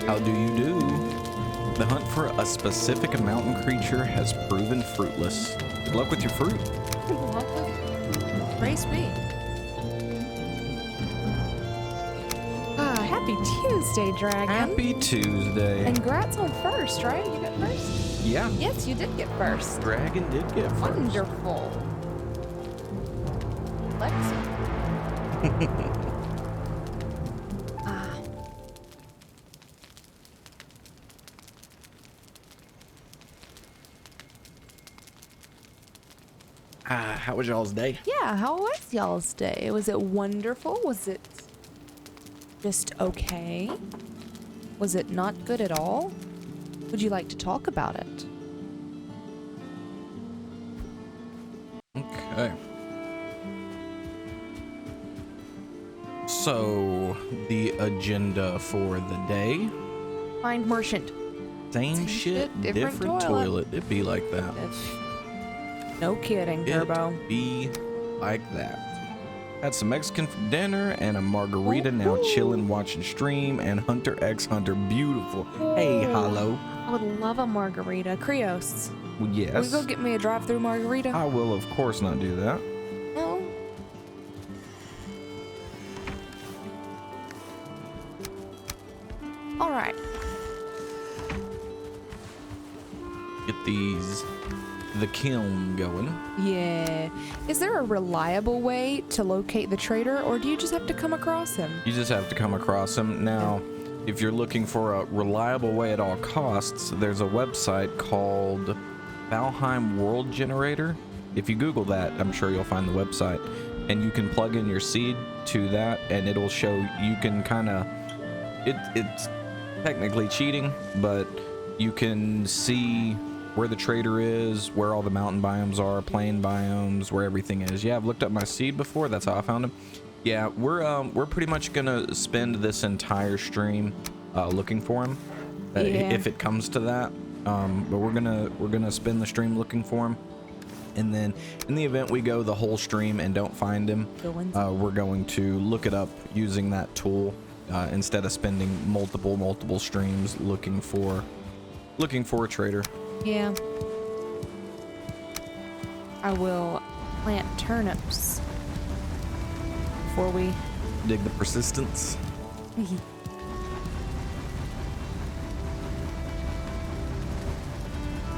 How do you do? The hunt for a specific mountain creature has proven fruitless. Good luck with your fruit. Praise be. Happy Tuesday, Dragon. Happy Tuesday. And congrats on first, right? You got first? Yeah. Yes, you did get first. Dragon did get first. Wonderful. Lexi. How was y'all's day? Yeah, how was y'all's day? Was it wonderful? Was it just okay? Was it not good at all? Would you like to talk about it? Okay. So, the agenda for the day. Find merchant. Same shit, different toilet. It'd be like that. No kidding, Turbo. It'd be like that. Had some Mexican for dinner and a margarita. Now chilling, watching stream and Hunter x Hunter. Beautiful. Hey, hello. I would love a margarita. Krioss. Yes. Will you go get me a drive-through margarita? I will, of course, not do that. No. All right. Get the kiln going. Yeah. Is there a reliable way to locate the trader, or do you just have to come across him? You just have to come across him. Now, if you're looking for a reliable way at all costs, there's a website called Valheim World Generator. If you Google that, I'm sure you'll find the website. And you can plug in your seed to that, and it'll show you can kind of... It's technically cheating, but you can see where the trader is, where all the mountain biomes are, plain biomes, where everything is. Yeah, I've looked up my seed before. That's how I found him. Yeah, we're pretty much gonna spend this entire stream looking for him, if it comes to that. But we're gonna spend the stream looking for him, and then in the event we go the whole stream and don't find him, we're going to look it up using that tool instead of spending multiple streams looking for a trader. Yeah. I will plant turnips before we dig the persistence.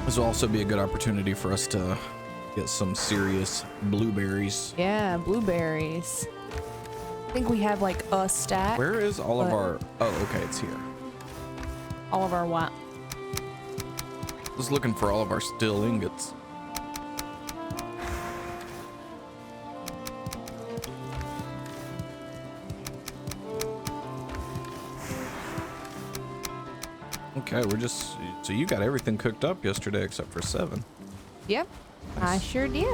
This will also be a good opportunity for us to get some serious blueberries. Yeah, blueberries. I think we have like a stack. Where is all of our... Oh, okay, it's here. All of our what? I was looking for all of our steel ingots. Okay, so you got everything cooked up yesterday except for 7. Yep, nice. I sure did. You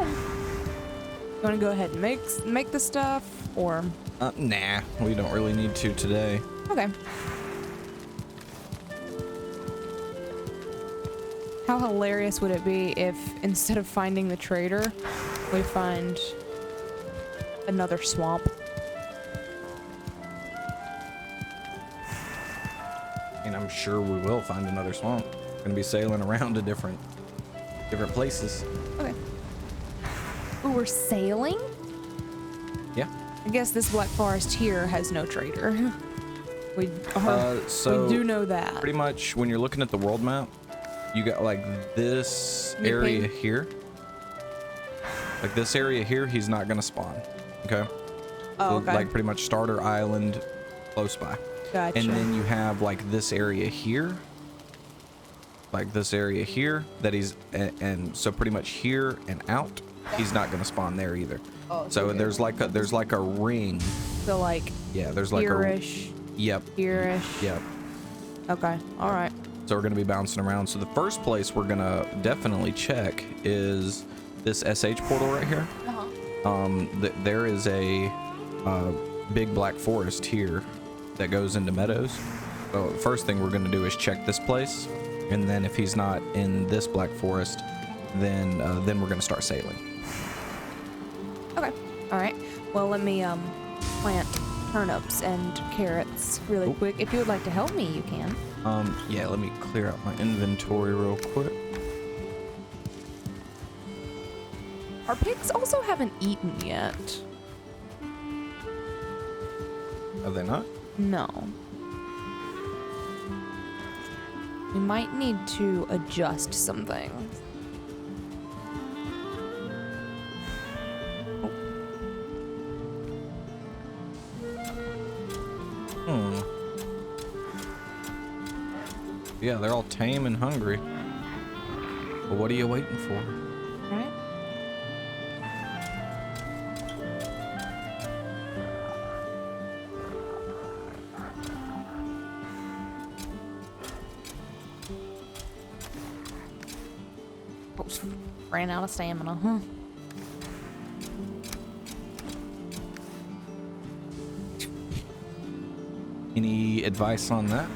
want to go ahead and make the stuff, or? Nah, we don't really need to today. Okay. How hilarious would it be if instead of finding the trader, we find another swamp? And I'm sure we will find another swamp. We're gonna be sailing around to different places. Okay. Ooh, we're sailing? Yeah. I guess this Black Forest here has no trader. We do know that. Pretty much when you're looking at the world map, you got like this area here. Like this area here, he's not gonna spawn. Okay. Oh, okay. Like pretty much starter island close by. Gotcha. And then you have like this area here. Like this area here that he's and so pretty much here and out, he's not gonna spawn there either. Oh, so okay. there's like a ring. So like there's like here-ish. Yep. Here-ish. Yep. Okay. All right. So we're gonna be bouncing around. So the first place we're gonna definitely check is this SH portal right here. There is a big black forest here that goes into meadows. So the first thing we're gonna do is check this place, and then if he's not in this black forest, then we're gonna start sailing. Okay. All right. Well, let me plant turnips and carrots. really Oh. quick. If you would like to help me, you can. Yeah, let me clear out my inventory real quick. Our pigs also haven't eaten yet. Are they not? No. We might need to adjust some things. Hmm. Yeah, they're all tame and hungry. But what are you waiting for? Right? Oops, ran out of stamina, huh? Any advice on that?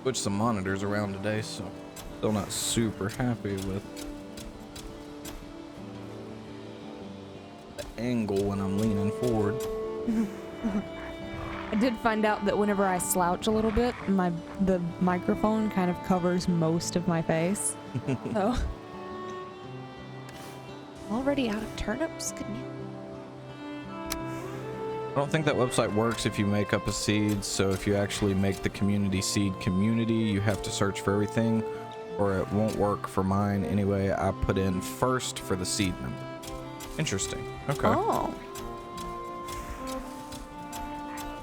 Switched some monitors around today, so still not super happy with the angle when I'm leaning forward. I did find out that whenever I slouch a little bit, the microphone kind of covers most of my face. So already out of turnips? Good news. I don't think that website works if you make up a seed, so if you actually make the community seed community, you have to search for everything, or it won't work for mine. Anyway, I put in first for the seed number. Interesting. Okay. Oh.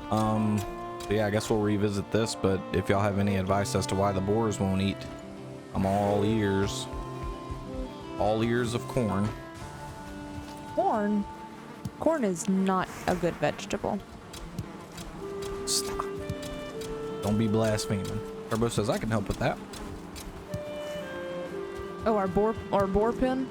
So yeah, I guess we'll revisit this, but if y'all have any advice as to why the boars won't eat, I'm all ears. All ears of corn. Corn. Corn is not a good vegetable. Stop. Don't be blaspheming. Turbo says I can help with that. Oh, our boar pin?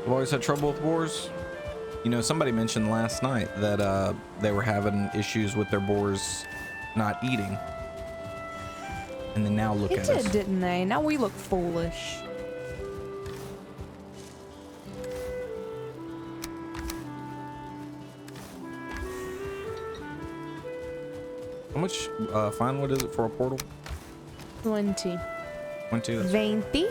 I've always had trouble with boars. You know, somebody mentioned last night that they were having issues with their boars not eating. And then now look They at did, us. didn't they? Now we look foolish. How much fine wood is it for a portal? 20. 20. That's 20.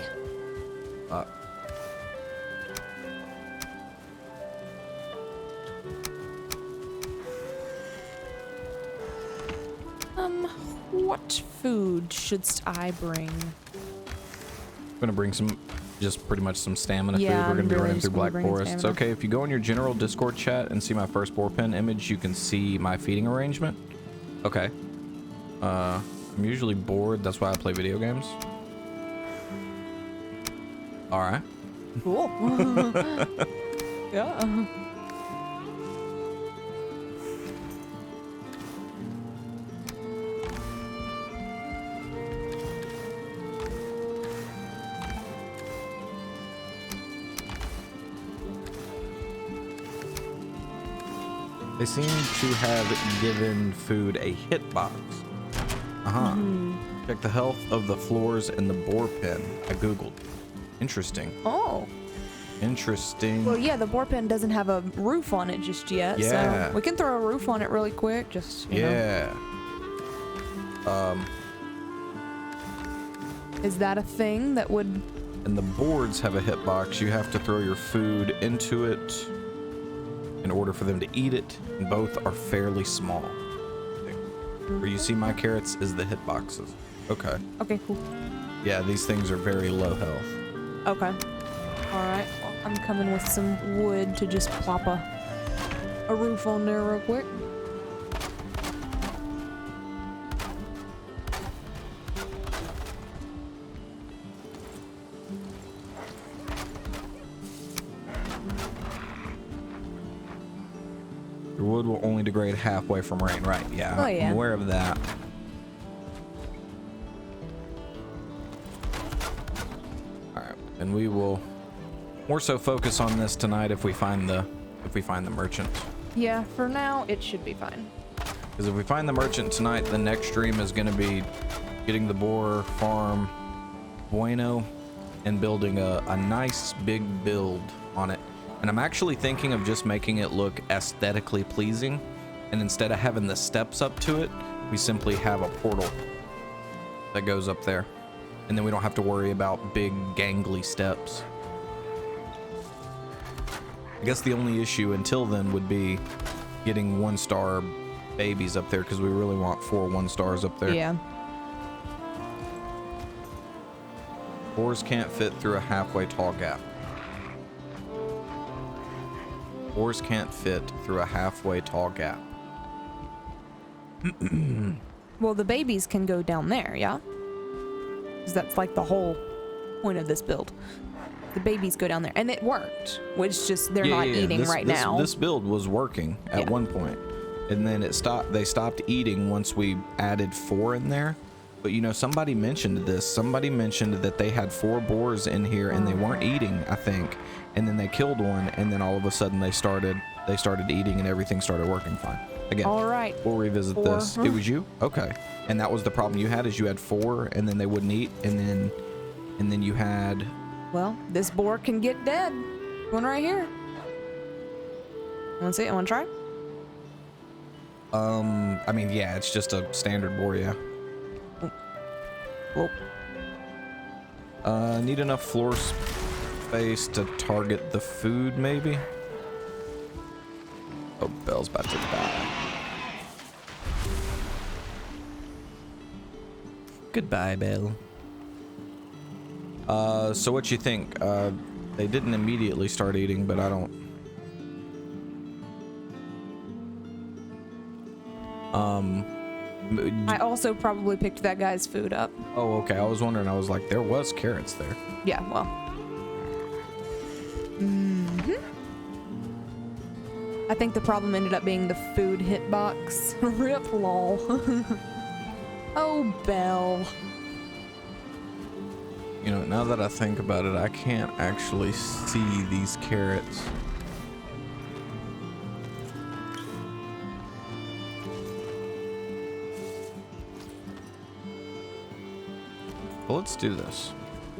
What food shouldst I bring? I'm gonna bring some, just pretty much some stamina Yeah, food. We're I'm gonna be really running just through gonna Black bring Forest. stamina. Okay, if you go in your general Discord chat and see my first boar pen image, you can see my feeding arrangement. Okay. I'm usually bored. That's why I play video games. All right. Cool. Yeah. They seem to have given food a hitbox. Uh-huh. Check the health of the floors in the boar pen. I googled. Interesting. Oh. Interesting. Well, yeah, the boar pen doesn't have a roof on it just yet. Yeah. So we can throw a roof on it really quick. Just, you know. Yeah. Is that a thing that would... And the boards have a hitbox. You have to throw your food into it in order for them to eat it, and both are fairly small. Where you see my carrots is the hitboxes. Okay. Okay, cool. Yeah, these things are very low health. Okay. All right. Well, I'm coming with some wood to just plop a roof on there real quick. Your wood will only degrade halfway from rain, right? Yeah, Oh, yeah. I'm aware of that. All right, and we will more so focus on this tonight if we find the merchant. Yeah, for now, it should be fine. Because if we find the merchant tonight, the next stream is going to be getting the boar farm bueno and building a nice big build on it. And I'm actually thinking of just making it look aesthetically pleasing. And instead of having the steps up to it, we simply have a portal that goes up there. And then we don't have to worry about big gangly steps. I guess the only issue until then would be getting 1-star babies up there, because we really want 4 1-stars up there. Yeah. Boars can't fit through a halfway tall gap. Boars can't fit through a halfway tall gap. Well, the babies can go down there, yeah? Because that's like the whole point of this build. The babies go down there, and it worked. It's just they're not eating right now. This build was working at one point, and then it stopped. They stopped eating once we added 4 in there. But you know, somebody mentioned this. Somebody mentioned that they had 4 boars in here, and they weren't eating, I think. And then they killed one, and then all of a sudden they started eating, and everything started working fine. Again, all right. We'll revisit 4. this. It was you? Okay. And that was the problem you had, is you had 4, and then they wouldn't eat, and then you had... Well, this boar can get dead. One right here. Want to see it? Want to try? I mean, yeah, it's just a standard boar, yeah. Well, need enough floor space to target the food, maybe? Oh, Belle's about to die. Goodbye, Belle. So what you think? They didn't immediately start eating, but I don't... I also probably picked that guy's food up. Oh, okay. I was wondering. I was like, there was carrots there. Yeah, well. Mm-hmm. I think the problem ended up being the food hitbox. Rip lol. Oh, Belle. You know, now that I think about it, I can't actually see these carrots. Well, let's do this.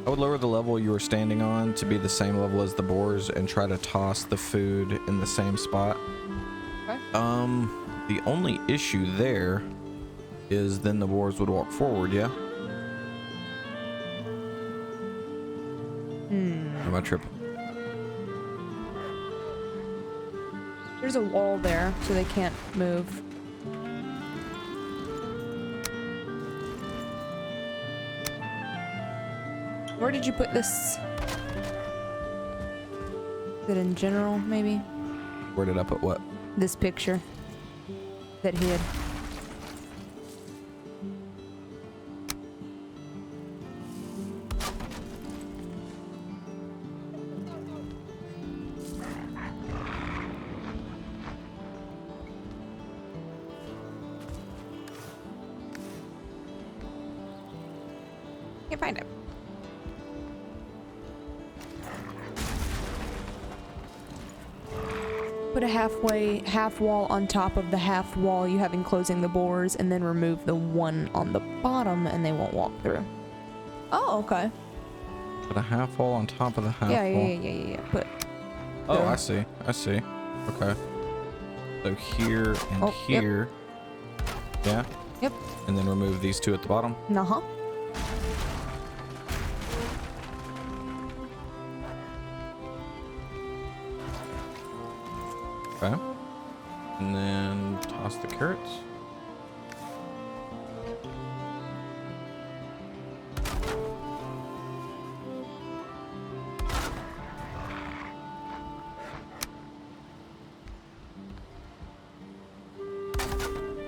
I would lower the level you were standing on to be the same level as the boars and try to toss the food in the same spot. Okay. The only issue there is then the boars would walk forward, yeah? Or am I tripping? There's a wall there, so they can't move. Where did you put this? Is it in general, maybe? Where did I put what? This picture that hid. Can't find it. Put a half wall on top of the half wall you have enclosing the boars, and then remove the one on the bottom, and they won't walk through. Oh, okay. Put a half wall on top of the half wall. Yeah. Put. Oh, there. I see. Okay. So here and here. Yep. Yeah? Yep. And then remove these 2 at the bottom. Uh-huh. Okay. And then toss the carrots.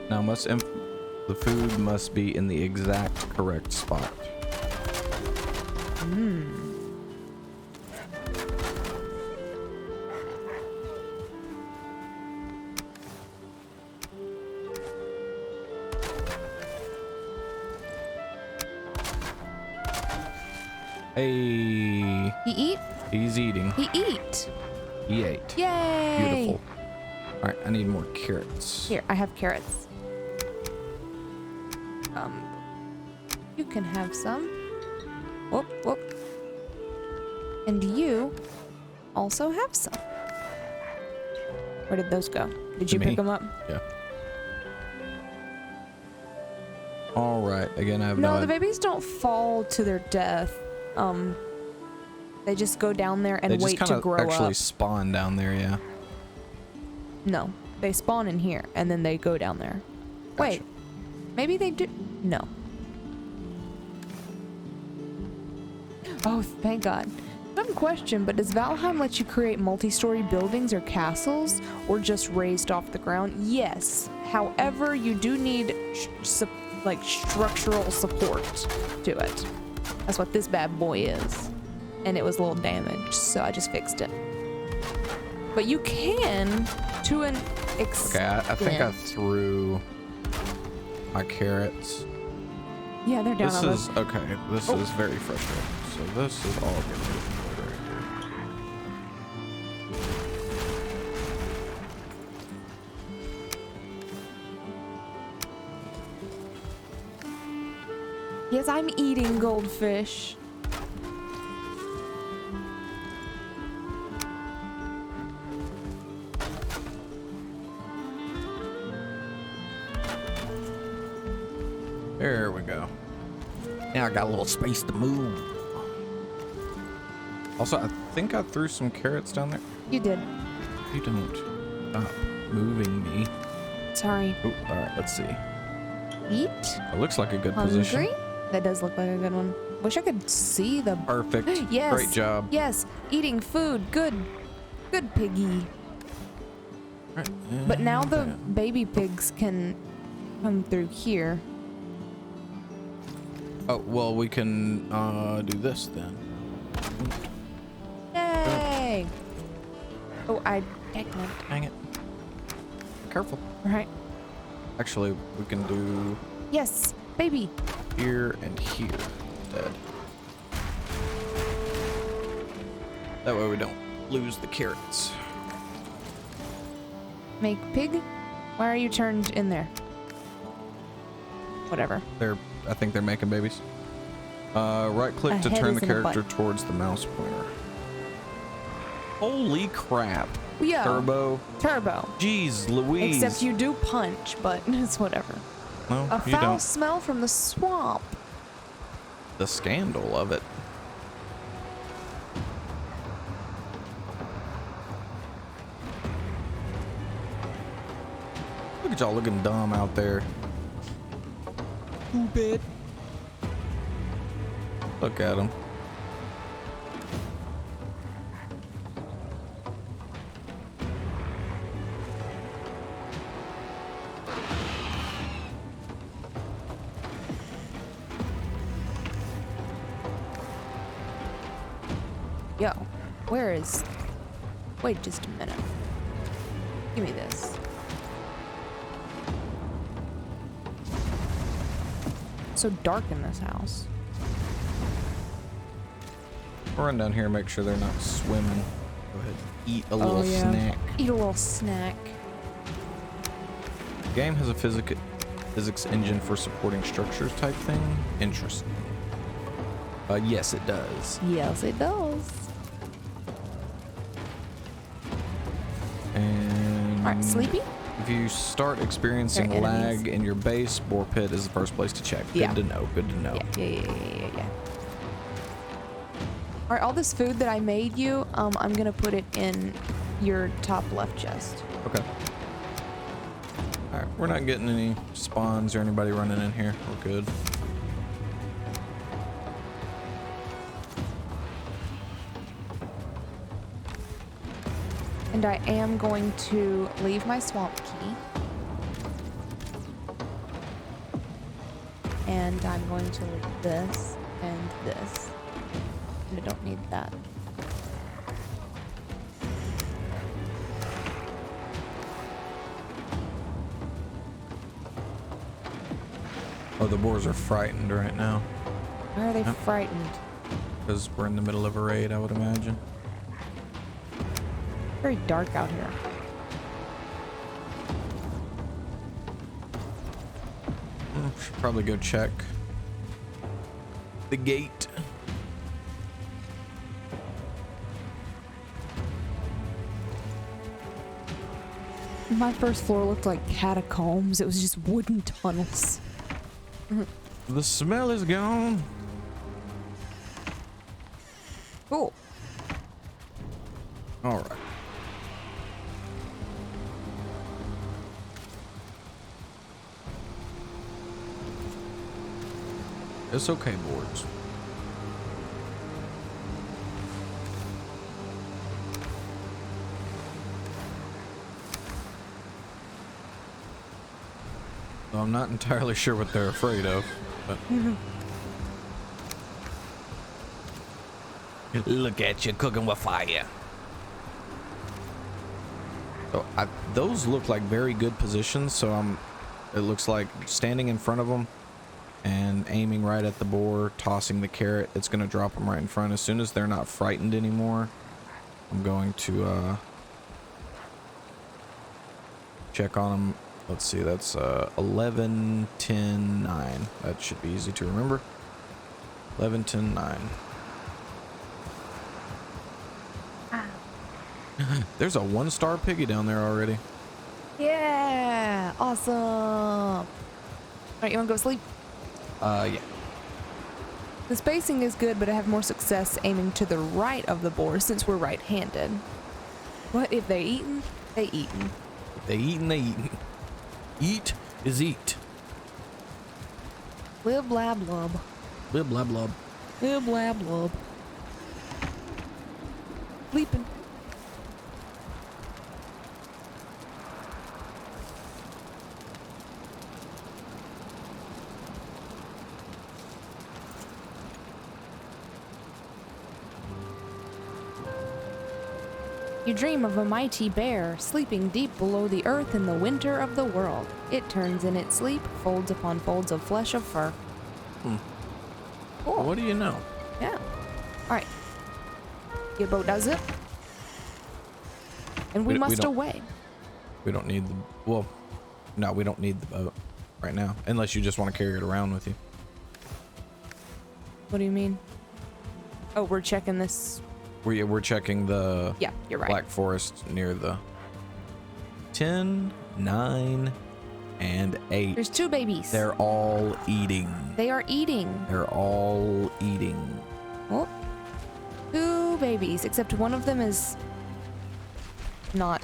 Now the food must be in the exact correct spot. Hey. He eat? He's eating. He eat. He ate. Yay. Beautiful. All right, I need more carrots. Here, I have carrots. You can have some. Whoop, whoop. And you also have some. Where did those go? Did you Me. pick them up? Yeah. All right. Again, I have No, no the babies don't fall to their death. They just go down there and They just wait to kind of grow actually up. spawn down there, yeah. No, they spawn in here and then they go down there. Gotcha. Wait, maybe they do. No. Oh, thank God. Dumb question, but does Valheim let you create multi-story buildings or castles, or just raised off the ground? Yes. However, you do need like structural support to it. That's what this bad boy is, and it was a little damaged, so I just fixed it. But you can, to an extent. Okay, I think I threw my carrots. Yeah, they're down This on is okay. This Oh. is very frustrating. So this is all getting destroyed right here. Yes, I'm eating goldfish. There we go. Now I got a little space to move. Also, I think I threw some carrots down there. You did. You don't stop moving me. Sorry. Oh, all right. Let's see. Eat. It looks like a good Hungry. position. That does look like a good one. Wish I could see the. Perfect. Yes. Great job. Yes. Eating food. Good. Good piggy. Right. But now the and baby pigs can come through here. oh well, we can do this then. Yay! Oh, I technically. Dang it. Careful. Right. Actually, we can do Yes, baby. here and here instead. That way we don't lose the carrots. Make pig. Why are you turned in there? Whatever. I think they're making babies. Right click to A head turn is the in a butt. character towards the mouse pointer. Holy crap. Yeah. Turbo. Turbo. Jeez Louise. Except you do punch, but it's whatever. No, A you foul don't. smell from the swamp. The scandal of it. Look at y'all looking dumb out there. Stupid. Look at them. Yo, where is... Wait just a minute. Give me this. So dark in this house. We'll run down here and make sure they're not swimming. Go ahead, eat a little snack. Eat a little snack. The game has a physics engine for supporting structures type thing. Interesting. Yes, it does. Yes, it does. And Alright, sleepy? if you start experiencing They're lag enemies. in your base, Boar Pit is the first place to check. Yeah. Good to know. Good to know. Yeah. Alright, all this food that I made you, I'm gonna put it in your top left chest. Okay. All right, we're not getting any spawns or anybody running in here. We're good. And I am going to leave my swamp key. And I'm going to leave this and this. And I don't need that. Oh, the boars are frightened right now Why are they Yep. frightened? because we're in the middle of a raid, I would imagine. Very dark out here. Should probably go check the gate. My first floor looked like catacombs. It was just wooden tunnels. The smell is gone. Cool. All right. It's okay, boards. So I'm not entirely sure what they're afraid of, but look at you cooking with fire. So those look like very good positions. So it looks like standing in front of them and aiming right at the boar, tossing the carrot. It's going to drop them right in front. As soon as they're not frightened anymore, I'm going to check on them. Let's see, that's 11, 10, 9. That should be easy to remember. 11, 10, 9. There's a 1-star piggy down there already. Yeah, awesome. All right, you want to go to sleep? Yeah. The spacing is good, but I have more success aiming to the right of the boar since we're right-handed. What if they eaten? They eaten. If they eaten, they eaten. Eat is eat. Blib blab blub. Blib blab blub. Blib blab blub. Sleeping. You dream of a mighty bear sleeping deep below the earth in the winter of the world. It turns in its sleep, folds upon folds of flesh of fur. Cool. What do you know? Yeah. Alright. Your boat does it. And we must away. We don't need the... Well, no, we don't need the boat right now. Unless you just want to carry it around with you. What do you mean? Oh, we're checking this. We're checking the... Yeah, you're right. Black Forest near the 10, 9, and 8. There's 2 babies. They're all eating. They are eating. They're all eating. Oh. 2 babies, except one of them is not.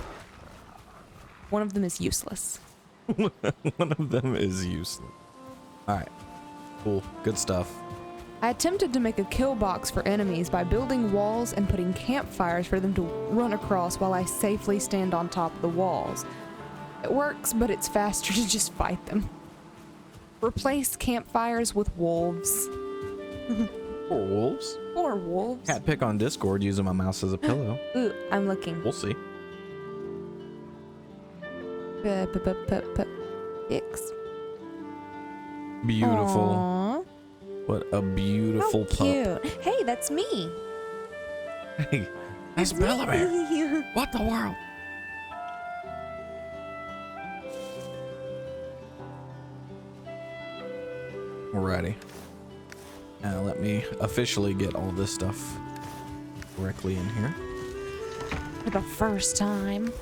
One of them is useless. One of them is useless. All right. Cool. Good stuff. I attempted to make a kill box for enemies by building walls and putting campfires for them to run across while I safely stand on top of the walls. It works, but it's faster to just fight them. Replace campfires with wolves. Poor wolves. Or wolves. Cat pick on Discord using my mouse as a pillow. Ooh, I'm looking. We'll see. X. Beautiful. Aww. What a beautiful How cute. Hey, that's me. Hey, that's Bellemiere. What the world? Alrighty. Now let me officially get all this stuff correctly in here. For the first time.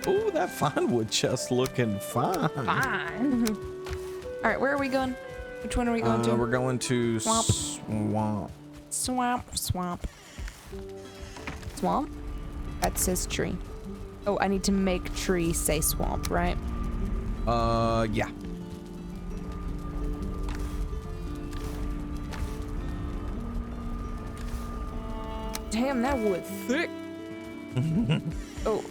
Ooh, that fine wood chest looking fine. Fine. All right, where are we going? Which one are we going to? We're going to Swamp. Swamp. Swamp. Swamp? That says tree. Oh, I need to make tree say swamp, right? Yeah. Damn, that wood thick. Oh.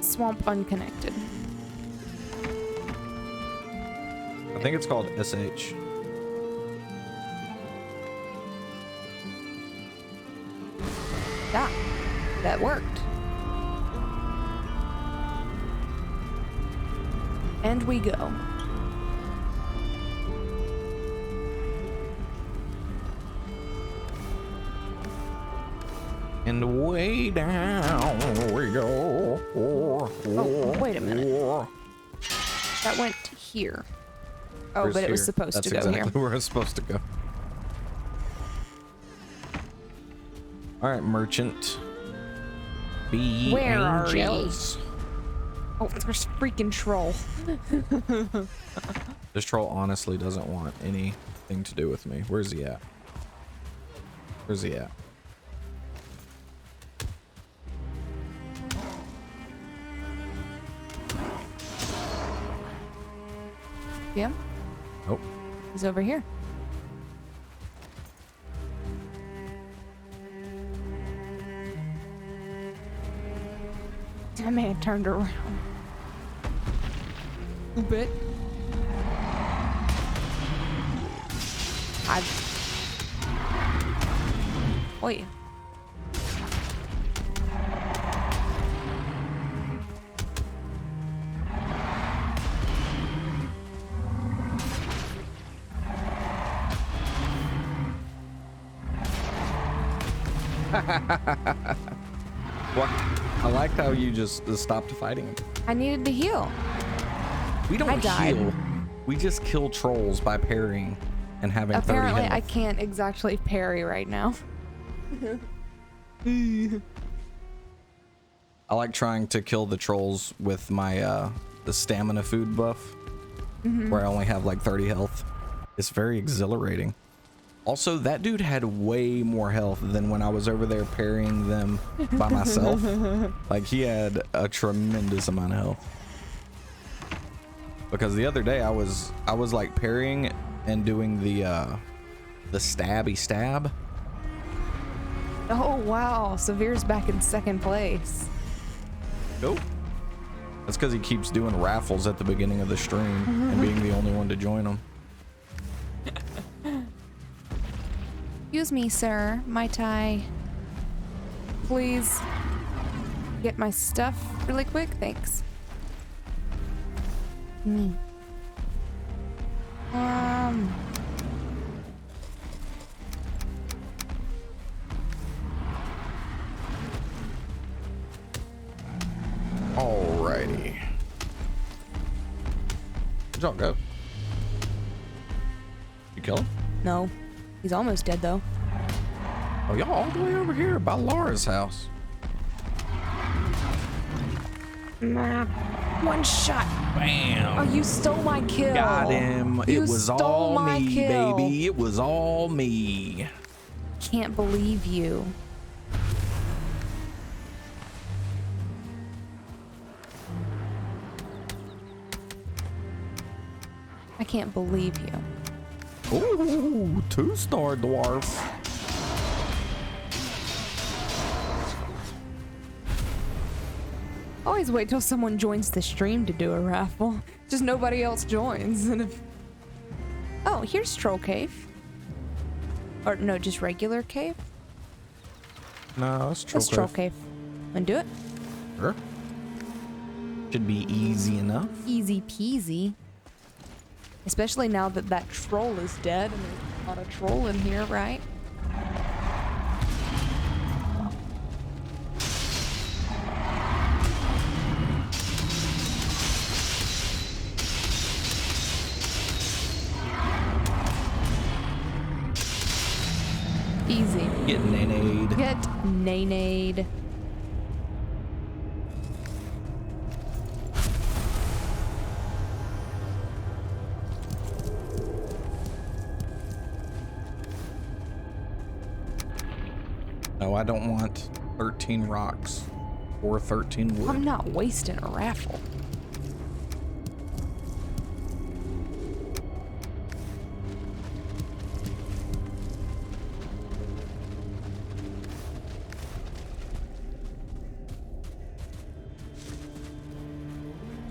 Swamp unconnected. I think it's called SH. Ah, that worked. And we go. And way down we go. Oh, wait a minute. That went here. Oh, Where's but it was here? supposed That's to go exactly here. where it's supposed to go. All right, merchant. Be ye Where are ye? angels. Oh, there's a freaking troll. This troll honestly doesn't want anything to do with me. Where's he at? Where's he at? Yeah, Nope. he's over here. That man turned around. A bit. Wait. What? I liked how you just stopped fighting him. I needed to heal. We don't I died. heal. We just kill trolls by parrying and having 30 Apparently, health. I can't exactly parry right now. I like trying to kill the trolls with my the stamina food buff, where I only have like 30 health. It's very exhilarating. Also, that dude had way more health than when I was over there parrying them by myself. Like, he had a tremendous amount of health. Because the other day I was like parrying and doing the stabby stab. Oh wow, Severe's back in second place. Nope. That's because he keeps doing raffles at the beginning of the stream and being the only one to join them. Excuse me, sir. Might I please get my stuff really quick? Thanks. Me. Alrighty. Where'd y'all go? You kill him? No. He's almost dead though. Oh, y'all all the way over here by Laura's house. One shot. Bam. Oh, you stole my kill. Got him. You It was stole all my me, kill. baby. It was all me. Can't believe you. I can't believe you. Ooh, 2-star dwarf. Always wait till someone joins the stream to do a raffle. Just nobody else joins. And if... Oh, here's Troll Cave. Or no, just regular cave. No, it's Let's Troll Cave. And do it. Sure. Should be easy enough. Easy peasy. Especially now that that troll is dead and there's a lot of troll in here, right? Easy. Get nanade. Get nanade. No, I don't want 13 rocks or 13 wood. I'm not wasting a raffle.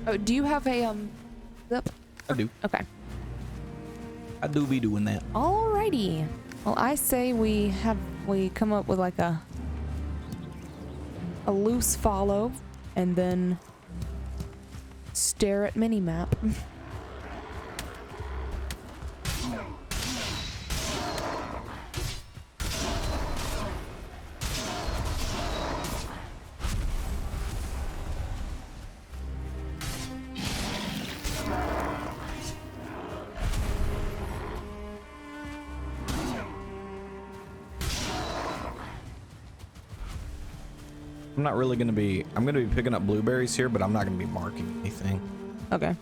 Oh, do you have a zip? I do. Okay. I do be doing that. Alrighty. Well, I say we come up with like a loose follow and then stare at minimap. I'm not really gonna be. I'm gonna be picking up blueberries here, but I'm not gonna be marking anything. Okay.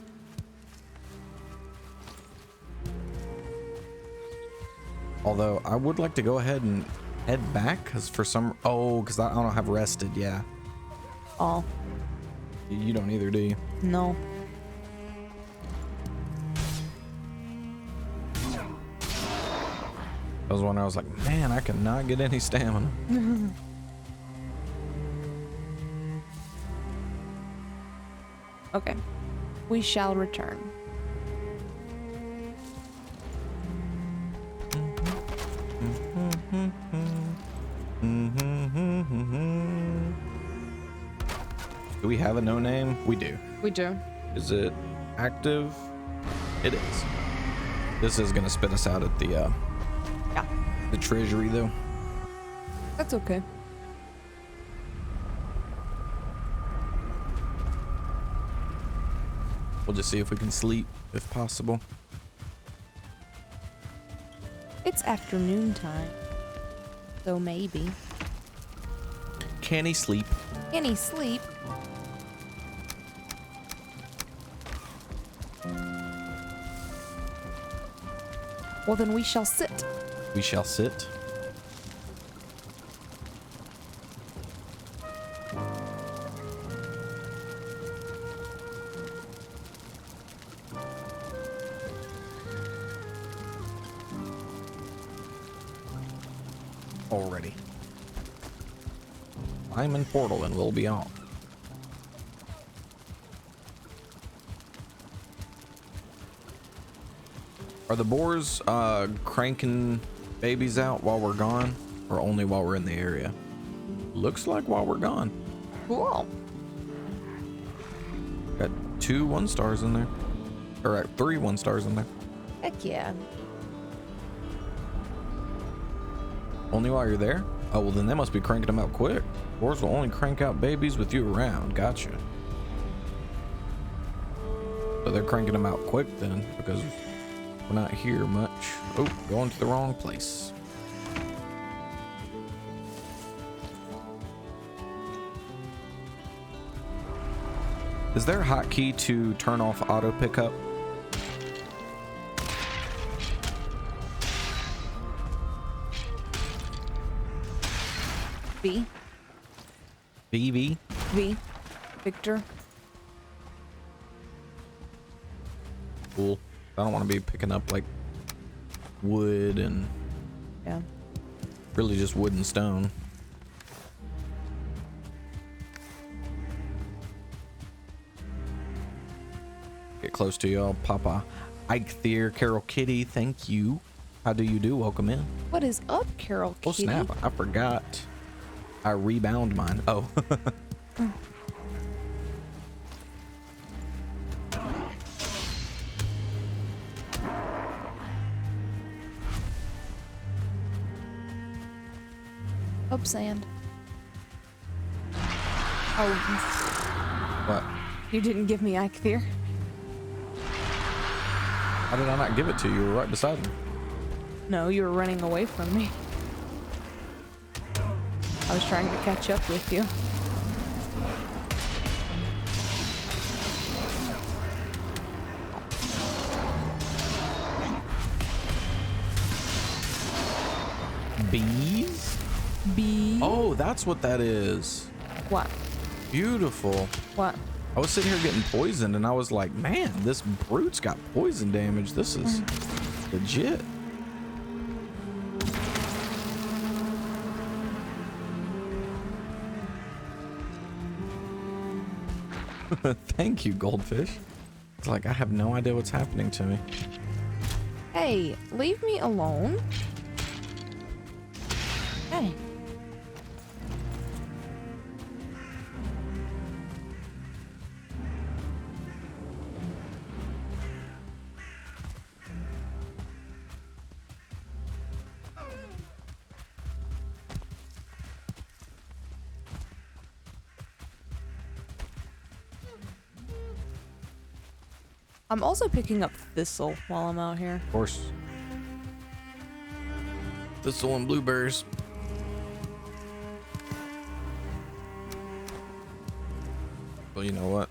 Although I would like to go ahead and head back, because for some. Oh, because I don't have rested. Yeah. Oh. You don't either, do you? No. That was when I was like, man, I cannot get any stamina. Okay. We shall return. Do we have a no name? We do. We do. Is it active? It is. This is gonna spit us out at the Yeah. the treasury though. That's okay. We'll just see if we can sleep if possible. It's afternoon time. So maybe. Can he sleep? Can he sleep? Well, then we shall sit. We shall sit. Already. I'm in portal and we'll be on. Are the boars cranking babies out while we're gone, or only while we're in the area? Looks like while we're gone. Cool. Got 2 1-stars in there. Or 3 1-stars in there. Heck yeah. Only while you're there? Oh, well then they must be cranking them out quick. Boars will only crank out babies with you around. Gotcha. So they're cranking them out quick then, because we're not here much. Oh, going to the wrong place. Is there a hotkey to turn off auto pickup? V. BV? V. Victor. Cool. I don't want to be picking up like wood and Yeah. really just wood and stone. Get close to y'all, Papa Ike Thier, Carol Kitty, thank you. How do you do? Welcome in. What is up, Carol Oh Kitty? snap, I forgot. I rebound mine. Oh. Up sand. Oh, What? you didn't give me Eikthyr? How did I not give it to you? You were right beside me. No, you were running away from me. I was trying to catch up with you. Bees? Bee. Oh, that's what that is. What? Beautiful. What? I was sitting here getting poisoned and I was like, man, this brute's got poison damage. This is legit. Thank you, goldfish. It's like I have no idea what's happening to me. Hey, leave me alone. Hey. I'm also picking up thistle while I'm out here. Of course. Thistle and blueberries. Well, you know what?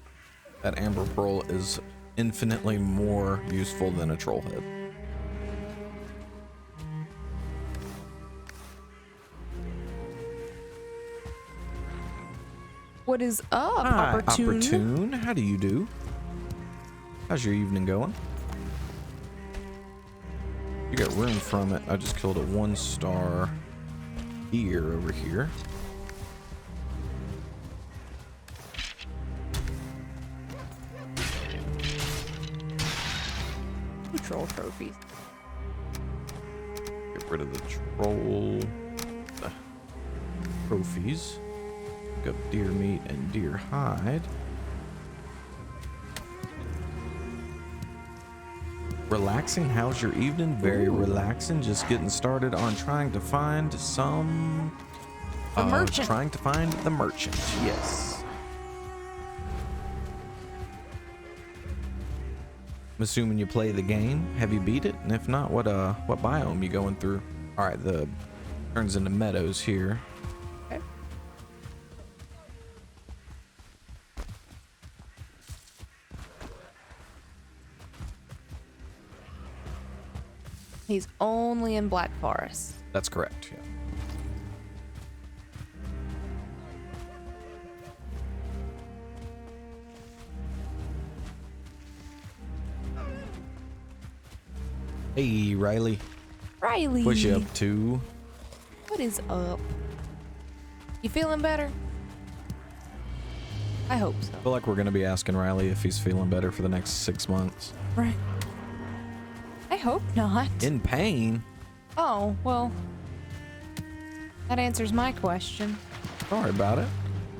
That amber pearl is infinitely more useful than a troll head. What is up, Hi, Opportune? Opportune. How do you do? How's your evening going? You got room from it. I just killed a 1-star deer over here. Troll trophies. Get rid of the troll trophies. Pick up deer meat and deer hide. Relaxing. How's your evening? Very relaxing. Just getting started on trying to find some. The merchant. Trying to find the merchant. Yes. I'm assuming you play the game. Have you beat it? And if not, what biome you going through? All right, the turns into meadows here. Okay. He's only in Black Forest. That's correct. Yeah. Hey, Riley. Riley. What you up to? What is up? You feeling better? I hope so. I feel like we're going to be asking Riley if he's feeling better for the next 6 months. Right. I hope not. In pain? Oh, well. That answers my question. Sorry about it.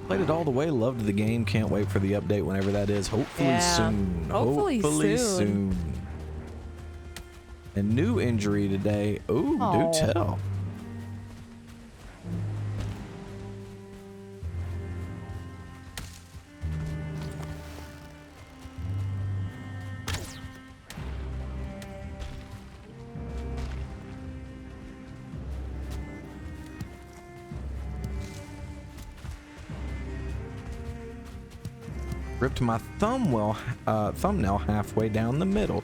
Played it all the way. Loved the game. Can't wait for the update whenever that is. Hopefully Yeah. soon. Hopefully soon. A new injury today. Ooh, Oh. do tell. Ripped my thumbnail halfway down the middle.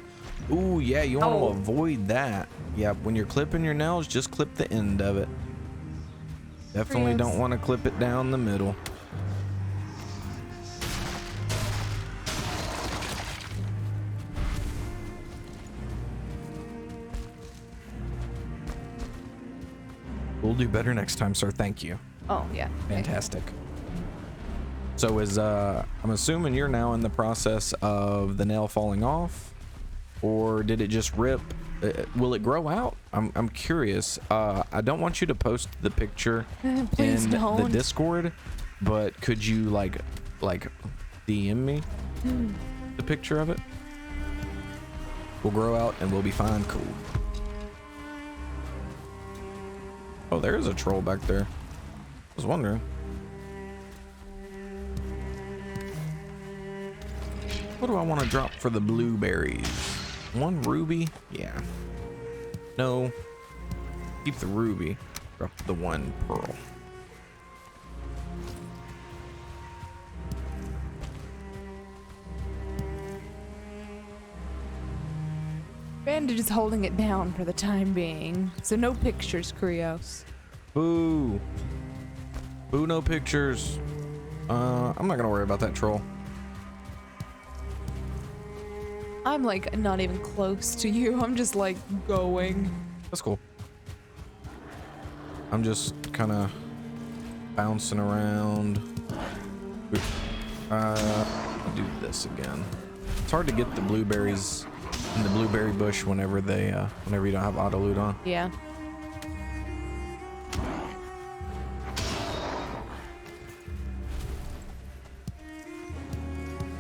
Ooh, yeah, you want to avoid that. Yeah, when you're clipping your nails, just clip the end of it. Definitely don't want to clip it down the middle. We'll do better next time, sir. Thank you. Oh, yeah. Fantastic. So I'm assuming you're now in the process of the nail falling off, or did it just rip? Will it grow out? I'm curious. I don't want you to post the picture Please in don't. the Discord, but could you like DM me the picture of it? We'll grow out and we'll be fine. Cool. Oh, there's a troll back there. I was wondering. What do I want to drop for the blueberries? 1 ruby? Yeah. No. Keep the ruby. Drop the 1 pearl. Bandage is holding it down for the time being, so no pictures, Krioss. Boo. Boo, no pictures. I'm not gonna worry about that troll. I'm like not even close to you. I'm just like going. That's cool. I'm just kind of bouncing around. I'll do this again. It's hard to get the blueberries in the blueberry bush whenever whenever you don't have auto loot on. Yeah.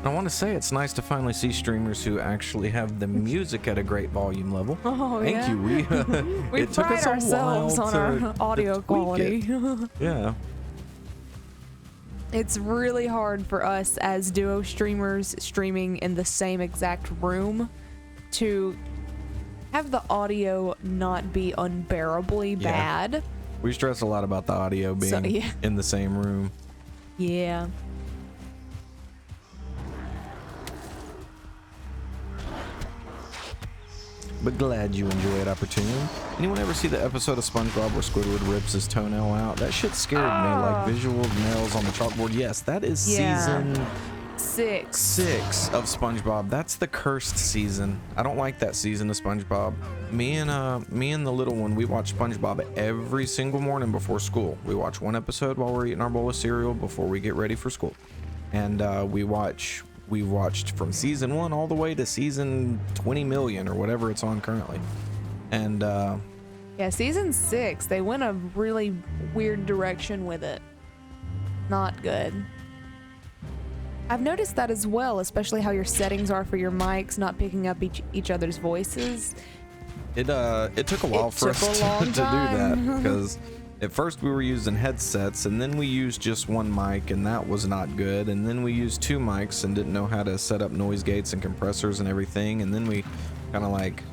I want to say it's nice to finally see streamers who actually have the music at a great volume level. Oh, Thank yeah. you. We it took pride us a ourselves while on our to audio tweak quality. it. Yeah. It's really hard for us as duo streamers streaming in the same exact room to have the audio not be unbearably bad. We stress a lot about the audio being in the same room. Yeah. but glad you enjoyed, Opportune. Anyone ever see the episode of SpongeBob where Squidward rips his toenail out? That shit scared me, like visual nails on the chalkboard. Yes, that is season 6 of SpongeBob. That's the cursed season. I don't like that season of SpongeBob. Me and the little one, we watch SpongeBob every single morning before school. We watch one episode while we're eating our bowl of cereal before we get ready for school. And we watched from season 1 all the way to season 20 million or whatever it's on currently. And yeah, season 6, they went a really weird direction with it. Not good. I've noticed that as well, especially how your settings are for your mics not picking up each other's voices. It took a while for us to do that, because at first we were using headsets, and then we used just one mic, and that was not good, and then we used 2 mics and didn't know how to set up noise gates and compressors and everything, and then we kind of like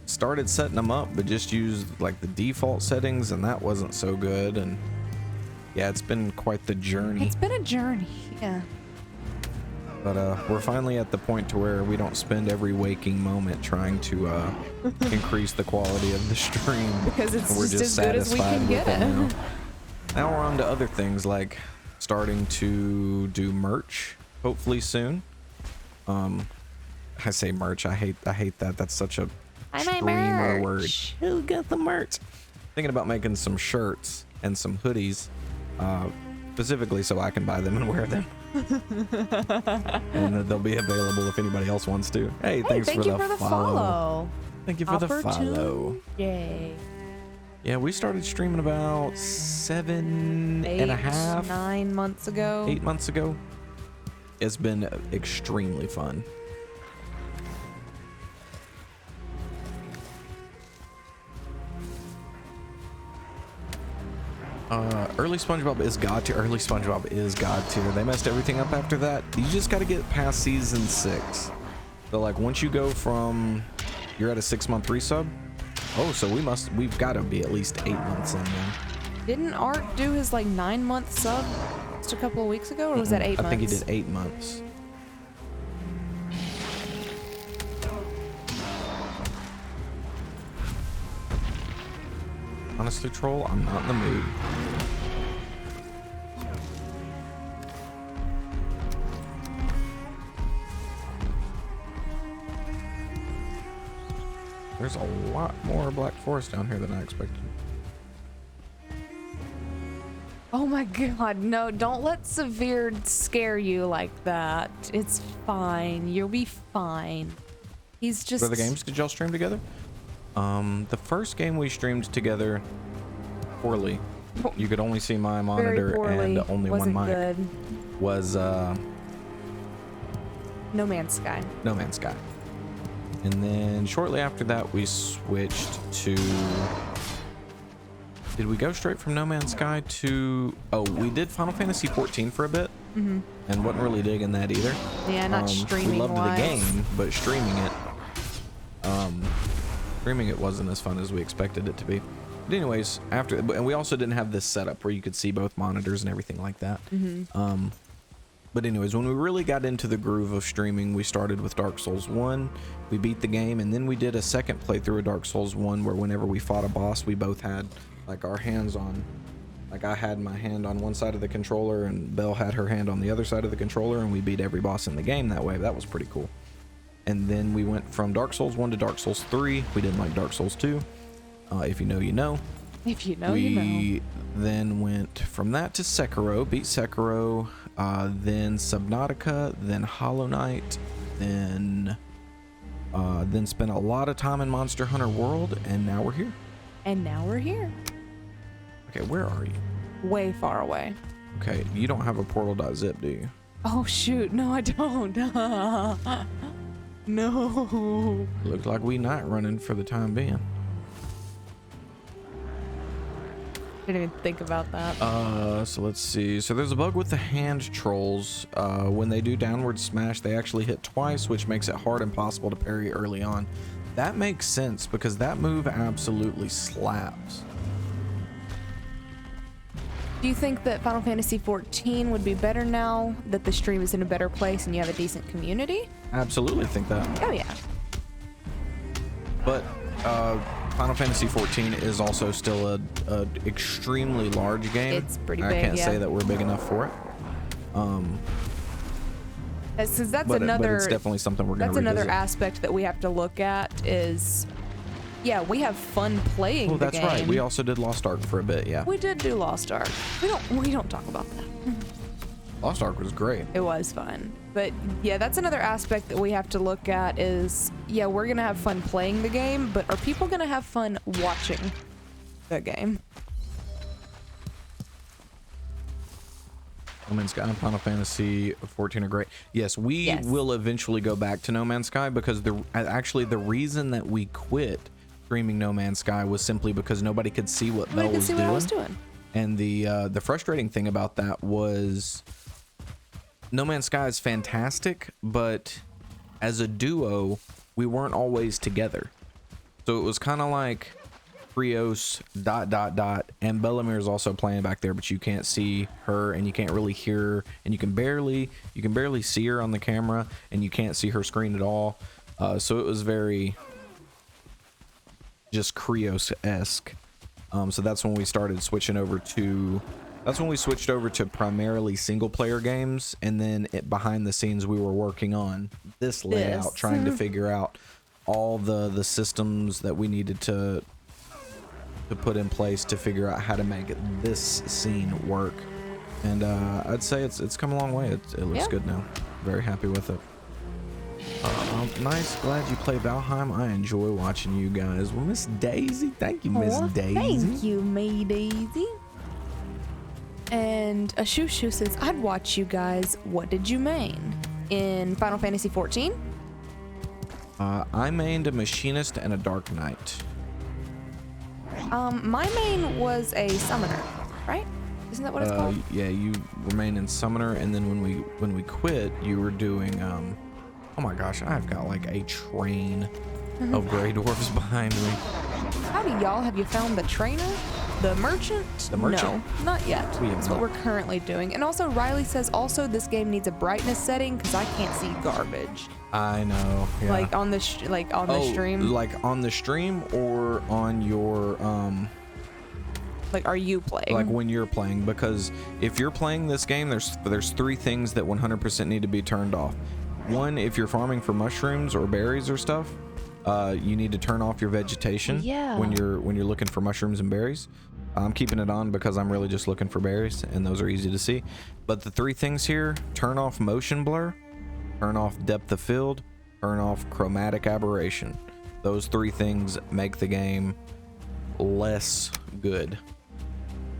started setting them up but just used like the default settings, and that wasn't so good. And yeah, it's been quite the journey. It's been a journey, yeah. But we're finally at the point to where we don't spend every waking moment trying to increase the quality of the stream. Because it's we're just as good as we can get it. Now we're on to other things, like starting to do merch, hopefully soon. I say merch, I hate that. That's such a streamer word. Who got the merch? Thinking about making some shirts and some hoodies, specifically so I can buy them and wear them. And they'll be available if anybody else wants to. Hey, thanks for the follow. Thank you for the follow. Yay. Yeah, we started streaming about 9 months ago. 8 months ago. It's been extremely fun. Early SpongeBob is god tier. Early SpongeBob is god tier. They messed everything up after that. You just got to get past season 6. So like once you go from, you're at a 6-month resub. Oh, so we've got to be at least 8 months in then. Didn't Art do his like 9-month sub just a couple of weeks ago, or was that 8 months? I think he did 8 months. Honestly, troll, I'm not in the mood. There's a lot more Black Forest down here than I expected. Oh my god, no, don't let Severe scare you like that. It's fine. You'll be fine. He's just... What other games did y'all stream together? The first game we streamed together poorly. You could only see my monitor and only one mic. Good. Was No Man's Sky. No Man's Sky. And then shortly after that we switched to... Did we go straight from No Man's Sky to... Oh, we did Final Fantasy 14 for a bit. And wasn't really digging that either. Yeah, not streaming. We loved the game, but streaming it wasn't as fun as we expected it to be. But anyways, and we also didn't have this setup where you could see both monitors and everything like that. But anyways, when we really got into the groove of streaming, we started with Dark Souls 1. We beat the game, and then we did a second playthrough of Dark Souls 1 where whenever we fought a boss, we both had like our hands on, like I had my hand on one side of the controller and Belle had her hand on the other side of the controller, and we beat every boss in the game that way. That was pretty cool. And then we went from Dark Souls 1 to Dark Souls 3. We didn't like Dark Souls 2. If you know, you know. If you know, you know. We then went from that to Sekiro, beat Sekiro, then Subnautica, then Hollow Knight, then spent a lot of time in Monster Hunter World, and now we're here. And now we're here. Okay, where are you? Way far away. Okay, you don't have a portal.zip, do you? Oh shoot, no I don't. No. Looks like we not running for the time being. Didn't even think about that. So let's see. So there's a bug with the hand trolls. When they do downward smash, they actually hit twice, which makes it hard and impossible to parry early on. That makes sense because that move absolutely slaps. Do you think that Final Fantasy 14 would be better now that the stream is in a better place and you have a decent community? I absolutely think that. Oh yeah. But Final Fantasy 14 is also still a extremely large game. It's pretty I big, can't yeah. say that we're big enough for it. That's But another. it's definitely something we're going to That's revisit. another aspect that we have to look at. Is yeah, we have fun playing Oh, the that's game. right. We also did Lost Ark for a bit. Yeah, We did do Lost Ark. We don't talk about that. Lost Ark was great. It was fun. But yeah, that's another aspect that we have to look at is, yeah, we're going to have fun playing the game, but are people going to have fun watching the game? No Man's Sky and Final Fantasy 14 are great. Yes, we will eventually go back to No Man's Sky because actually the reason that we quit streaming No Man's Sky was simply because nobody could see what Belle was doing. What I was doing. And the frustrating thing about that was No Man's Sky is fantastic, but as a duo, we weren't always together. So it was kind of like Krioss ... and Bellemiere is also playing back there, but you can't see her and you can't really hear her, and you can barely see her on the camera, and you can't see her screen at all. So it was very just Krioss-esque. So that's when we started switching over to primarily single player games, and then behind the scenes we were working on this layout, trying to figure out all the systems that we needed to put in place to figure out how to make this scene work. And I'd say it's come a long way. It looks good now. Very happy with it. Nice. Glad you play Valheim. I enjoy watching you guys. Well, Miss Daisy, thank you, Miss Daisy. Thank you, May Daisy. And a Shoo says, I'd watch you guys. What did you main in Final Fantasy 14? I mained a Machinist and a Dark Knight. My main was a Summoner, right? Isn't that what it's called? Yeah, you remain in Summoner, and then when we quit, you were doing oh my gosh, I've got like a train of Grey Dwarfs behind me. Howdy, y'all. Have you found the trainer? The merchant? The merchant? No, not yet. That's what we're currently doing. And also, Riley says, also, this game needs a brightness setting because I can't see garbage. I know. Yeah. Like on the stream. Like on the stream or on your Like, are you playing? like when you're playing, because if you're playing this game, there's three things that 100% need to be turned off. One, if you're farming for mushrooms or berries or stuff, you need to turn off your vegetation when you're looking for mushrooms and berries. I'm keeping it on because I'm really just looking for berries, and those are easy to see. But the three things here: turn off motion blur, turn off depth of field, turn off chromatic aberration. Those three things make the game less good.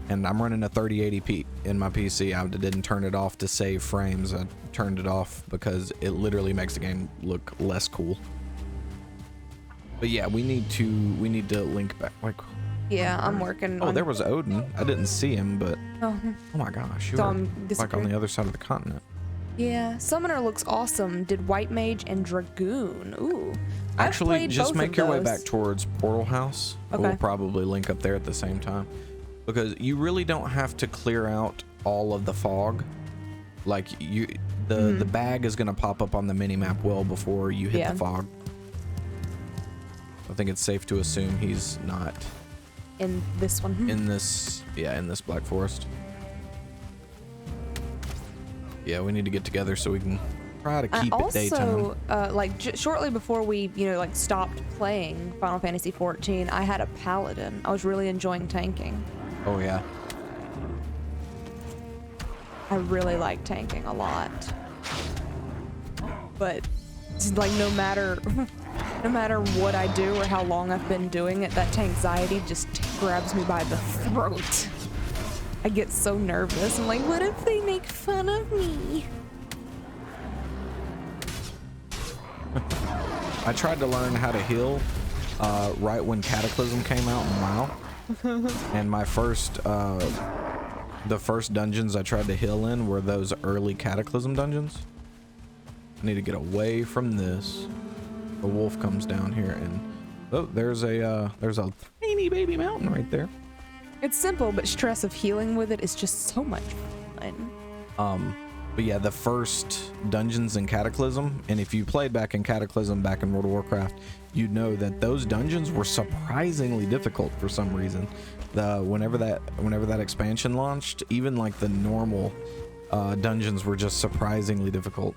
And I'm running a 3080p in my PC. I didn't turn it off to save frames. I turned it off because it literally makes the game look less cool. But yeah, we need to link back. Like, yeah, I'm working. oh, there was Odin. I didn't see him, but oh my gosh, you So were I'm like on the other side of the continent. Yeah, Summoner looks awesome. Did White Mage and Dragoon. Ooh. Actually, just both make of your way those. back towards Portal House. Okay. We'll probably link up there at the same time, because you really don't have to clear out all of the fog. Like the bag is gonna pop up on the mini map well before you hit the fog. I think it's safe to assume he's not In this one. in this Black Forest. Yeah, we need to get together so we can try to keep it daytime. Also, shortly before we, stopped playing Final Fantasy 14, I had a Paladin. I was really enjoying tanking. Oh yeah. I really like tanking a lot. But it's like no matter what I do or how long I've been doing it, that anxiety just grabs me by the throat. I get so nervous. I'm like, what if they make fun of me? I tried to learn how to heal right when Cataclysm came out in WoW. And my the first dungeons I tried to heal in were those early Cataclysm dungeons. I need to get away from this. The wolf comes down here, and oh, there's a tiny baby mountain right there. It's simple, but stress of healing with it is just so much fun. But yeah, the first dungeons in Cataclysm, and if you played back in Cataclysm back in World of Warcraft, you'd know that those dungeons were surprisingly difficult for some reason. Whenever that expansion launched, even like the normal dungeons were just surprisingly difficult.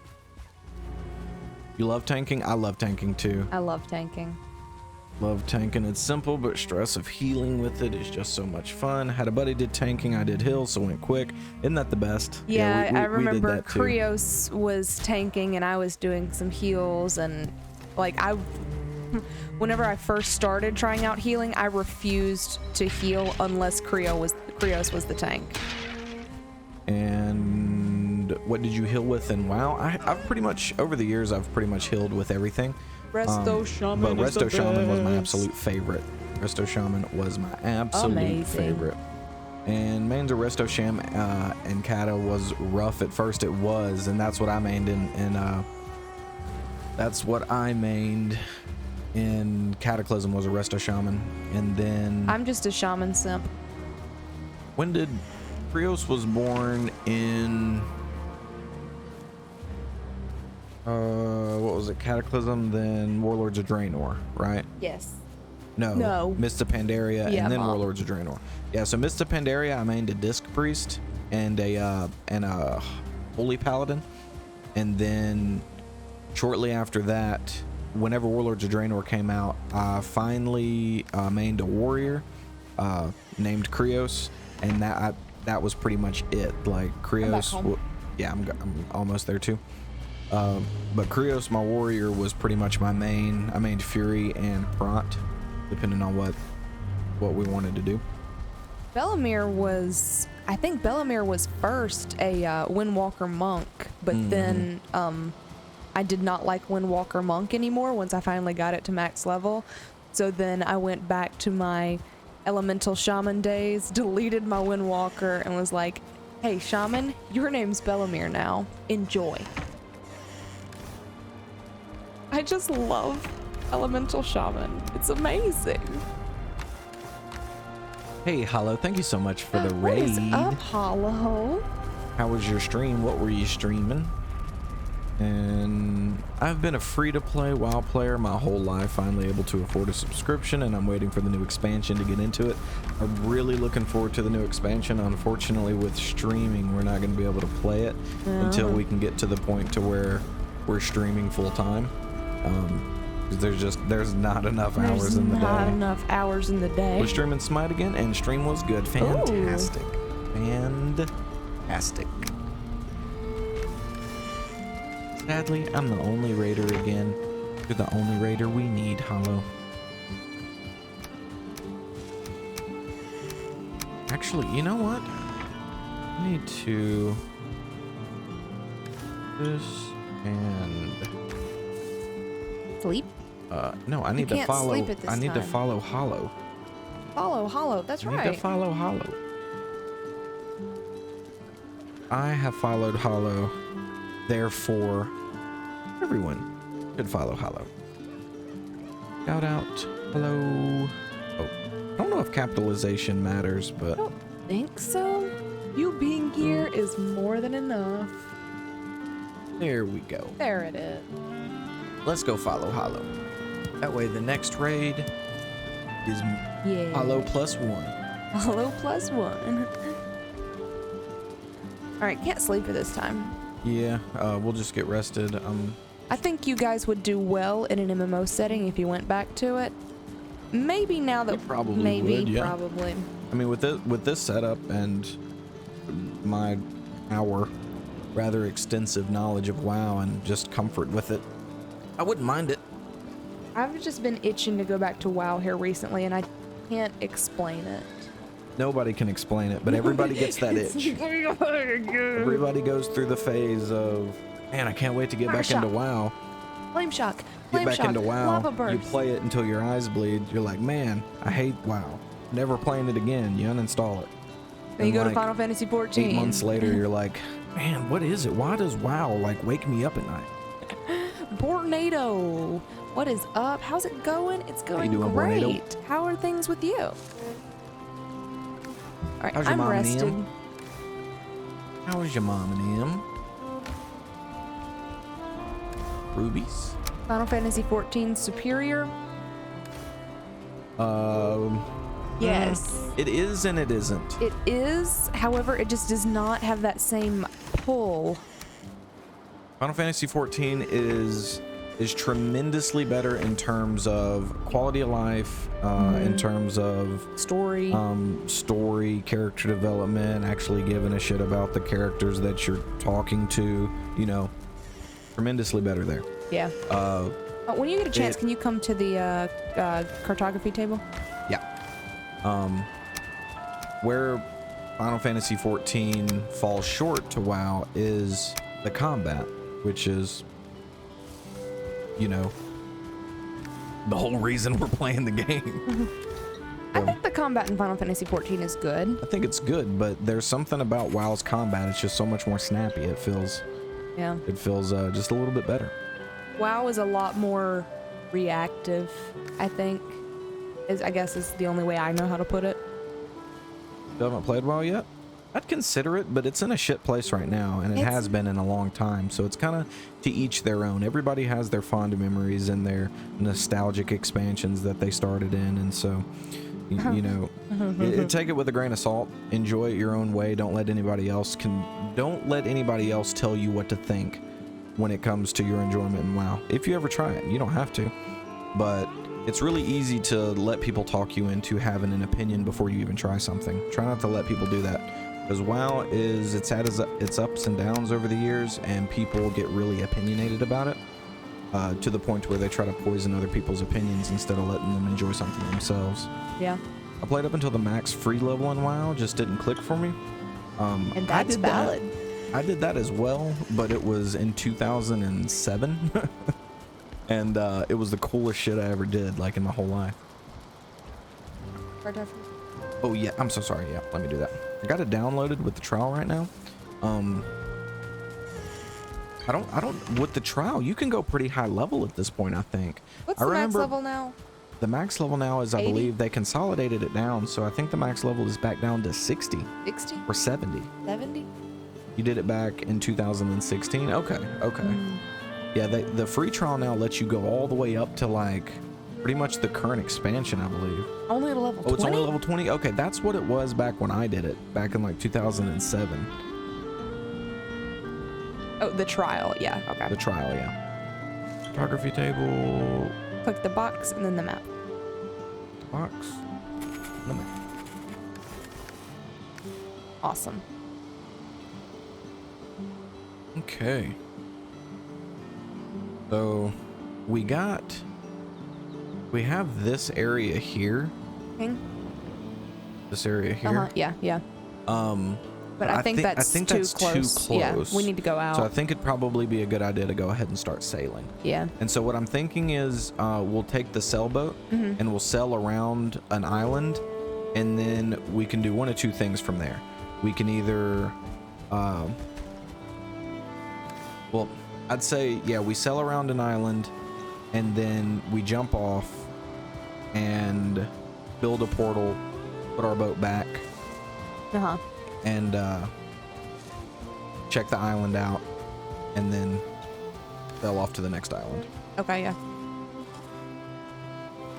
You love tanking? I love tanking too. I love tanking. Love tanking. It's simple, but stress of healing with it is just so much fun. Had a buddy did tanking, I did heals, so went quick. Isn't that the best? Yeah, I we did remember that too. Krioss was tanking and I was doing some heals, and like whenever I first started trying out healing, I refused to heal unless Krioss was the tank. And what did you heal with in WoW? I've pretty much, over the years, I've pretty much healed with everything. Resto Shaman. But Resto Shaman was my absolute favorite. Resto Shaman was my absolute favorite. And mains of Resto Sham and Kata was rough at first. It was, and that's what I mained that's what I mained in Cataclysm, was a Resto Shaman. And then I'm just a shaman simp. when did Krioss was born in what was it, Cataclysm, then Warlords of Draenor, right? Yes. No. Mists of Pandaria, Yeah, and then Mom. Warlords of Draenor. Yeah, so Mists of Pandaria, I mained a Disc Priest and a Holy Paladin, and then shortly after that, whenever Warlords of Draenor came out, I finally mained a warrior named Krioss, and that was pretty much it. Like Krioss, yeah, I'm almost there too. But Krioss, my warrior, was pretty much my main. I mained Fury and Prot, depending on what we wanted to do. I think Bellemiere was first a Windwalker monk, but then I did not like Windwalker monk anymore once I finally got it to max level. So then I went back to my elemental shaman days, deleted my Windwalker, and was like, hey shaman, your name's Bellemiere now. Enjoy. I just love elemental shaman. It's amazing. Hey, Hollow, thank you so much for the What raid. is up, Hollow? How was your stream? What were you streaming? And I've been a free-to-play WoW player my whole life, finally able to afford a subscription, and I'm waiting for the new expansion to get into it. I'm really looking forward to the new expansion. Unfortunately, with streaming, we're not going to be able to play it until we can get to the point to where we're streaming full-time. There's not enough hours in the day. Not enough hours in the day. We're streaming Smite again, and stream was good. Fantastic. Fantastic. Sadly, I'm the only raider again. You're the only raider we need, Hollow. Actually, you know what? I need to... This and... Sleep? No, I need to can't follow. sleep at this I need to time. follow Hollow. Follow Hollow. That's I need right. to follow Hollow. I have followed Hollow. Therefore, everyone should follow Hollow. Shout out, hello. Oh, I don't know if capitalization matters, but I don't think so. You being here is more than enough. there we go. There it is. Let's go follow Hollow. That way, the next raid is Yeah. Hollow +1. Hollow +1. Alright, can't sleep at this time. Yeah, we'll just get rested. I think you guys would do well in an MMO setting if you went back to it. Maybe now that You probably maybe would, yeah. probably. I mean, with this setup and our rather extensive knowledge of WoW and just comfort with it, I wouldn't mind it. I've just been itching to go back to WoW here recently, and I can't explain it. Nobody can explain it, but everybody gets that itch. Everybody goes through the phase of, man, I can't wait to get Fire back shock. into WoW. Flame shock. Get Flame back shock. into WoW. Lava burst. You play it until your eyes bleed. You're like, man, I hate WoW. Never playing it again. You uninstall it. Then you go like, to Final Fantasy 14. 8 months later, you're like, man, what is it? Why does WoW like wake me up at night? Bornado. What is up? How's it going? It's going doing, great. Bornado? How are things with you? All right, How's your I'm mom and rested. Em? How is your mom and him? rubies. Final Fantasy 14 superior? Yes. It is and it isn't. It is, however, it just does not have that same pull. Final Fantasy 14 is tremendously better in terms of quality of life, in terms of Story. story, character development, actually giving a shit about the characters that you're talking to, you know, tremendously better there. Yeah. When you get a chance, can you come to the cartography table? Yeah. Where Final Fantasy 14 falls short to WoW is the combat, which is, you know, the whole reason we're playing the game. I think the combat in Final Fantasy 14 is good. I think it's good, but there's something about WoW's combat. It's just so much more snappy. It feels just a little bit better. WoW is a lot more reactive, I think. I guess is the only way I know how to put it. You haven't played WoW yet? I'd consider it, but it's in a shit place right now, and it has been in a long time, so it's kind of to each their own. Everybody has their fond memories and their nostalgic expansions that they started in, and so, you know, take it with a grain of salt. Enjoy it your own way. Don't let anybody else tell you what to think when it comes to your enjoyment in WoW. If you ever try it, you don't have to, but it's really easy to let people talk you into having an opinion before you even try something. Try not to let people do that, because WoW it's had its ups and downs over the years, and people get really opinionated about it, to the point where they try to poison other people's opinions instead of letting them enjoy something themselves. Yeah. I played up until the max free level in WoW, just didn't click for me. And that's valid. I did that as well, but it was in 2007. And it was the coolest shit I ever did, like, in my whole life. Oh yeah, I'm so sorry. Yeah, let me do that. I got it downloaded with the trial right now. I don't with the trial you can go pretty high level at this point, I think. What's the max level now? The max level now is, I 80? believe they consolidated it down, so I think the max level is back down to 60. 60? Or 70. 70? You did it back in 2016? Okay. Yeah, the free trial now lets you go all the way up to, like, pretty much the current expansion, I believe. Only at level 20? Oh, it's only level 20? Okay, that's what it was back when I did it, back in, like, 2007. Oh, the trial, yeah, okay. The trial, yeah. Photography table. Click the box and then the map. Box. The map. Awesome. Okay. So we have this area here. Okay. This area here. Yeah. But I think that's too close. Yeah, we need to go out. So I think it'd probably be a good idea to go ahead and start sailing. Yeah. And so what I'm thinking is we'll take the sailboat and we'll sail around an island, and then we can do one of two things from there. We can either, well, I'd say, yeah, we sail around an island, and then we jump off and build a portal, put our boat back, and check the island out, and then sail off to the next island. Okay, yeah.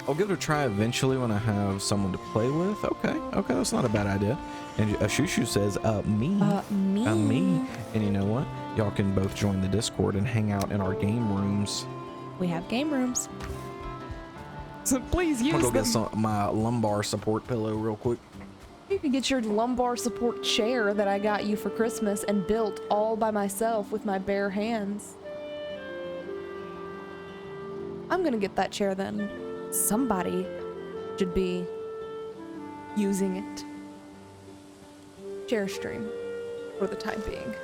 I'll give it a try eventually when I have someone to play with. Okay, that's not a bad idea. And Shushu says, me. Me. And you know what? Y'all can both join the Discord and hang out in our game rooms. We have game rooms. So please use them. I'll go get my lumbar support pillow real quick. You can get your lumbar support chair that I got you for Christmas and built all by myself with my bare hands. I'm gonna get that chair then. Somebody should be using it. Chair stream for the time being.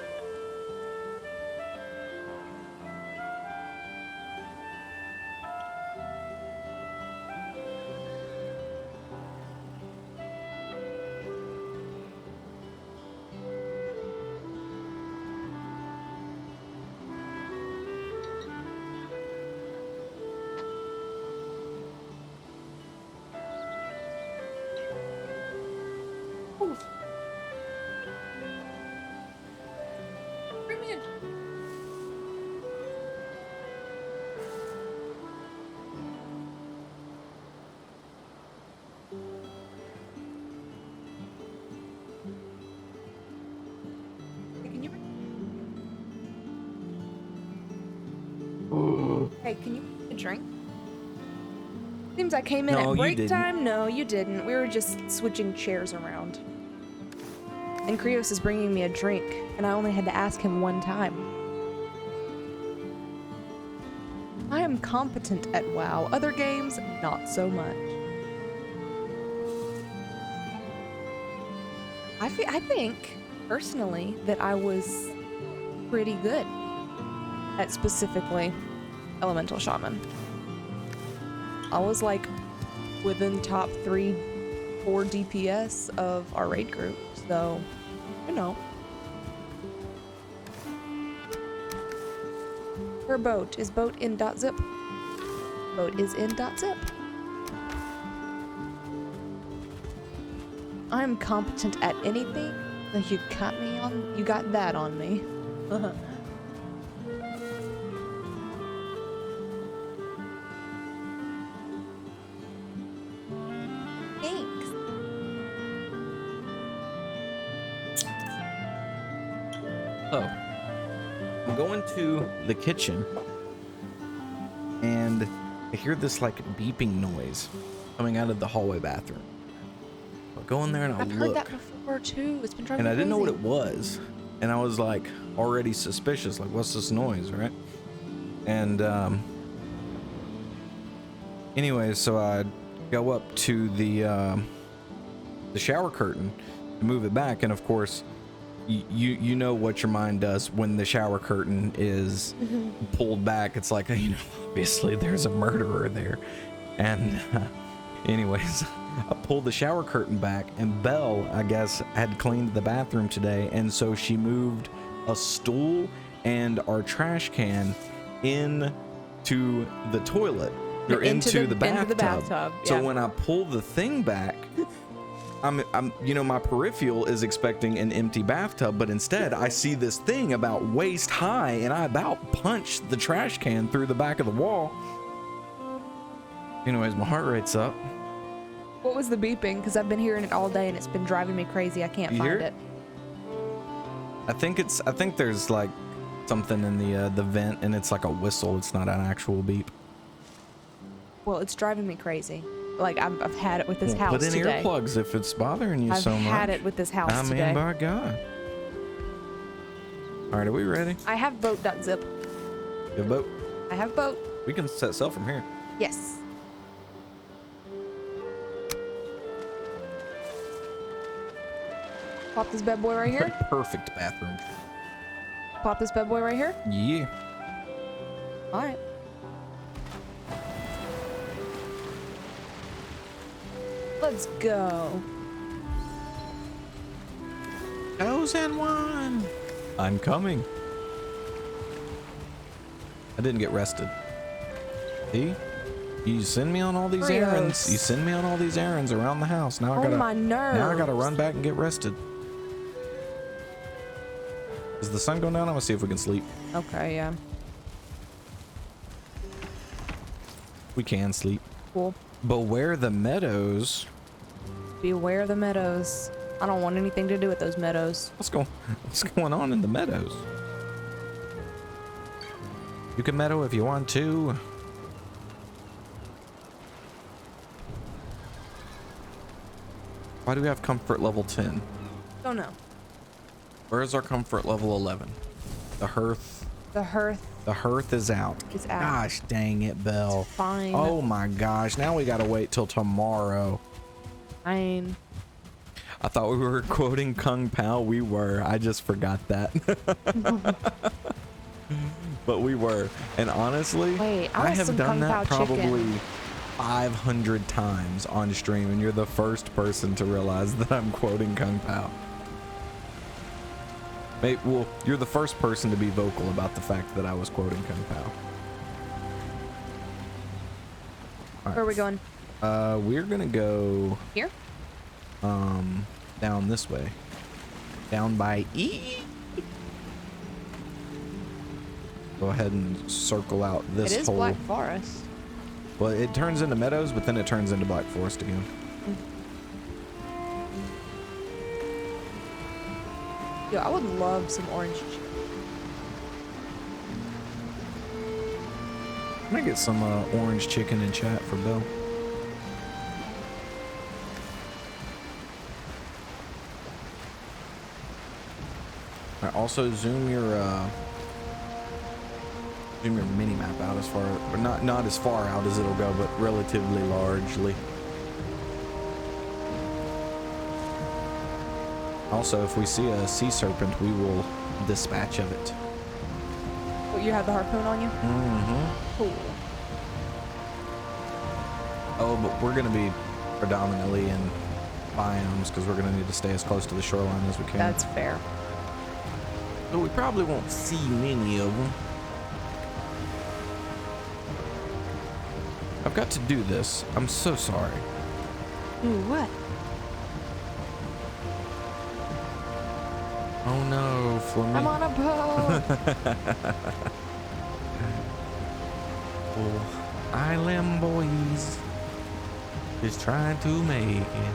Hey, can you get a drink? Seems I came in No, at you break didn't. time. No, you didn't. We were just switching chairs around. And Krioss is bringing me a drink, and I only had to ask him one time. I am competent at WoW. Other games, not so much. I think, personally, that I was pretty good at specifically Elemental Shaman. I was like within top 3-4 DPS of our raid group, so you know. Her boat is boat in .zip. Boat is in .zip. I'm competent at anything. You got me on. You got that on me. Thanks. So, I'm going to the kitchen, and I hear this like beeping noise coming out of the hallway bathroom. I'll go in there and I'll I've look. heard that before too. It's been driving And me I didn't know what crazy. it was. And I was like already suspicious, like, what's this noise, right? And anyway, so I go up to the shower curtain to move it back, and of course you know what your mind does when the shower curtain is pulled back. It's like, you know, obviously there's a murderer there. And anyways, I pulled the shower curtain back, and Belle, I guess, had cleaned the bathroom today, and so she moved a stool and our trash can into the toilet, or into the bathtub. So yeah. when I pull the thing back, I'm, you know, my peripheral is expecting an empty bathtub, but instead I see this thing about waist high, and I about punched the trash can through the back of the wall. Anyways, my heart rate's up. What was the beeping? Because I've been hearing it all day and it's been driving me crazy. I can't You find hear it. I think there's like something in the vent, and it's like a whistle. It's not an actual beep. Well, it's driving me crazy. Like I've had it with this house Put in today. earplugs if it's bothering you so much. I've had it with this house I mean, today. by God. All right, are we ready? I have boat.zip. You have a boat? I have boat. We can set sail from here. Yes. Pop this bad boy right here. Perfect bathroom. Pop this bad boy right here. Yeah. All right. Let's go. Chosen one. I'm coming. I didn't get rested. See? You send me on all these Krioss. errands. You send me on all these errands around the house. Now I Oh, gotta. my nerves. Now I gotta run back and get rested. Is the sun going down? I'm gonna see if we can sleep. Okay, yeah. We can sleep. Cool. Beware the meadows. Beware the meadows. I don't want anything to do with those meadows. What's going on in the meadows? You can meadow if you want to. Why do we have comfort level 10? Don't know. Where is our comfort level 11? The hearth. The hearth The hearth is out. is out. Gosh dang it, Belle. Fine. Oh my gosh. Now we gotta wait till tomorrow. Fine. I thought we were quoting Kung Pao. We were. I just forgot that. But we were. And honestly, Wait, I I want have some done Kung that Pao chicken. probably 500 times on stream, and you're the first person to realize that I'm quoting Kung Pao. Well, you're the first person to be vocal about the fact that I was quoting Kung Pao. All Where are we going? We're gonna go Here? down this way. Down by E. Go ahead and circle out this It is whole. Black Forest. Well, it turns into meadows, but then it turns into Black Forest again. Yo, I would love some orange chicken. I'm gonna get some orange chicken in chat for Bill. Alright, also zoom your mini map out as far, but not as far out as it'll go, but relatively largely. Also, if we see a sea serpent, we will dispatch of it. What, you have the harpoon on you? Mm-hmm. Cool. Oh, but we're gonna be predominantly in biomes because we're gonna need to stay as close to the shoreline as we can. That's fair. But we probably won't see many of them. I've got to do this. I'm so sorry. Ooh, what? Oh no, Fleming. I'm on a boat. Oh, island boys is trying to make it.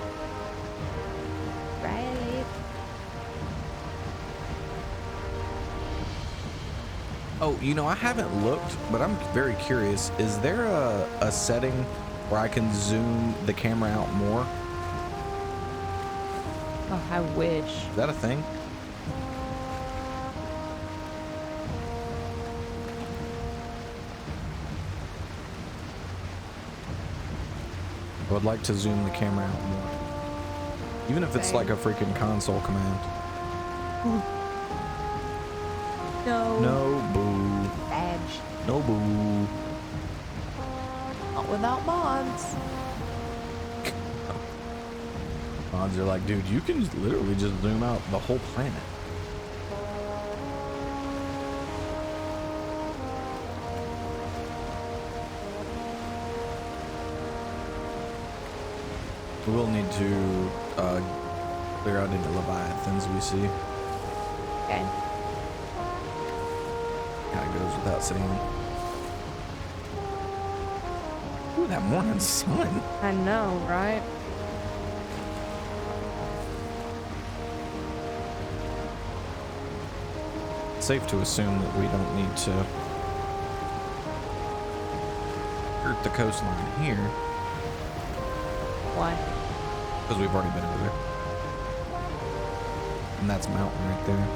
Right. Oh, you know, I haven't looked, but I'm very curious. Is there a setting where I can zoom the camera out more? Oh, I wish. Is that a thing? I would like to zoom the camera out more. Even if it's Same. like a freaking console command. No. No boo. Badge. No boo. Not without mods. Mods are like, dude, you can literally just zoom out the whole planet. We will need to clear out any leviathans we see. Okay. Kind of goes without saying. Ooh, that morning sun. I know, right? It's safe to assume that we don't need to hurt the coastline here Why? because we've already been over there. And that's mountain right there.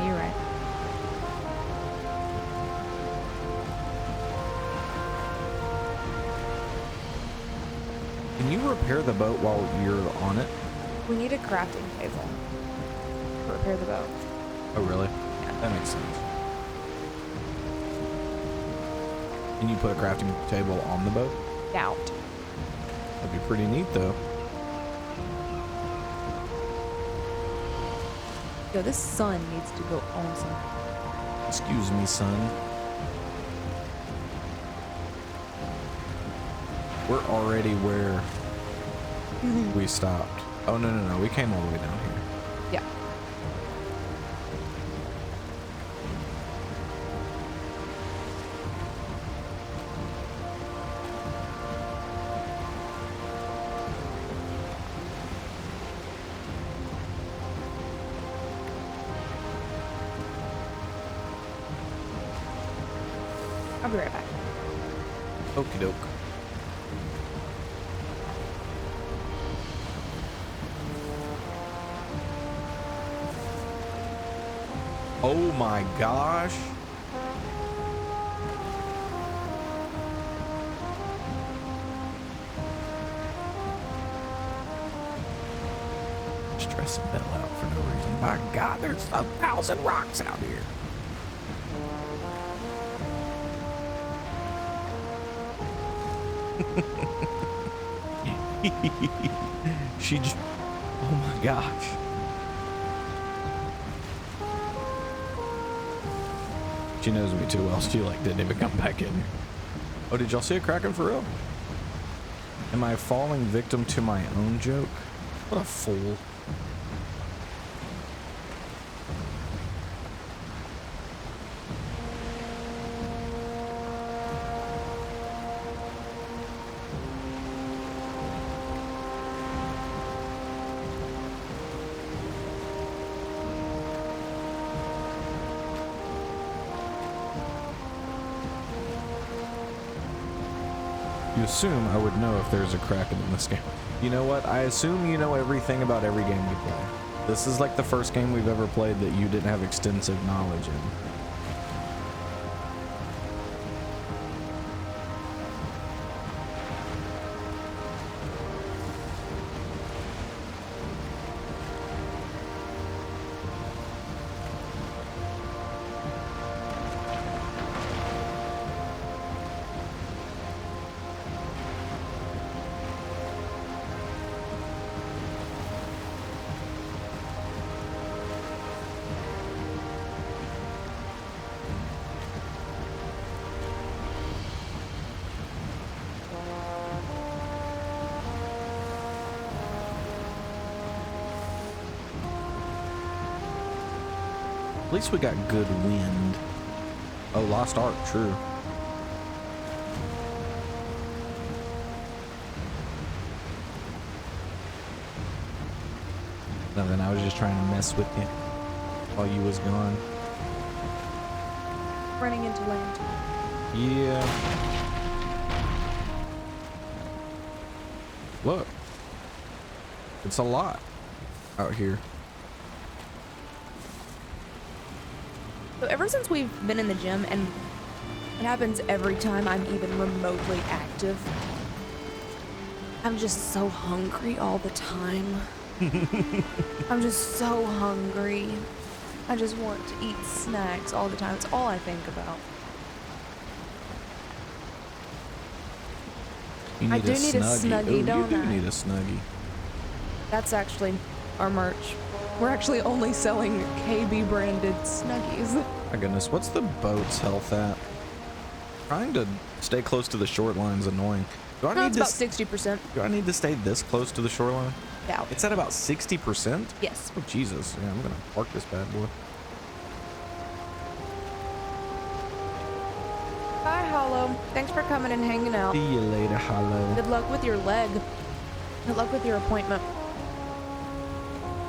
You're right. Can you repair the boat while you're on it? We need a crafting table to repair the boat. Oh, really? Yeah. That makes sense. Can you put a crafting table on the boat? Doubt. That'd be pretty neat, though. Yo, this sun needs to go on some. Excuse me, son. We're already where we stopped. Oh, no. We came all the way down here. Yeah. I'll be right back. Okie doke. Oh my gosh. Stressing Bell out for no reason. My God, there's 1,000 rocks out here. She just, oh my gosh. She knows me too well. She like didn't even come back in here. Oh, did y'all see a kraken for real? Am I falling victim to my own joke? What a fool. You assume I would know if there's a Kraken in this game. You know what? I assume you know everything about every game we play. This is like the first game we've ever played that you didn't have extensive knowledge in. At least we got good wind. Oh, Lost Ark, true. Nothing, I was just trying to mess with you while you was gone. Running into land. Yeah. Look. It's a lot out here. So ever since we've been in the gym, and it happens every time I'm even remotely active, I'm just so hungry all the time. I'm just so hungry. I just want to eat snacks all the time. It's all I think about. You need I do need a Snuggie, don't I? I? You do need a Snuggie. That's actually our merch. We're actually only selling KB branded Snuggies. My goodness, what's the boat's health at? Trying to stay close to the shoreline's annoying. Do I No, need it's about 60%. Do I need to stay this close to the shoreline? Yeah. It's at about 60%? Yes. Oh, Jesus. Yeah, I'm gonna park this bad boy. Hi, Hollow. Thanks for coming and hanging out. See you later, Hollow. Good luck with your leg. Good luck with your appointment.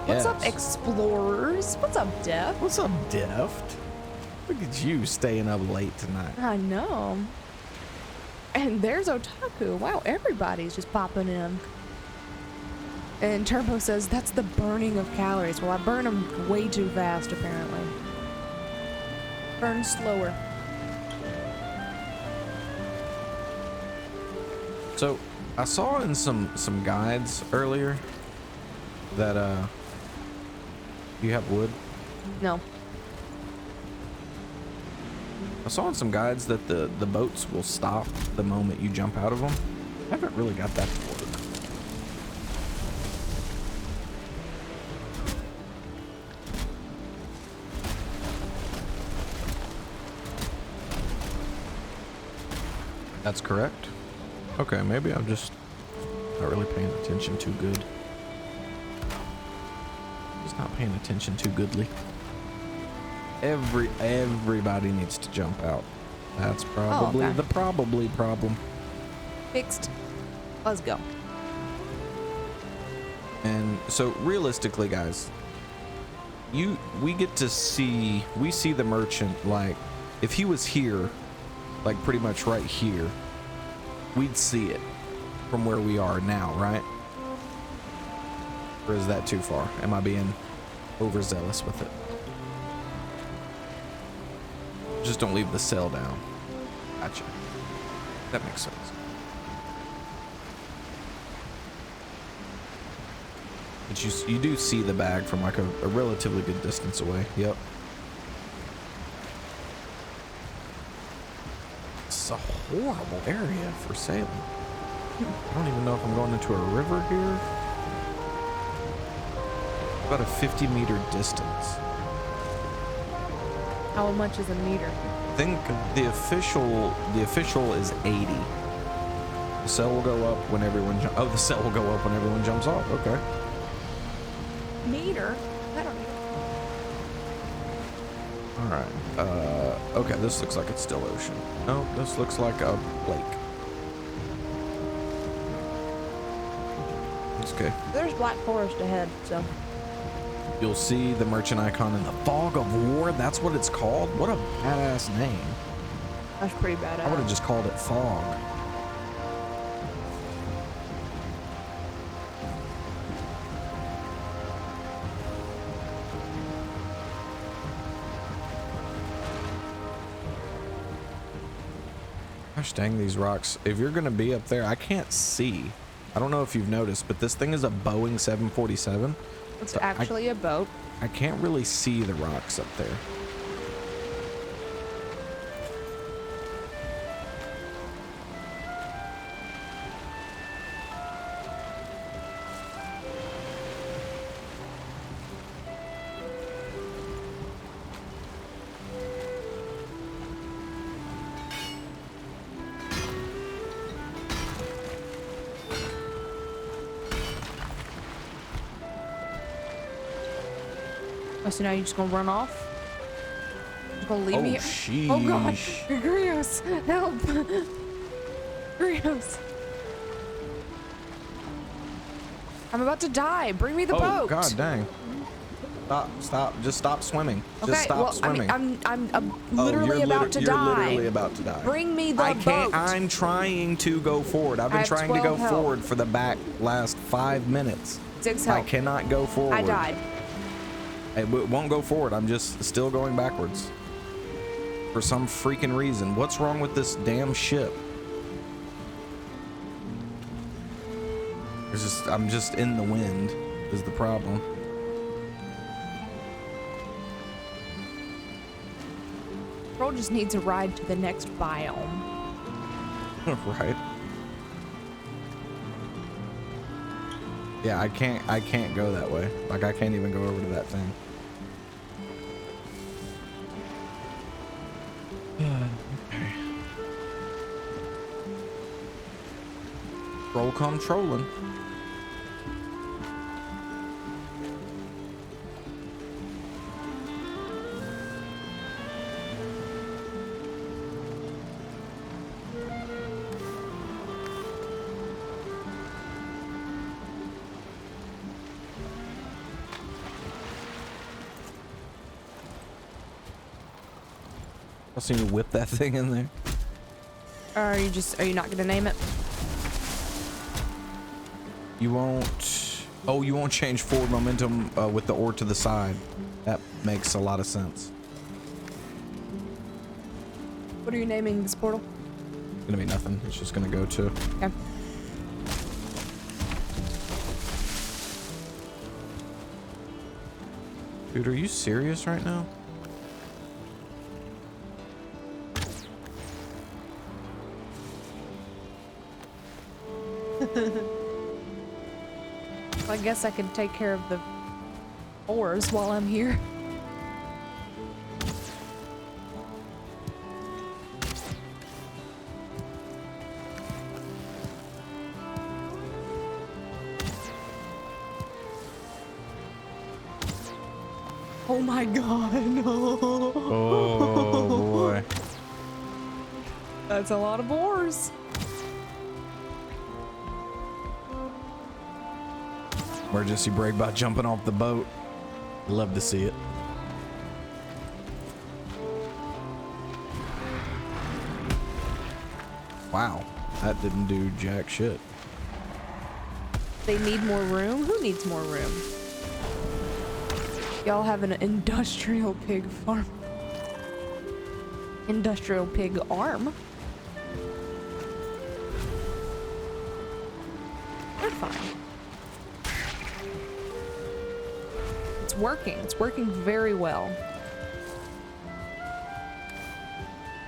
What's up, Yes. explorers? What's up, Def? What's up, Deft? Look at you staying up late tonight. I know. And there's Otaku. Wow, everybody's just popping in. And Turbo says, that's the burning of calories. Well, I burn them way too fast, apparently. Burn slower. So, I saw in some guides earlier that, you have wood? No. I saw in some guides that the boats will stop the moment you jump out of them. I haven't really got that to work. That's correct. Okay, maybe I'm just not really paying attention too good. Just not paying attention too goodly. Everybody needs to jump out. That's probably okay. the problem. Fixed. Let's go. And so realistically, guys, we see the merchant, like if he was here, like pretty much right here, we'd see it from where we are now, right? Or is that too far? Am I being overzealous with it? Just don't leave the cell down. Gotcha. That makes sense. But you do see the bag from like a relatively good distance away. Yep. It's a horrible area for sailing. I don't even know if I'm going into a river here. About a 50-meter distance. How much is a meter? I think the official is 80. The cell will go up when everyone the cell will go up when everyone jumps off. Okay. Meter? I don't know. All right. Okay, this looks like it's still ocean. No, this looks like a lake. It's okay. There's Black Forest ahead, so. You'll see the merchant icon in the Fog of War. That's what it's called. What a badass name. That's pretty badass. I would have just called it Fog. Gosh dang these rocks. If you're gonna be up there, I can't see. I don't know if you've noticed, but this thing is a Boeing 747. It's So actually a boat. I can't really see the rocks up there. Oh, so now you're just gonna run off? You're gonna leave me here? Sheesh. Oh god! Krioss! Help! Krioss! I'm about to die! Bring me the boat! Oh god dang. Stop. Just stop swimming. Okay, Just stop swimming. I mean, I'm literally you're about to you're die. literally about to die. Bring me the I can't. boat! I'm trying to go forward. I've been have trying to 12 go health. forward for the last 5 minutes. 6 I health. cannot go forward. I died. It won't go forward. I'm just still going backwards. For some freaking reason. What's wrong with this damn ship? I'm just in the wind is the problem. Troll just needs a ride to the next biome. Right. Yeah, I can't go that way. Like I can't even go over to that thing. Okay. Troll come trolling. I'll see you whip that thing in there. Or are you not gonna name it? You won't. Oh, you won't change forward momentum with the ore to the side. That makes a lot of sense. What are you naming this portal? It's gonna be nothing. It's just gonna go to. Okay. Dude, are you serious right now? I guess I can take care of the ores while I'm here. Oh my god, no. Oh boy. That's a lot of ores. Emergency brake by jumping off the boat. Love to see it. Wow, that didn't do jack shit. They need more room? Who needs more room? Y'all have an industrial pig farm. Industrial pig arm? They're fine. It's working. It's working very well.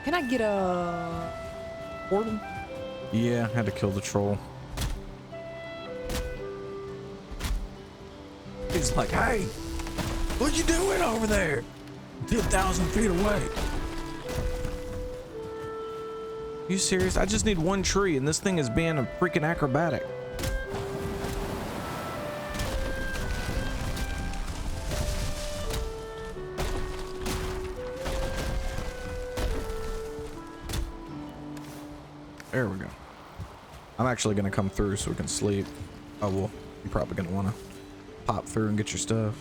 Can I get a portal? Yeah, had to kill the troll. He's like, hey, what you doing over there? 10,000 feet away. You serious? I just need one tree and this thing is being a freaking acrobatic. There we go. I'm actually gonna come through so we can sleep. Oh well, you're probably gonna wanna pop through and get your stuff.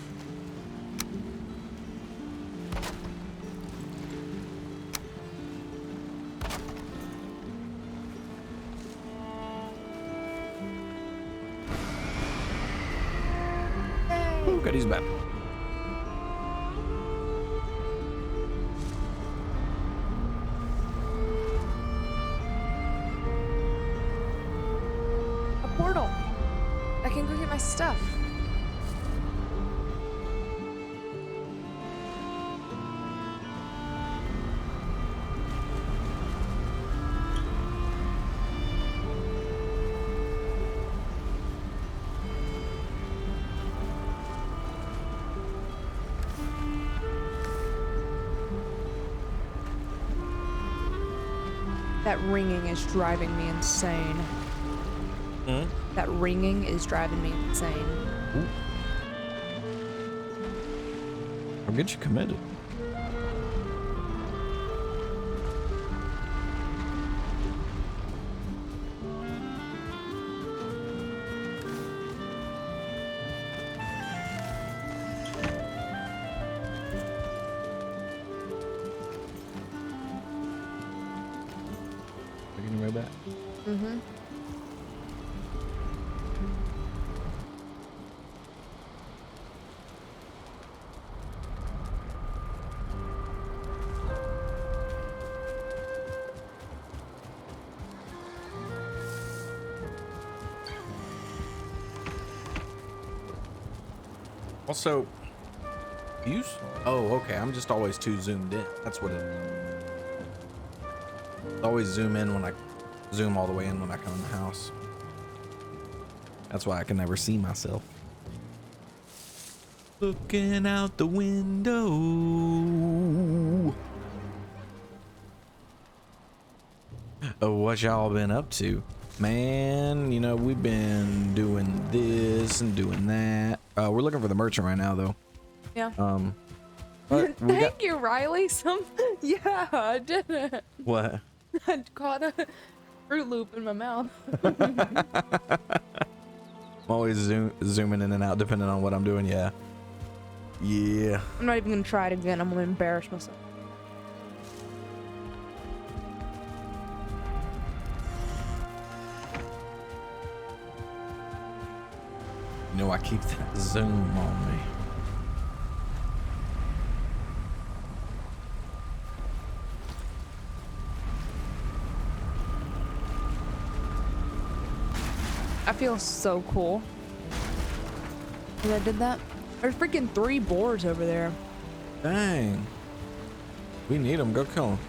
Oh, good, he's back. can't go get my stuff. That ringing is driving me insane. Hmm? That ringing is driving me insane. Ooh. I'll get you committed. Making your way back. Mm-hmm. Also, oh, okay. I'm just always too zoomed in. That's what it is. Always zoom in when I zoom all the way in when I come in the house. That's why I can never see myself. Looking out the window. Oh, what y'all been up to? Man, you know, we've been doing this and doing that. We're looking for the merchant right now, though. Yeah. But we got Thank you, Riley. Yeah, I did it. what? I caught a Fruit Loop in my mouth. I'm always zooming in and out depending on what I'm doing. Yeah. Yeah. I'm not even gonna try it again. I'm gonna embarrass myself. You know, I keep that zoom on me. I feel so cool that I did that. There's freaking 3 boars over there. Dang. We need them. Go kill them.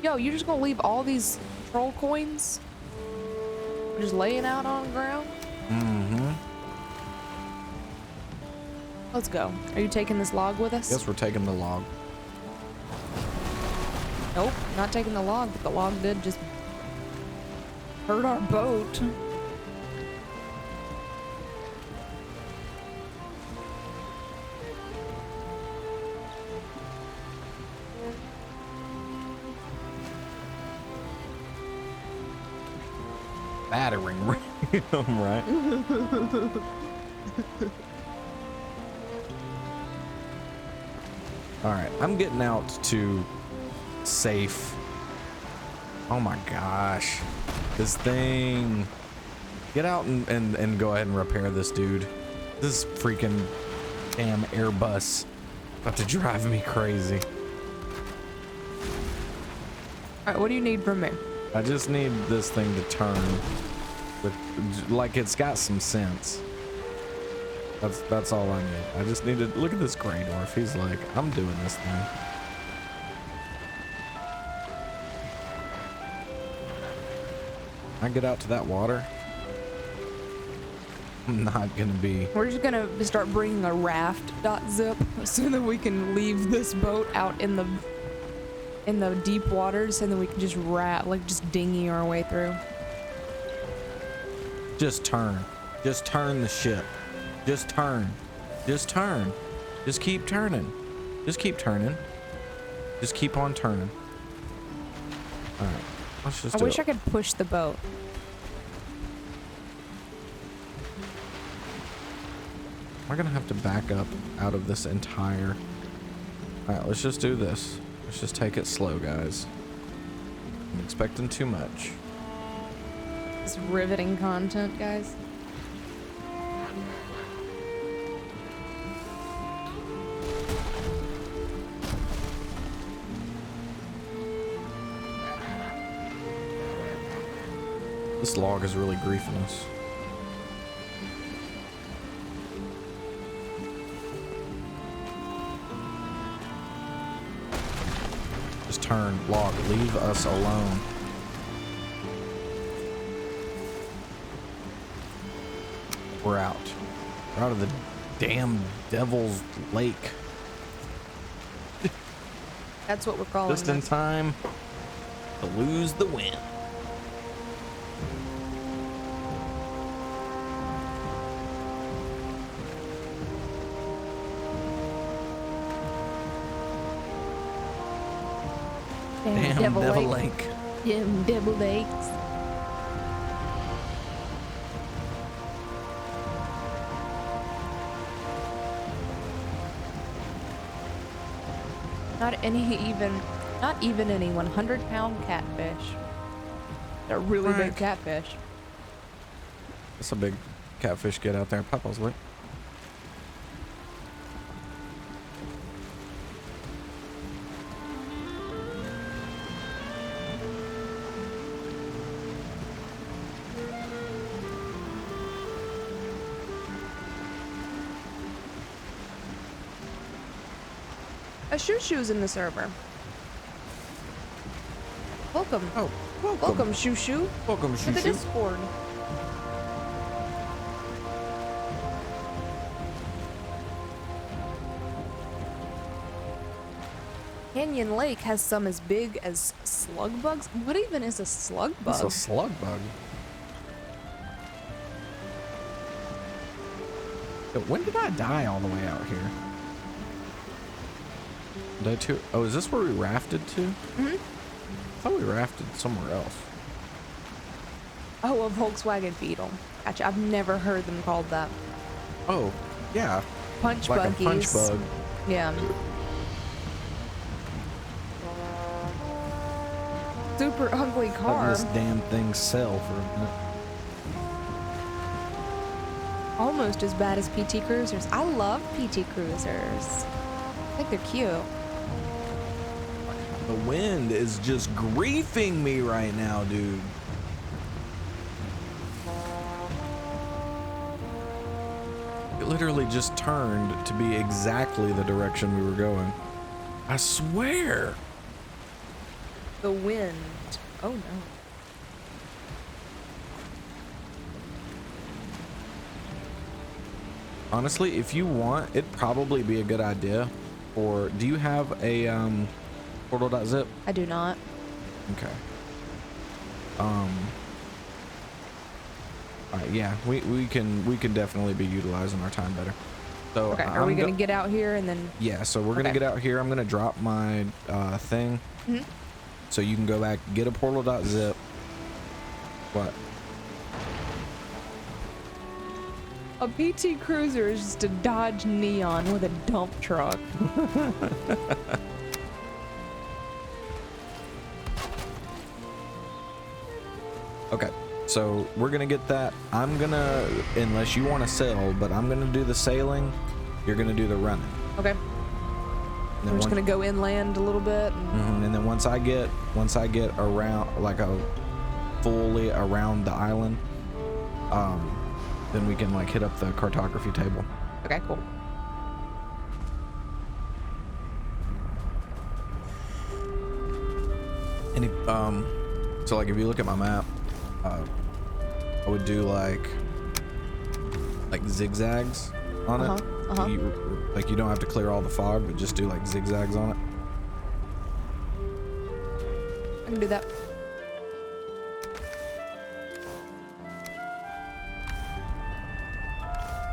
Yo, you just gonna leave all these troll coins just laying out on the ground? Mm-hmm. Let's go. Are you taking this log with us? Yes, we're taking the log. Nope, not taking the log, but the log did just hurt our boat. Battering ram, right? All right, I'm getting out to safe. Oh my gosh, this thing. Get out and go ahead and repair this dude. This freaking damn Airbus about to drive me crazy. All right, what do you need from me? I just need this thing to turn with, like, it's got some sense. That's all I need. I just need to look at this gray dwarf. He's like, I'm doing this thing. I get out to that water. I'm not gonna be. We're just gonna start bringing a raft.zip so that we can leave this boat out in the deep waters, and then we can just just dinghy our way through. Just turn. Just turn the ship. Just turn. Just turn. Just keep turning. Just keep turning. Just keep on turning. All right. Let's just I do wish it. I could push the boat. Am I gonna have to back up out of this entire... All right, let's just do this. Let's just take it slow, guys. I'm expecting too much. This riveting content, guys. This log is really griefing us. turn. Log, leave us alone. We're out. We're out of the damn Devil's Lake. That's what we're calling Just in this. time to lose the win. Damn Devil Lake. Damn Devil Lakes. Not even any 100-pound catfish. They're really big catfish. That's a big catfish get out there. Papa's Lake. A Shoo-Shoo's in the server. Welcome. Oh, welcome. Welcome, Shoo-Shoo. Welcome, To the Shoo-Shoo. Discord. Canyon Lake has some as big as slug bugs. What even is a slug bug? It's a slug bug. So when did I die all the way out here? Did I too? Oh, is this where we rafted to? Mm-hmm. I thought we rafted somewhere else. Oh, a Volkswagen Beetle. Gotcha. I've never heard them called that. Oh, yeah. Punch Like buggies. a punch bug. Yeah. Super ugly Letting car. this damn thing sell for a minute. Almost as bad as PT Cruisers. I love PT Cruisers. I think they're cute. The wind is just griefing me right now, dude. It literally just turned to be exactly the direction we were going. I swear. The wind. Oh no. Honestly, if you want, it'd probably be a good idea. Or do you have a portal.zip? I do not. Okay. Alright, yeah, we can definitely be utilizing our time better. So Okay, are we gonna get out here and then? Yeah, so we're gonna Okay. get out here. I'm gonna drop my thing, Mhm. so you can go back, get a portal.zip. What? A PT Cruiser is just a Dodge Neon with a dump truck. Okay, so we're gonna get that. I'm gonna, unless you want to sail, but I'm gonna do the sailing. You're gonna do the running. Okay. And I'm then just gonna go inland a little bit. and then once I get around, like a fully around the island, then we can like hit up the cartography table. Okay, cool. And if, so like if you look at my map, I would do like zigzags on it. Like you don't have to clear all the fog, but just do like zigzags on it. I can do that.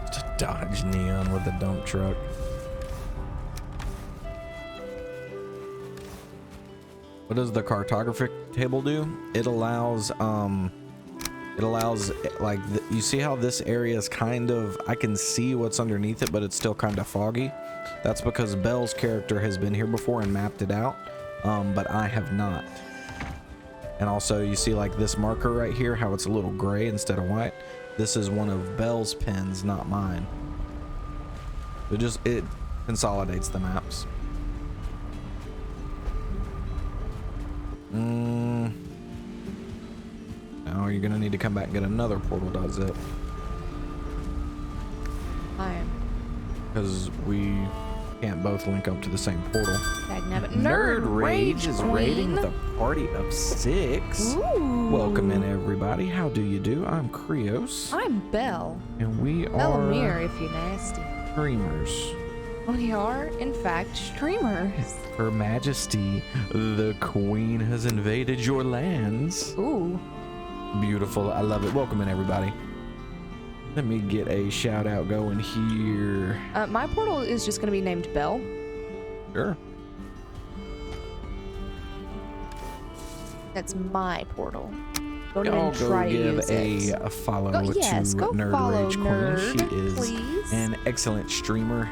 It's a Dodge Neon with a dump truck. What does the cartography table do? It allows like you see how this area is kind of, I can see what's underneath it, but it's still kind of foggy. That's because Belle's character has been here before and mapped it out, but I have not. And also you see like this marker right here, how it's a little gray instead of white. This is one of Belle's pins, not mine. It consolidates the maps. Now you're gonna need to come back and get another portal.zip. I am. Because we can't both link up to the same portal. Dagnabbit. Nerd Rage is rating Queen. with a party of 6. Ooh. Welcome in, everybody. How do you do? I'm Krioss. I'm Belle. And we Bellemiere, are if you're nasty. streamers. We are, in fact, streamers. Her Majesty, the Queen, has invaded your lands. Ooh. Beautiful. I love it. Welcome in, everybody. Let me get a shout out going here. My portal is just going to be named Belle. Sure. That's my portal. Don't Y'all even go try to give use it. a follow Go to Nerd follow Rage Nerd, Queen. She is please. an excellent streamer.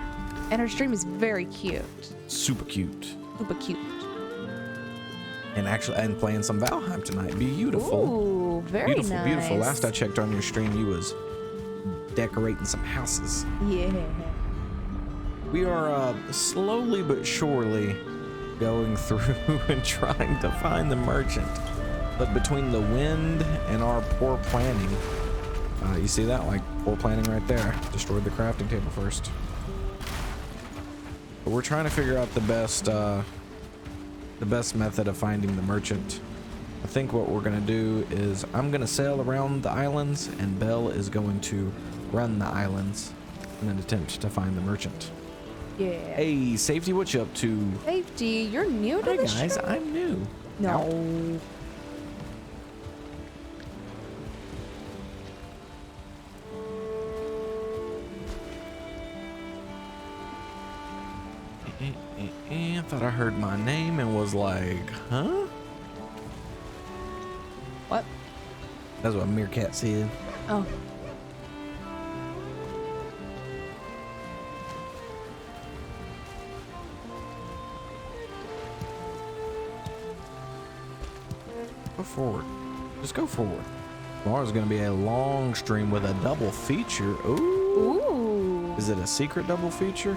And her stream is very cute. Super cute. Super cute. And actually, and playing some Valheim tonight. Beautiful. Ooh, very Beautiful, nice. beautiful. Last I checked on your stream, you was decorating some houses. Yeah. We are slowly but surely going through and trying to find the merchant. But between the wind and our poor planning, you see that? Like, poor planning right there. Destroyed the crafting table first. But we're trying to figure out the best method of finding the merchant. I think what we're gonna do is I'm gonna sail around the islands, and Belle is going to run the islands in an attempt to find the merchant. Yeah. Hey, Safety, what you up to? Safety, you're new to Hi the guys, stream? I'm new. No. I thought I heard my name and was like, huh? What? That's what Meerkat said. Oh. Go forward. Just go forward. Tomorrow's gonna be a long stream with a double feature. Ooh. Ooh. Is it a secret double feature?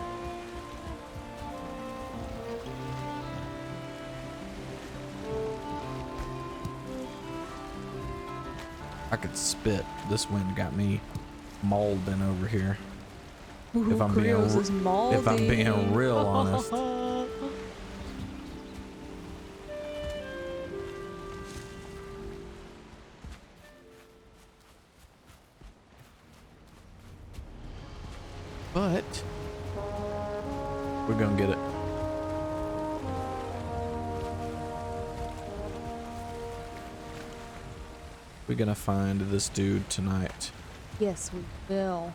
I could spit. This wind got me molding over here. Ooh, If I'm Krioss is being real honest. But we're gonna get it. We're gonna find this dude tonight. Yes, we will.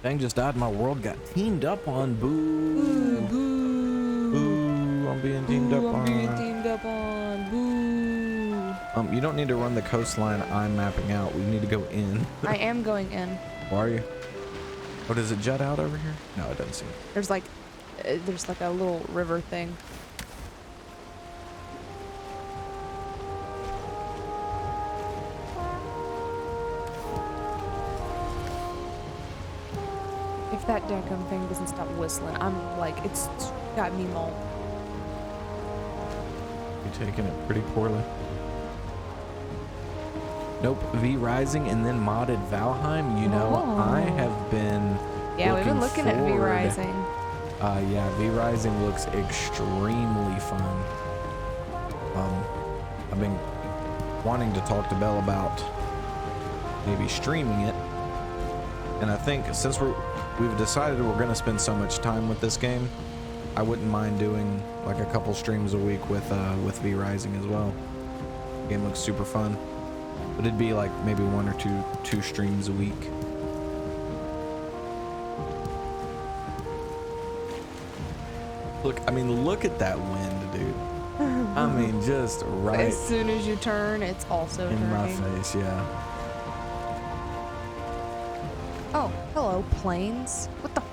Dang, just died. My world got teamed up on. Boo. Boo. Boo. I'm being teamed up I'm on. being teamed up on. Boo. You don't need to run the coastline I'm mapping out. We need to go in. I am going in. Why are you? Oh, does it jut out over here? No, it doesn't seem. There's like a little river thing. If that deckham thing doesn't stop whistling, I'm like, it's got me mauled. You're taking it pretty poorly. Nope, V Rising and then modded Valheim. You know, Oh. I have been. Yeah, we've been looking at V forward. Rising. Yeah, V Rising looks extremely fun. I've been wanting to talk to Belle about maybe streaming it, and I think since we've decided we're gonna spend so much time with this game, I wouldn't mind doing like a couple streams a week with V Rising as well. The game looks super fun. But it'd be like maybe one or two streams a week. Look, I mean, look at that wind, dude. I mean, just right As soon as you turn, it's also in my turning. face, yeah. Oh, hello, planes. What the?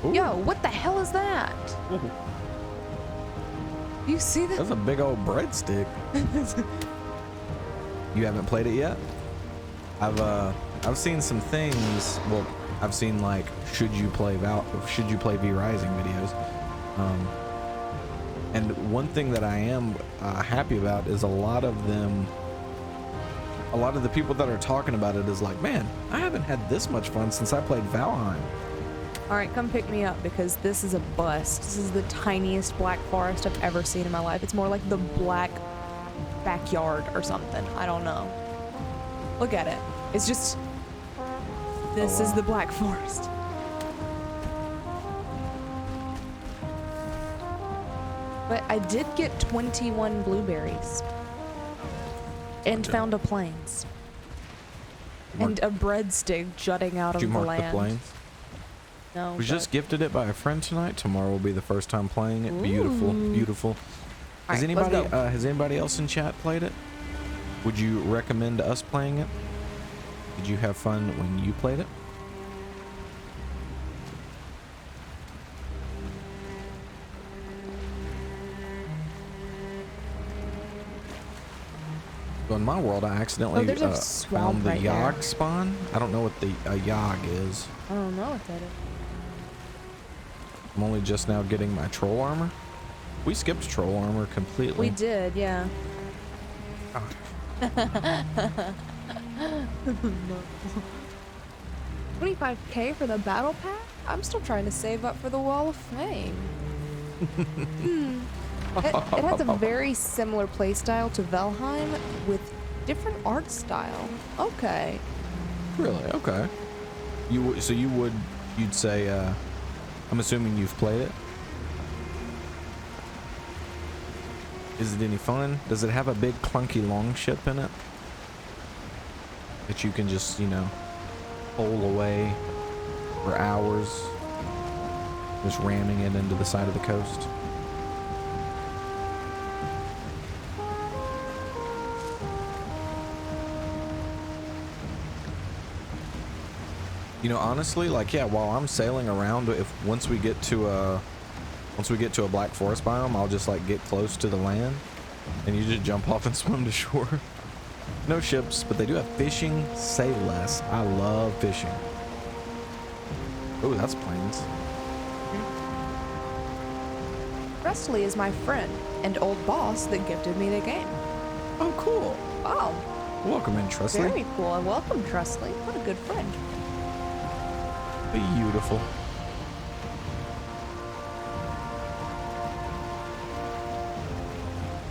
Ooh. Yo, what the hell is that? Ooh, You see that? that's a big old breadstick. You haven't played it yet? I've seen some things. Well, I've seen like should you play V Rising videos. And one thing that I am happy about is a lot of the people that are talking about it is like, man, I haven't had this much fun since I played Valheim. All right, come pick me up because this is a bust. This is the tiniest black forest I've ever seen in my life. It's more like the black backyard or something. I don't know. Look at it. It's just... This is the black forest. But I did get 21 blueberries. And found a plains. And a breadstick jutting out of the land. Did you mark the plains? No. We just gifted it by a friend tonight. Tomorrow will be the first time playing it. Ooh. Beautiful, beautiful. Has anybody else in chat played it? Would you recommend us playing it? Did you have fun when you played it? So in my world, I accidentally found the Yogg spawn. I don't know what a Yogg is. I don't know what that is. I'm only just now getting my troll armor. We skipped troll armor completely. We did, yeah. Oh. 25k for the battle pack? I'm still trying to save up for the wall of fame. It has a very similar playstyle to Valheim with different art style. Okay. Really? Okay. You'd say I'm assuming you've played it. Is it any fun? Does it have a big clunky longship in it that you can just, pull away for hours, just ramming it into the side of the coast? Honestly, while I'm sailing around, once we get to a black forest biome, I'll just get close to the land and you just jump off and swim to shore. No ships, but they do have fishing. Say less. I love fishing. Oh, that's plains. Presley is my friend and old boss that gifted me the game. Oh, cool. Wow. Welcome in, Presley. Very cool. And welcome, Presley. What a good friend. Beautiful.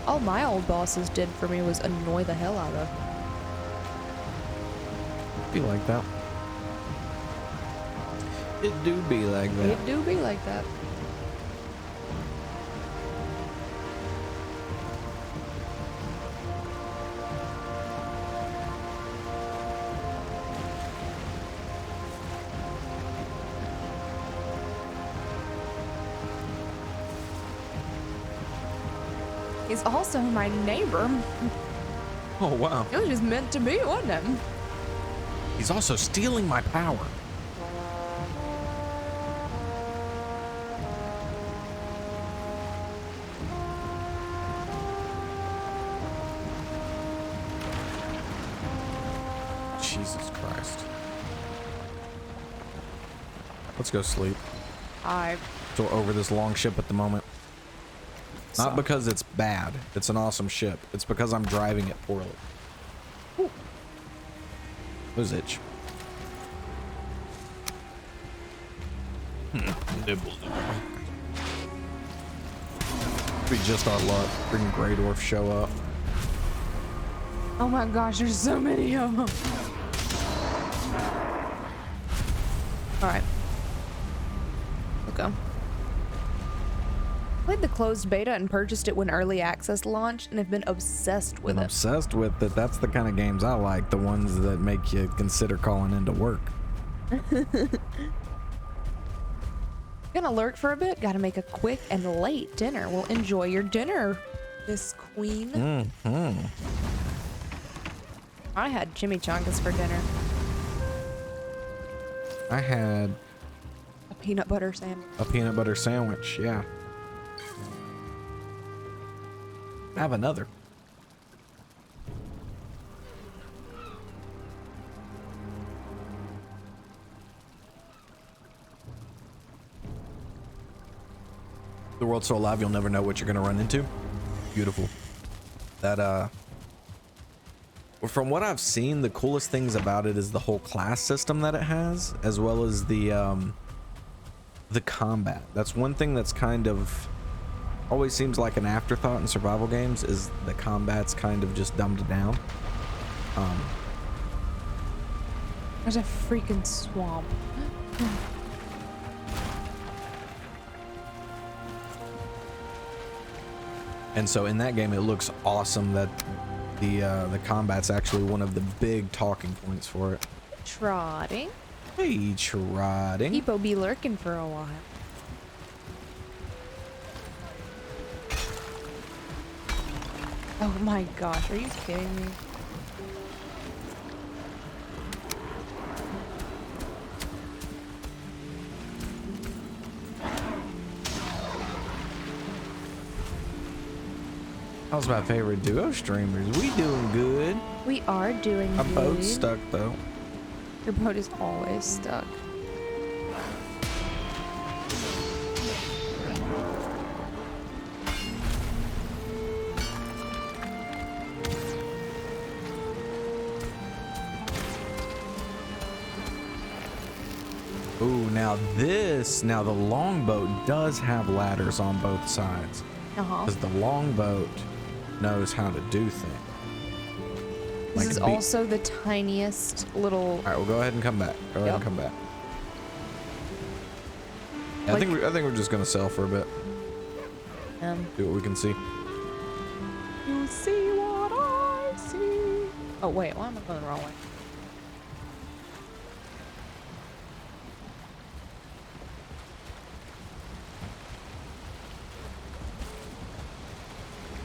All my old bosses did for me was annoy the hell out of. Be like that. It do be like that. It do be like that. He's also my neighbor. Oh, wow. It was just meant to be, wasn't it? He's also stealing my power. Jesus Christ. Let's go sleep. So over this long ship at the moment. Not because it's bad. It's an awesome ship. It's because I'm driving it poorly. Ooh. Those itch. Nibble. Be just our luck. Freaking Grey Dwarf show up. Oh my gosh, there's so many of them. Alright. Okay. Played the closed beta and purchased it when early access launched and have been obsessed with it. Obsessed with it. That's the kind of games I like. The ones that make you consider calling into work. Gonna lurk for a bit. Gotta make a quick and late dinner. Well, enjoy your dinner, Miss Queen. Mm-hmm. I had chimichangas for dinner. I had a peanut butter sandwich. A peanut butter sandwich, yeah. Have another. The world's so alive, you'll never know what you're gonna run into. Beautiful. That from what I've seen, the coolest things about it is the whole class system that it has, as well as the the combat. That's one thing that's kind of always seems like an afterthought in survival games, is the combat's kind of just dumbed down. There's a freaking swamp. And so in that game, it looks awesome that the combat's actually one of the big talking points for it. Trotting. Hey, trotting. People be lurking for a while. Oh my gosh, are you kidding me? How's my favorite duo streamers? We doing good. We are doing My good. boat's stuck though. Your boat is always stuck. Ooh, now the longboat does have ladders on both sides. Because the longboat knows how to do things. This is also the tiniest little. All right, well, go ahead and come back. Go ahead and come back. Yeah, Like- I think we're just gonna sell for a bit. Do what we can see. You see what I see. Oh wait, why am I going the wrong way?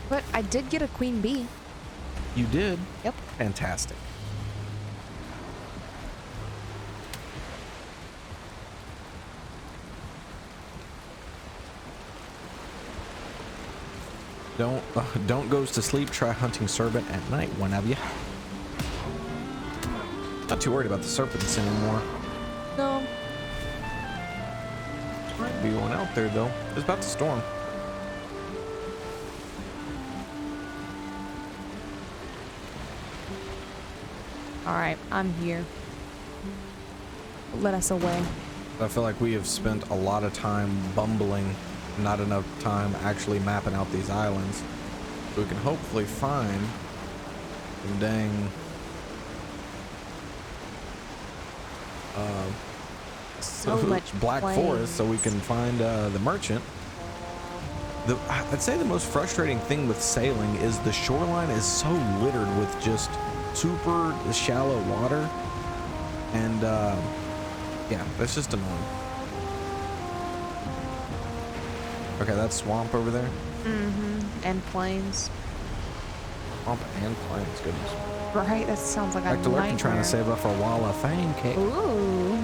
But I did get a queen bee. You did? Yep. Fantastic. Don't goes to sleep. Try hunting serpent at night, one of you. Not too worried about the serpents anymore. No. Might be one out there though. It's about to storm. Alright, I'm here. Let us away. I feel like we have spent a lot of time bumbling, not enough time actually mapping out these islands. So we can hopefully find some dang So much black plains. forest so we can find the merchant. I'd say the most frustrating thing with sailing is the shoreline is so littered with just super shallow water, and yeah, that's just annoying. Okay, that's swamp over there. And plains. Swamp and plains, goodness. Right, that sounds like Back a to lurking, nightmare. trying to save up for a wall of fame cake. Ooh.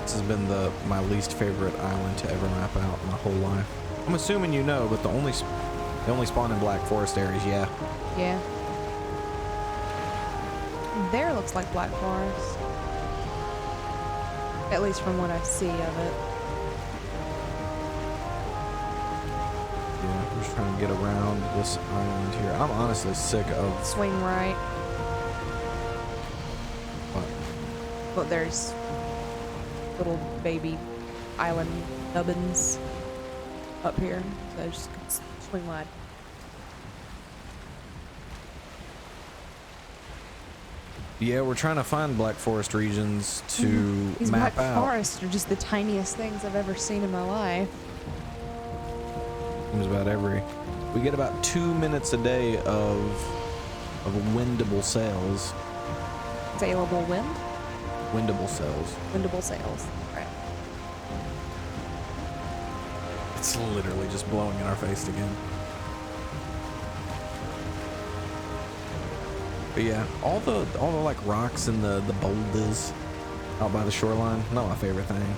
This has been my least favorite island to ever map out in my whole life. I'm assuming you know, but they only spawn in Black Forest areas, yeah. Yeah. There looks like Black Forest. At least from what I see of it. Yeah, I'm just trying to get around this island here. I'm honestly sick of... Swing right. What? But there's little baby island nubbins up here. So just swing wide. Yeah, we're trying to find Black Forest regions to These map Black out. Forests are just the tiniest things I've ever seen in my life. Seems about every... We get about 2 minutes a day of windable sails. Sailable wind? Windable sails. Windable sails. Right. It's literally just blowing in our face again. But yeah, all the like rocks and the boulders out by the shoreline, not my favorite thing.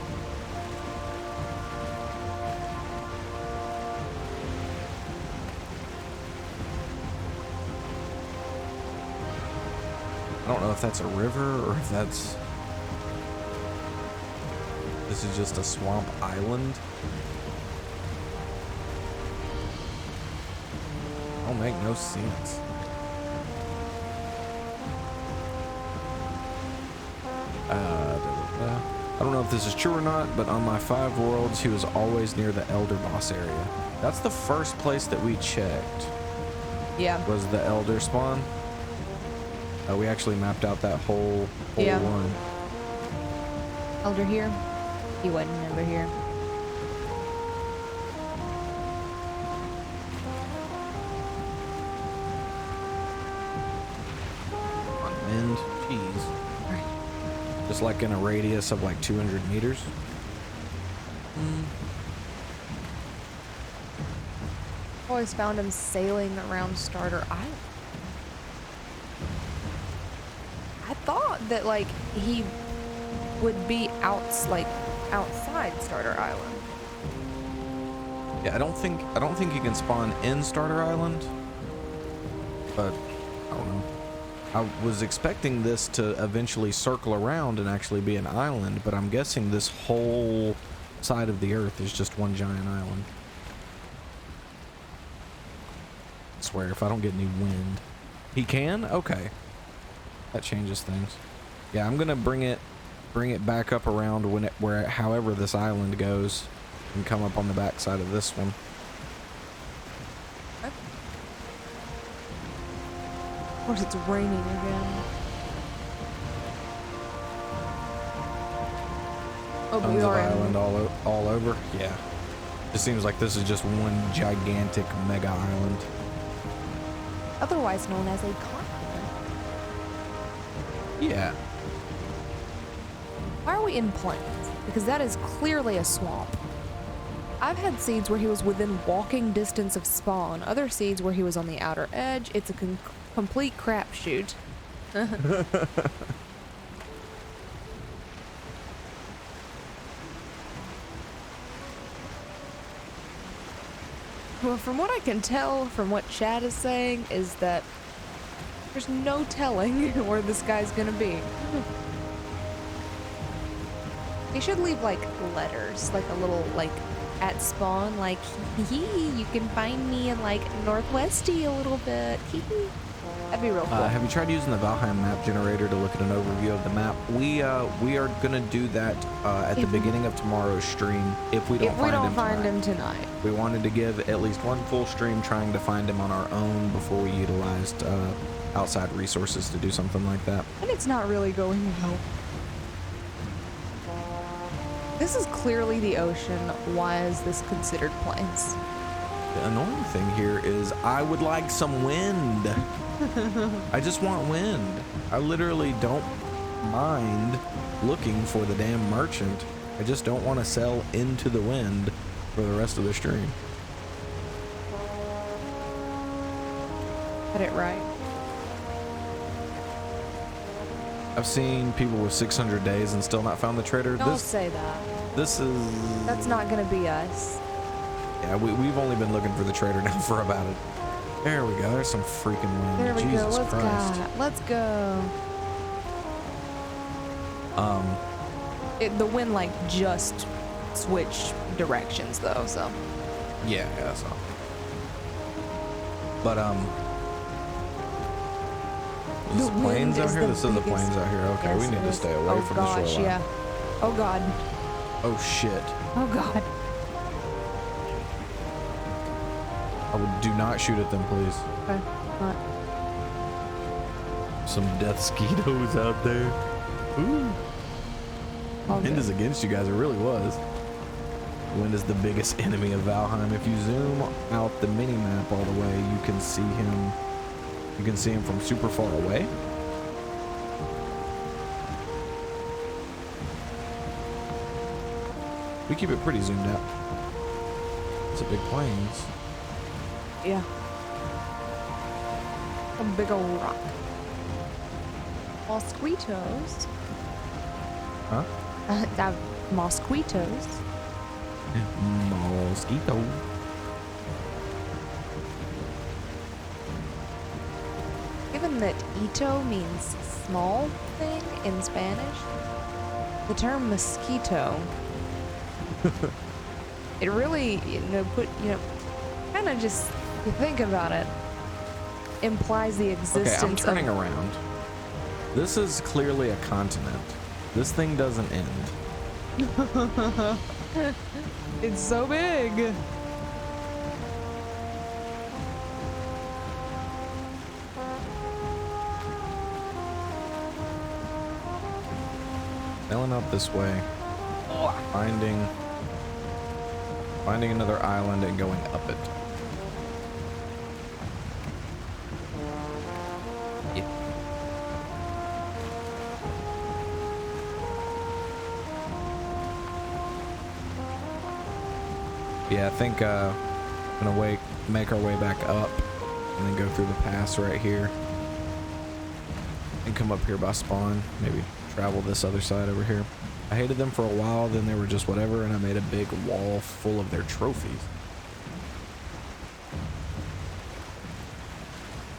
don't know if that's a river or if that's... This is just a swamp island. Don't make no sense. I don't know if this is true or not, but on my 5 worlds, he was always near the Elder Boss area. That's the first place that we checked. Yeah. Was the Elder spawn. We actually mapped out that whole one. Elder here? He wasn't over here. On wind, jeez. Just like in a radius of like 200 meters. Always found him sailing around Starter Island. I thought that like he would be outside Starter Island. Yeah, I don't think you can spawn in Starter Island, but I don't know. I was expecting this to eventually circle around and actually be an island, but I'm guessing this whole side of the earth is just one giant island. I swear, if I don't get any wind. He can? Okay. That changes things. Yeah, I'm gonna bring it back up around however this island goes and come up on the back side of this one. Of course, it's raining again. Oh, but Tons we of are island all over. Yeah. It seems like this is just one gigantic mega island. otherwise known as a continent. Yeah. Why are we in plains? Because that is clearly a swamp. I've had seeds where he was within walking distance of spawn, other seeds where he was on the outer edge. It's a complete crapshoot. Well, from what I can tell from what Chad is saying is that there's no telling where this guy's gonna be. He should leave like letters, like a little like at spawn, like hee you can find me in like northwesty a little bit. That'd be real cool. Have you tried using the Valheim map generator to look at an overview of the map? We are gonna do that at the beginning of tomorrow's stream if we don't find him tonight. We wanted to give at least one full stream trying to find him on our own before we utilized outside resources to do something like that. And it's not really going well. This is clearly the ocean. Why is this considered plains? The annoying thing here is I would like some wind. I just want wind. I literally don't mind looking for the damn merchant. I just don't want to sell into the wind for the rest of the stream. Get it right. I've seen people with 600 days and still not found the trader. Don't say that. That's not gonna be us. Yeah, we've only been looking for the trader now for about it. There we go. There's some freaking wind. There we Jesus go. Christ. Let's go. The wind like just switched directions though, so. Yeah, so. But There's plains out here? This is the plains out here. Okay, yes, we need to stay away from the shoreline. Yeah. Oh god. Oh shit. Oh god. Do not shoot at them, please. Okay. Not. Some death skeetos out there. Ooh. Wind is against you guys. It really was. Wind is the biggest enemy of Valheim. If you zoom out the mini map all the way, you can see him. You can see him from super far away. We keep it pretty zoomed out. It's a big plains. Yeah. A big old rock. Mosquitoes. Huh? Mosquitoes. Even given that ito means small thing in Spanish, the term mosquito, it really, kind of just, if you think about it, implies the existence Okay, I'm turning of... around. This is clearly a continent. This thing doesn't end. It's so big. Sailing up this way, finding another island and going up it. Yeah, I think I'm gonna make our way back up and then go through the pass right here and come up here by spawn, maybe travel this other side over here. I hated them for a while, then they were just whatever, and I made a big wall full of their trophies.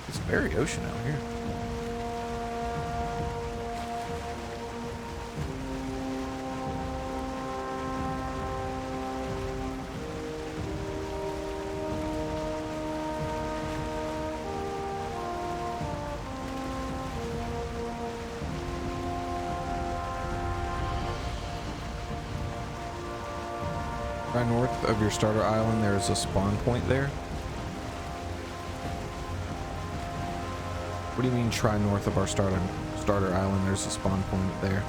It's very ocean out here. Right north of your starter island, there is a spawn point there. What do you mean try north of our starter island? There's a spawn point there.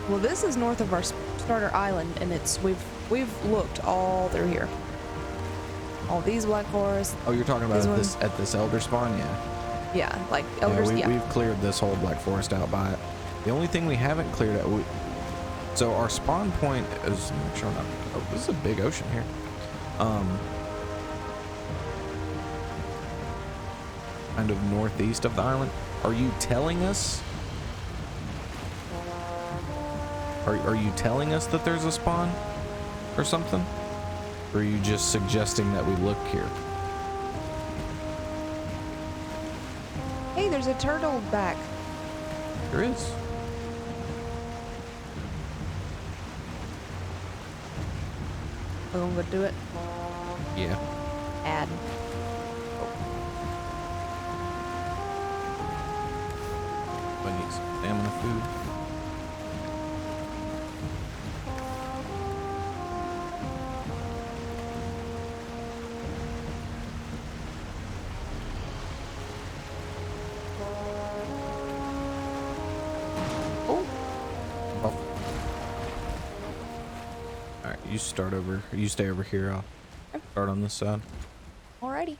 Well, this is north of our starter island, and we've looked all through here. All these black forests. Oh, you're talking about at this elder spawn? Yeah. Yeah, like elders. Yeah, we've cleared this whole black forest out by it. The only thing we haven't cleared out. So our spawn point is. Make sure not. Oh, this is a big ocean here. Kind of northeast of the island. Are you telling us? Are you telling us that there's a spawn or something? Or are you just suggesting that we look here? Hey, there's a turtle back. There is. We're gonna go do it. Yeah. Add. I need some stamina food. You start over. You stay over here. I'll start on this side. Alrighty.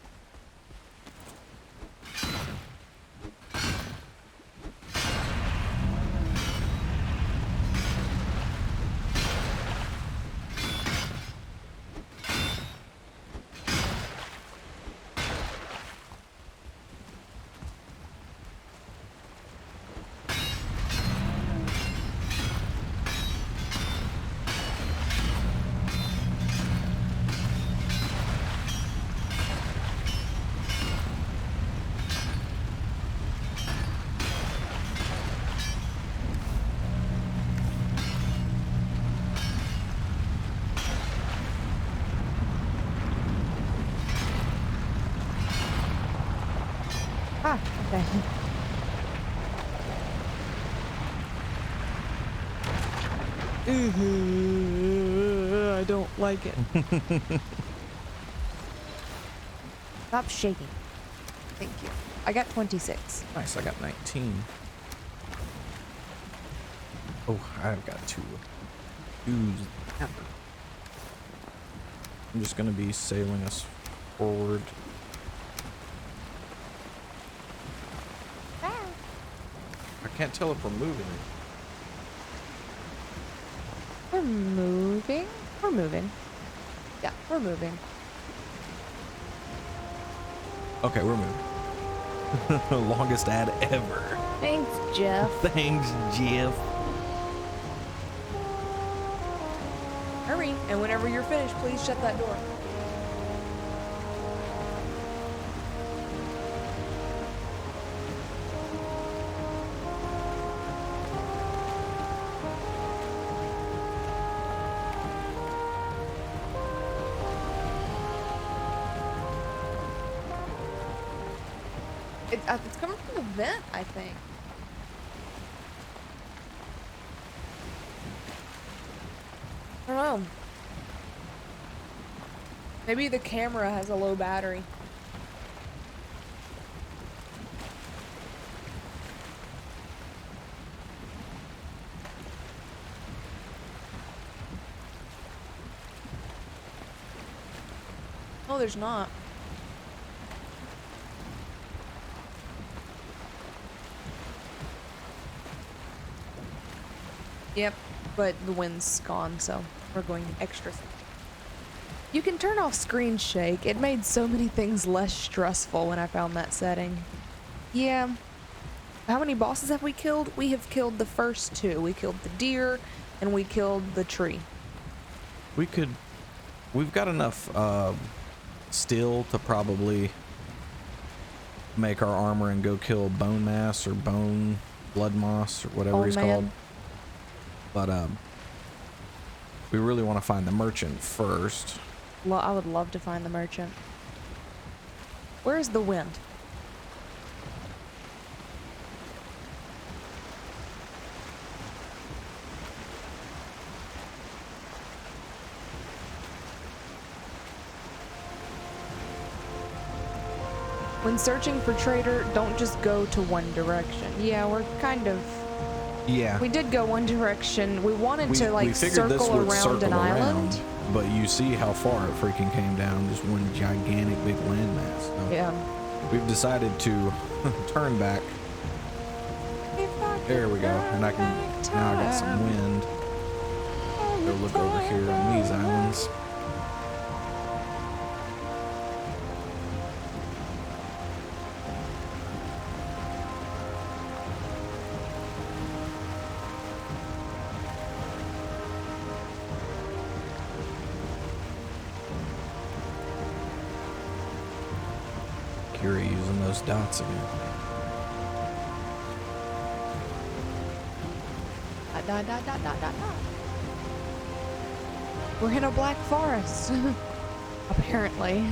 Ah, okay. I don't like it. Stop shaking. Thank you. I got 26. Nice, I got 19. Oh, I've got two. I'm just gonna be sailing us forward. I can't tell if we're moving. We're moving? We're moving. Yeah, we're moving. Okay, we're moving. Longest ad ever. Thanks, Jeff. Thanks, Jeff. Hurry, and whenever you're finished, please shut that door. It's coming from the vent, I think. I don't know. Maybe the camera has a low battery. No, there's not. Yep, but the wind's gone, so we're going extra. You can turn off screen shake. It made so many things less stressful when I found that setting. Yeah. How many bosses have we killed? We have killed the first two. We killed the deer and we killed the tree. We've got enough steel to probably make our armor and go kill bone mass or bone blood moss or whatever he's called. But we really want to find the merchant first. Well, I would love to find the merchant. Where's the wind? When searching for trader, don't just go to one direction. Yeah, we're kind of... Yeah. We did go one direction. We wanted to, like, circle around an island. But you see how far it freaking came down, just one gigantic big landmass. So yeah. We've decided to turn back. There we go. And now I got some wind. Go look over here on these islands. Using those dots again. We're in a black forest. Apparently.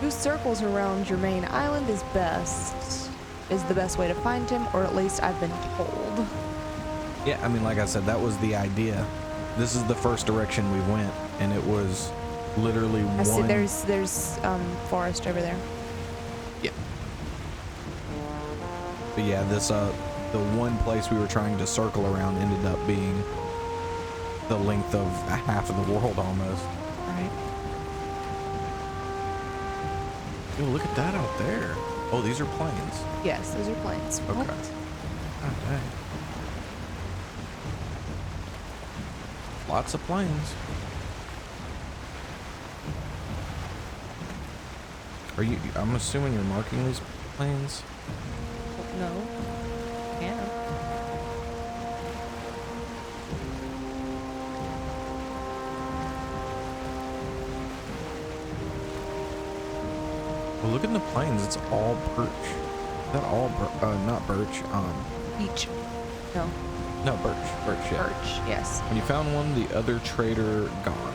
Who circles around your main island is the best way to find him, or at least I've been told. Yeah, I mean, like I said, that was the idea. This is the first direction we went, and it was literally one... I see there's forest over there. Yeah. But yeah, this, the one place we were trying to circle around ended up being the length of half of the world almost. Right. Yo, look at that out there. Oh, these are planes. Yes, those are planes. Okay. What? Oh, dang. Lots of planes. I'm assuming you're marking these planes? No. Yeah. Well, look at the planes. It's all birch. Is that all not birch? Beach. No. No, birch. Birch, yeah. Birch, yes. When you found one, the other trader gone.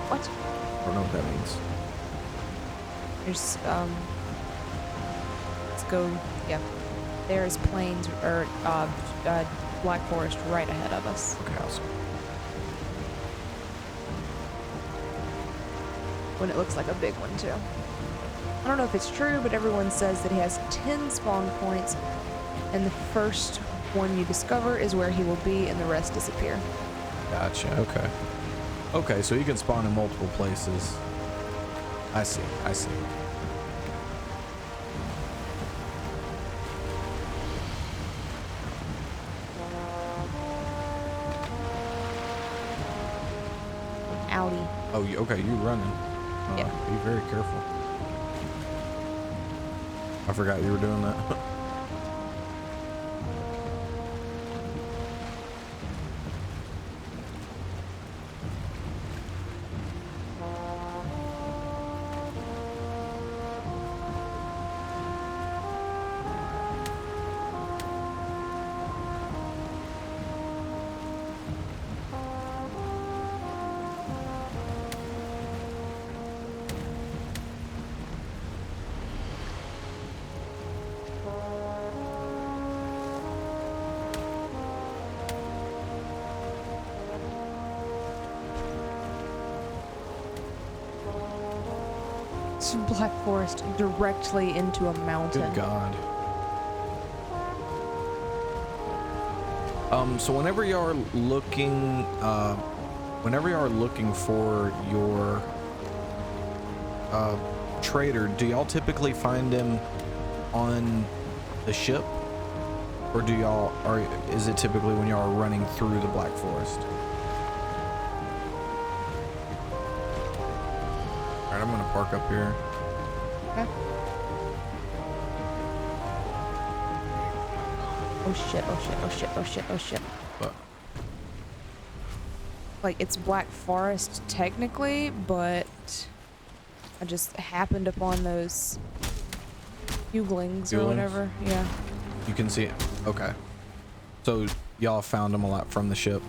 What? I don't know what that means. There's, let's go, yeah. There's plains, or, Black Forest right ahead of us. Okay, awesome. When it looks like a big one, too. I don't know if it's true, but everyone says that he has 10 spawn points, and the first one you discover is where he will be, and the rest disappear. Gotcha, okay. Okay, so you can spawn in multiple places. I see, I see. Audi. Oh, okay, you're running. Yeah. Be very careful. I forgot you were doing that. Black Forest directly into a mountain. Good God. So whenever you are looking for your trader, do y'all typically find him on the ship, or is it typically when y'all are running through the Black Forest? All right, I'm gonna park up here. Okay. Oh shit, oh shit, oh shit, oh shit, oh shit. What? Like, it's Black Forest technically, but I just happened upon those fuglings or whatever. Yeah. You can see it. Okay. So y'all found them a lot from the ship.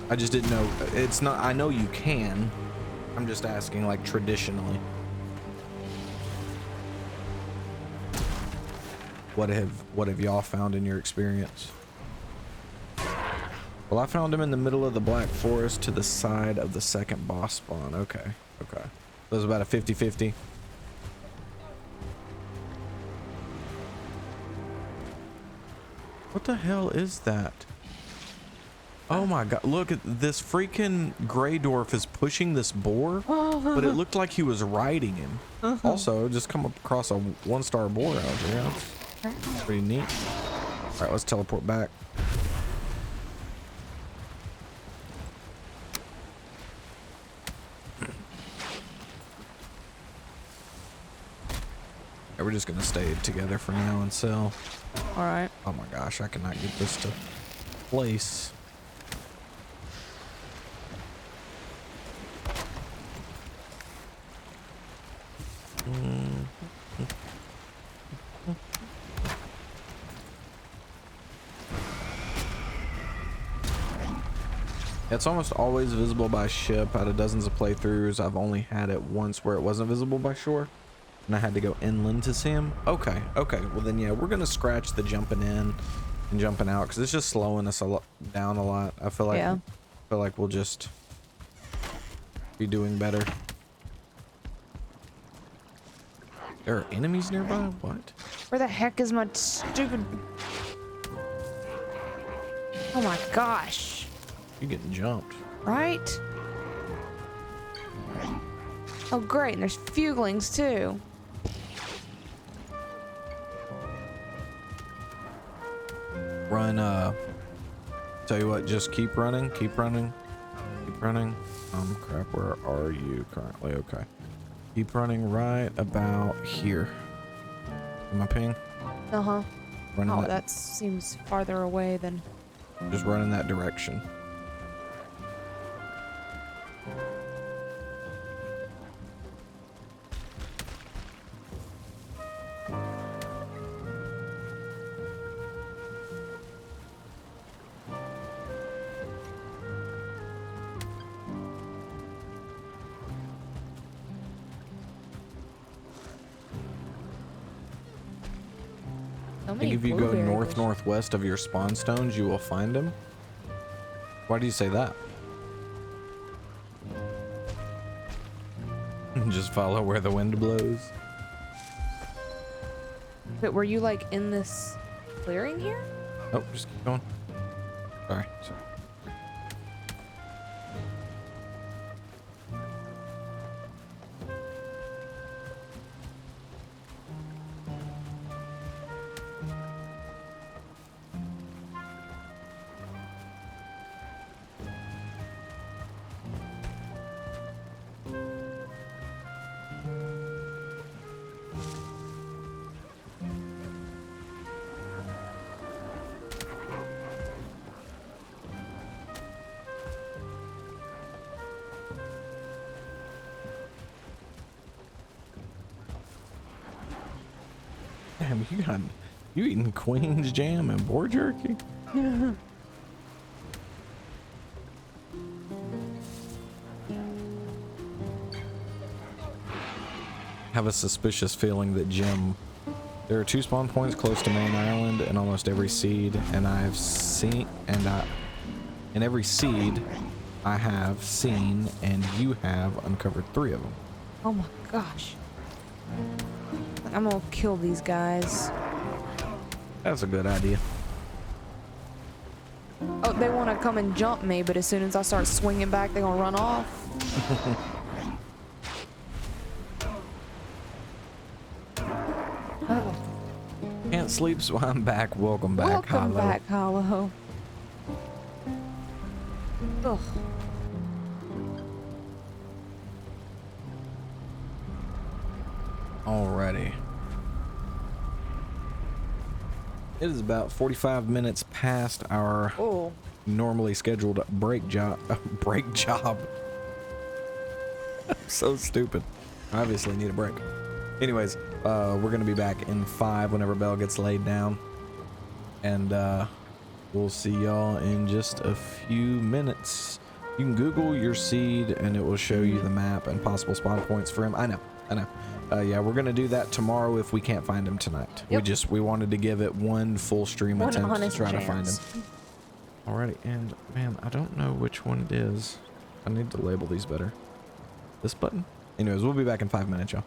I just didn't know. It's not, I know you can. I'm just asking, like, traditionally. What have y'all found in your experience? Well, I found him in the middle of the Black Forest to the side of the second boss spawn. Okay. Okay. So it was about a 50-50. What the hell is that? Oh my God, look at this freaking gray dwarf is pushing this boar, but it looked like he was riding him. Also, just come across a 1-star boar out here. That's pretty neat. All right, let's teleport back. Yeah, we're just gonna stay together for now and sell. All right. Oh my gosh, I cannot get this to place. It's almost always visible by ship. Out of dozens of playthroughs, I've only had it once where it wasn't visible by shore, and I had to go inland to see him. Okay, okay. Well then, yeah, we're gonna scratch the jumping in and jumping out because it's just slowing us down a lot. I feel like we'll just be doing better. There are enemies nearby? What? Where the heck is my stupid... Oh my gosh. You're getting jumped. Right? Oh great, and there's fuglings too. Run, tell you what, just keep running, keep running, keep running. Crap, where are you currently? Okay. Keep running right about here. Am I ping? Uh-huh. Running Oh, that seems farther away than... Just run in that direction. So I think if you go northwest of your spawn stones, you will find him. Why do you say that? Just follow where the wind blows. But were you like in this clearing here? Oh, just keep going. Sorry. Damn, you eating Queen's jam and boar jerky? Yeah. Have a suspicious feeling that there are 2 spawn points close to Main Island in almost every seed, and in every seed I have seen, and you have uncovered 3 of them. Oh my gosh. I'm gonna kill these guys. That's a good idea. Oh, they want to come and jump me, but as soon as I start swinging back, they're gonna run off. Oh. Can't sleep, so I'm back. Welcome back, Welcome Hollow. back, Hollow. Ugh. Alrighty. It is about 45 minutes past our Oh. normally scheduled break job. Break job. So stupid. I obviously need a break. Anyways, we're gonna be back in 5 whenever Belle gets laid down, and we'll see y'all in just a few minutes. You can Google your seed, and it will show you the map and possible spawn points for him. I know. Yeah, we're gonna do that tomorrow if we can't find him tonight. Yep. We wanted to give it one full stream One attempt to honest try to find him. chance. Alrighty, and man, I don't know which one it is. I need to label these better. This button? Anyways, we'll be back in 5 minutes, y'all.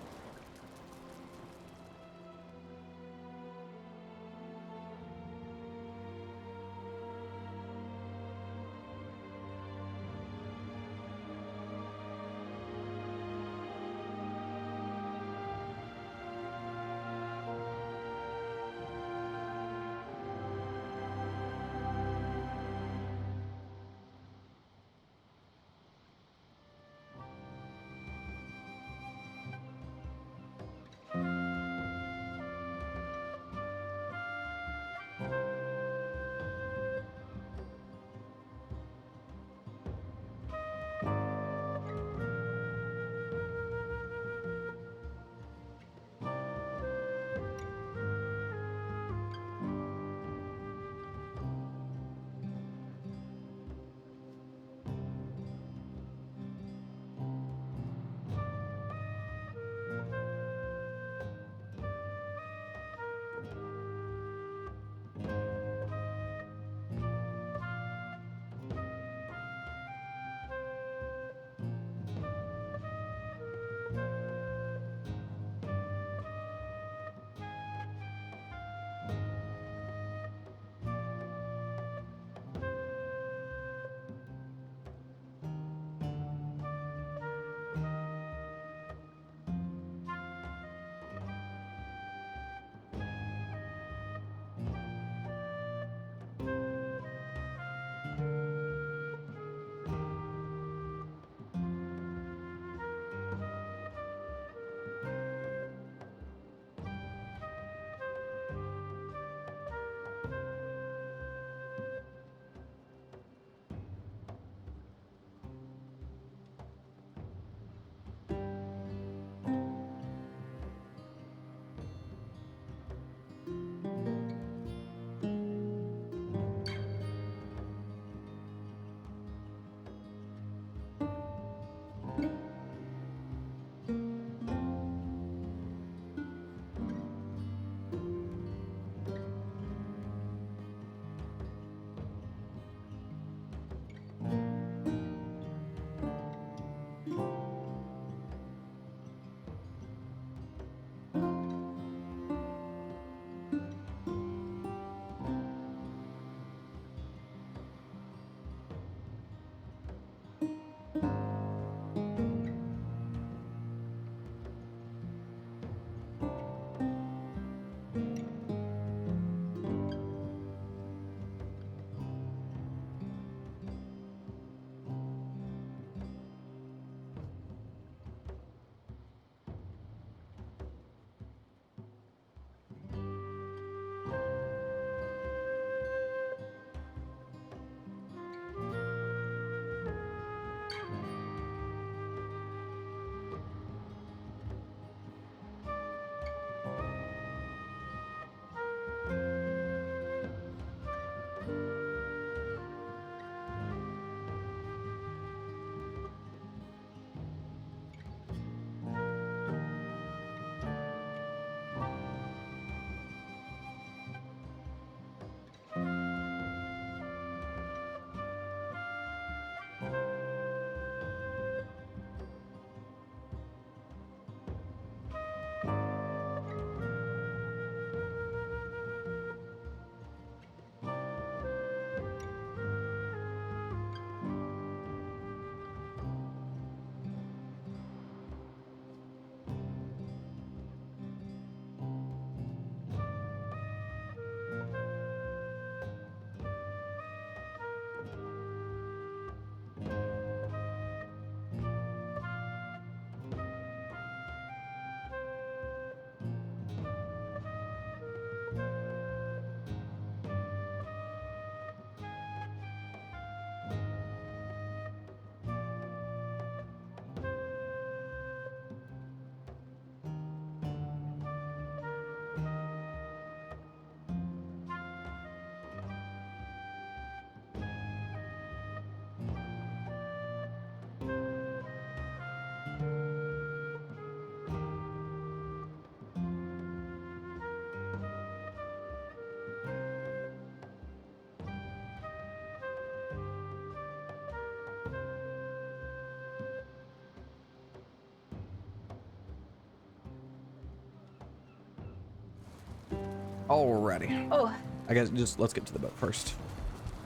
Alrighty. Oh. I guess just let's get to the boat first.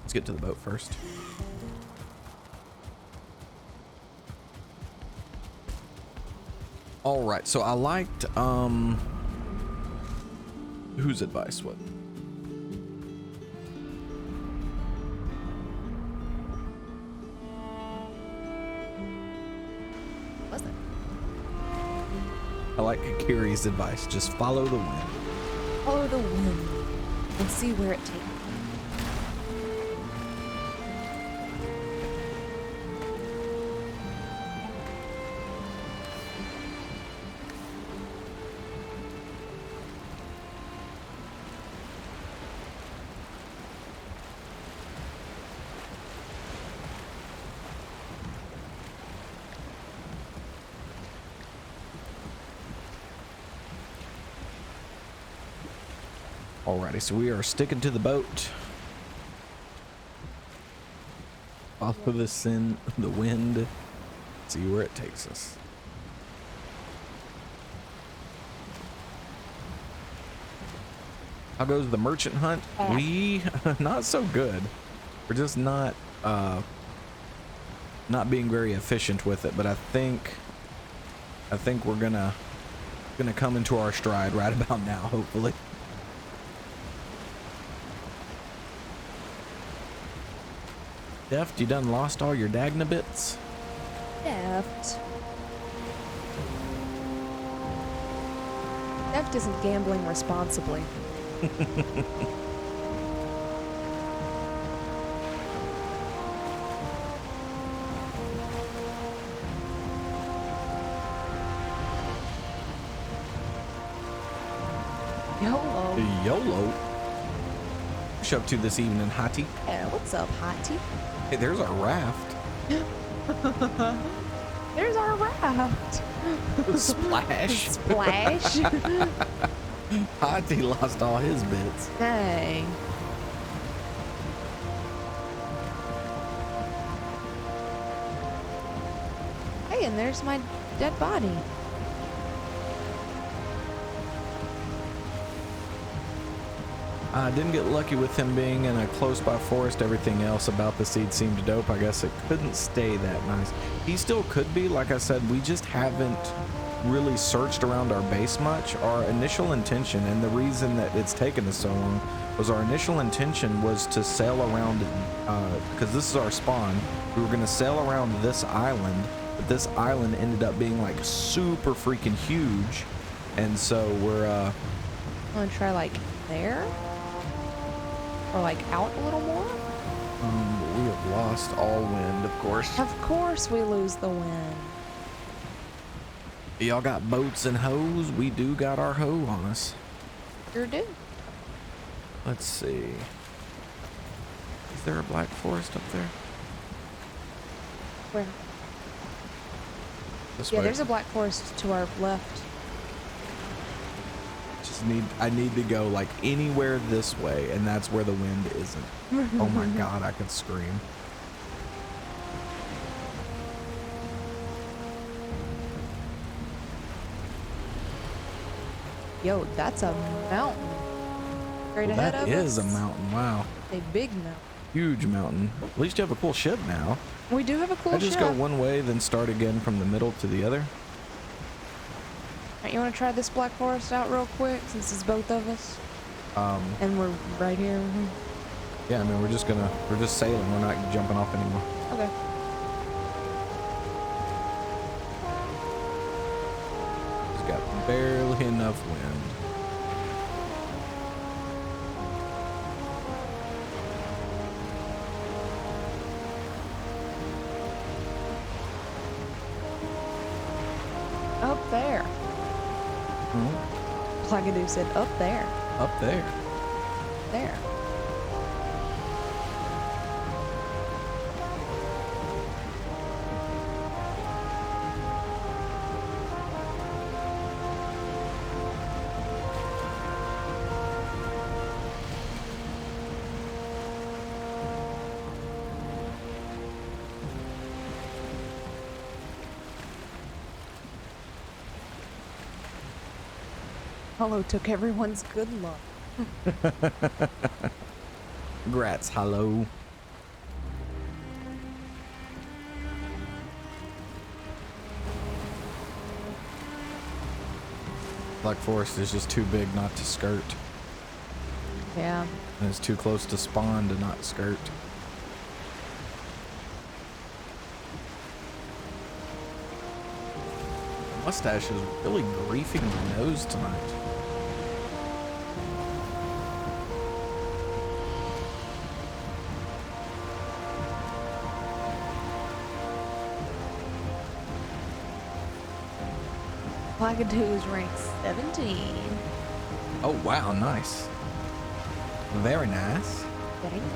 Let's get to the boat first. All right, so I liked whose advice? What? Was it? I like Kiri's advice. Just follow the wind. Follow the wind and see where it takes you. Alrighty, so we are sticking to the boat. Follow the wind. See where it takes us. How goes the merchant hunt? We not so good. We're just not being very efficient with it, but I think we're gonna come into our stride right about now, hopefully. Deft, you done lost all your Dagna bits? Deft. Deft isn't gambling responsibly. YOLO. YOLO. What's you up to this evening, Hottie? Yeah, what's up, Hottie? Hey, there's our raft. There's our raft. Splash. Splash. Hottie lost all his bits. Dang. Hey, and there's my dead body. I didn't get lucky with him being in a close by forest. Everything else about the seed seemed dope. I guess it couldn't stay that nice. He still could be. Like I said, we just haven't really searched around our base much. Our initial intention, and the reason that it's taken us so long, was our initial intention was to sail around, because this is our spawn. We were going to sail around this island, but this island ended up being like super freaking huge. And so we're I'm gonna try like there? Or like out a little more? we have lost all wind, of course. Of course we lose the wind. Y'all got boats and hoes? We do got our hoe on us. Sure do. Let's see. Is there a black forest up there? Where? This Yeah, way. there's a black forest to our left. I need to go like anywhere this way, and that's where the wind isn't. Oh my god, I could scream. Yo, that's a mountain. Straight Well, ahead that of is us. a mountain. Wow. A big mountain. Huge mountain. At least you have a cool ship now. We do have a cool I just ship. go one way, then start again from the middle to the other. Alright, you want to try this black forest out real quick, since it's both of us? And we're right here. Yeah, I mean, we're just sailing. We're not jumping off anymore. Okay. It's got barely enough wind. Up there. Plagadu said up there. Up there. There. Hollow took everyone's good luck. Congrats, hello. Black Forest is just too big not to skirt. Yeah. And it's too close to spawn to not skirt. Mustache is really griefing my nose tonight. Plagadu is ranked 17. Oh wow, nice. Very nice. Very nice.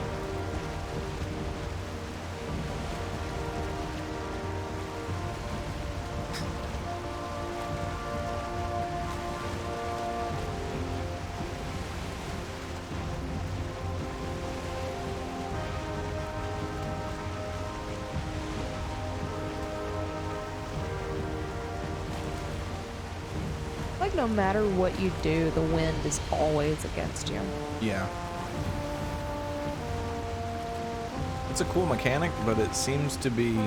Like no matter what you do, the wind is always against you. Yeah. It's a cool mechanic, but it seems to be,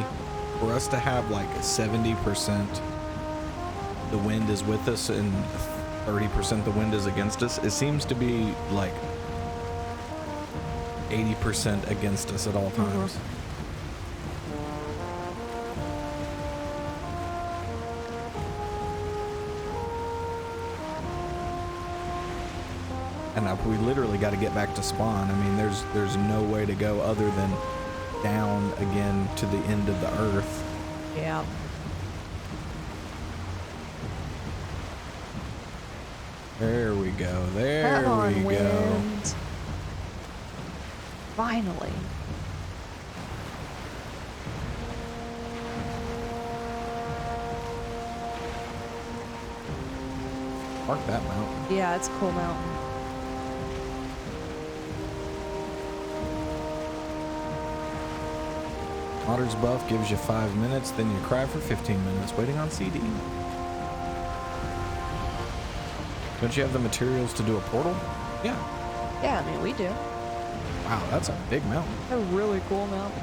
for us to have like 70% the wind is with us and 30% the wind is against us, it seems to be like 80% against us at all times. And we literally got to get back to spawn. I mean, there's no way to go other than down again to the end of the earth. Yeah. There we go. There Come on, we go. wind. Finally. Mark that mountain. Yeah, it's a cool mountain. Otter's buff gives you 5 minutes, then you cry for 15 minutes, waiting on CD. Don't you have the materials to do a portal? Yeah. Yeah, I mean, we do. Wow, that's a big mountain. A really cool mountain.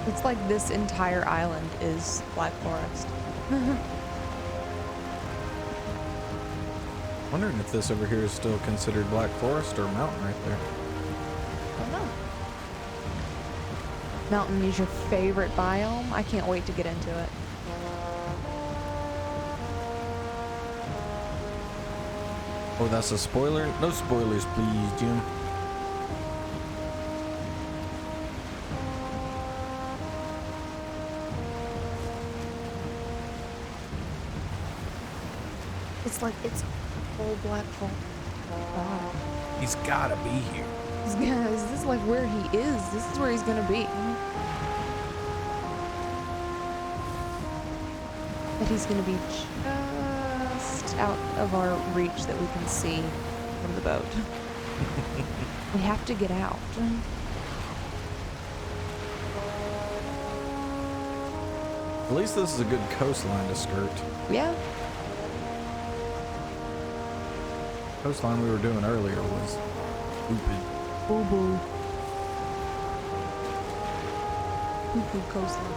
It's like this entire island is Black Forest. Wondering if this over here is still considered Black Forest or mountain right there. I don't know. Mountain is your favorite biome? I can't wait to get into it. Oh, that's a spoiler? No spoilers, please, Jim. It's like, it's full Black Forest. Wow. He's gotta be here. Is this like where he is? This is where he's gonna be. But he's gonna be just out of our reach that we can see from the boat. We have to get out. At least this is a good coastline to skirt. Yeah. Coastline we were doing earlier was stupid. Boo boo. Boo boo coastline.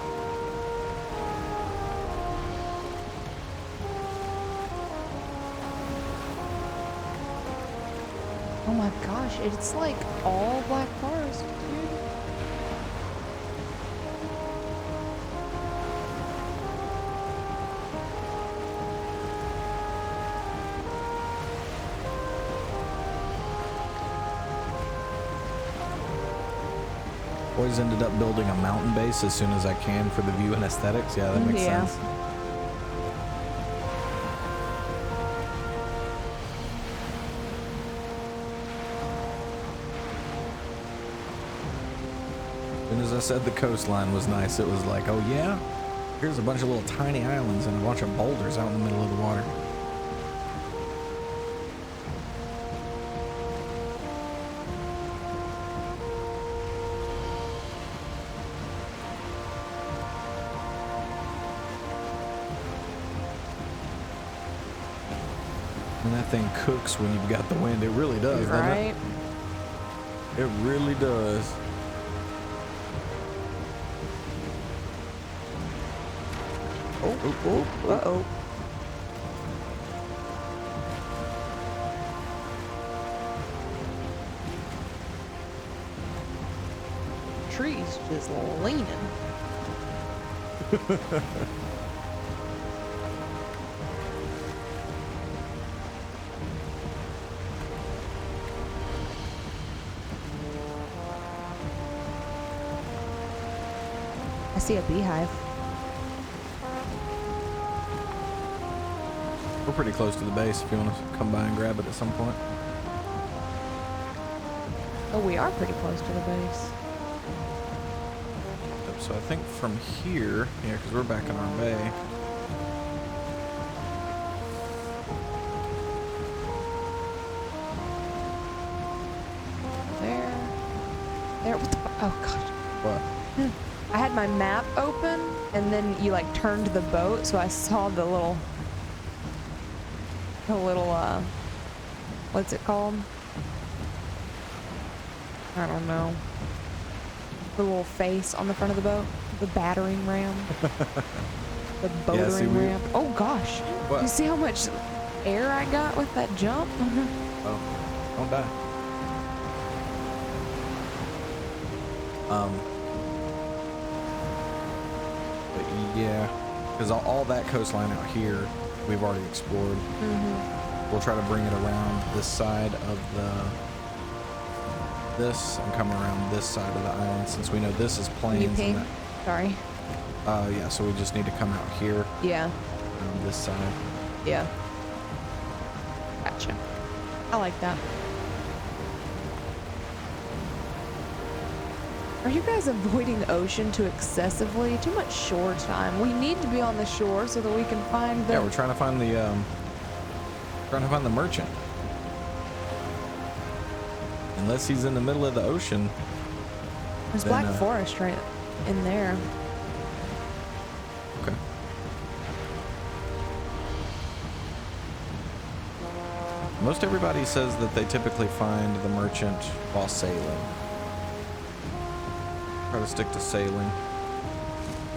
Oh my gosh, it's like all Black Forest, dude. Always ended up building a mountain base as soon as I can for the view and aesthetics. Yeah, that makes Yeah. sense. As soon as I said the coastline was nice, it was like, oh yeah? Here's a bunch of little tiny islands and a bunch of boulders out in the middle of the water. And that thing cooks when you've got the wind. It really does, doesn't Right? it? It really does. Oh. Uh-oh. Trees just leaning. I see a beehive. We're pretty close to the base if you want to come by and grab it at some point. Oh, we are pretty close to the base. So I think from here, yeah, because we're back in our bay. There. What the oh, gosh. What? I had my map open, and then you, like, turned the boat, so I saw the little, what's it called? I don't know. The little face on the front of the boat. The battering ram. The boatering ram. Oh, gosh. What? You see how much air I got with that jump? Oh, don't die. But yeah, because all that coastline out here, we've already explored. We'll try to bring it around this side of this and come around this side of the island, since we know this is plains. You ping? Sorry. Yeah, so we just need to come out here Yeah. on this side. Yeah. Gotcha. I like that. Are you guys avoiding the ocean too excessively? Too much shore time. We need to be on the shore so that we can find the... Yeah, we're trying to find the merchant. Unless he's in the middle of the ocean. There's then, Black Forest right in there. Okay. Most everybody says that they typically find the merchant while sailing. Try to stick to sailing,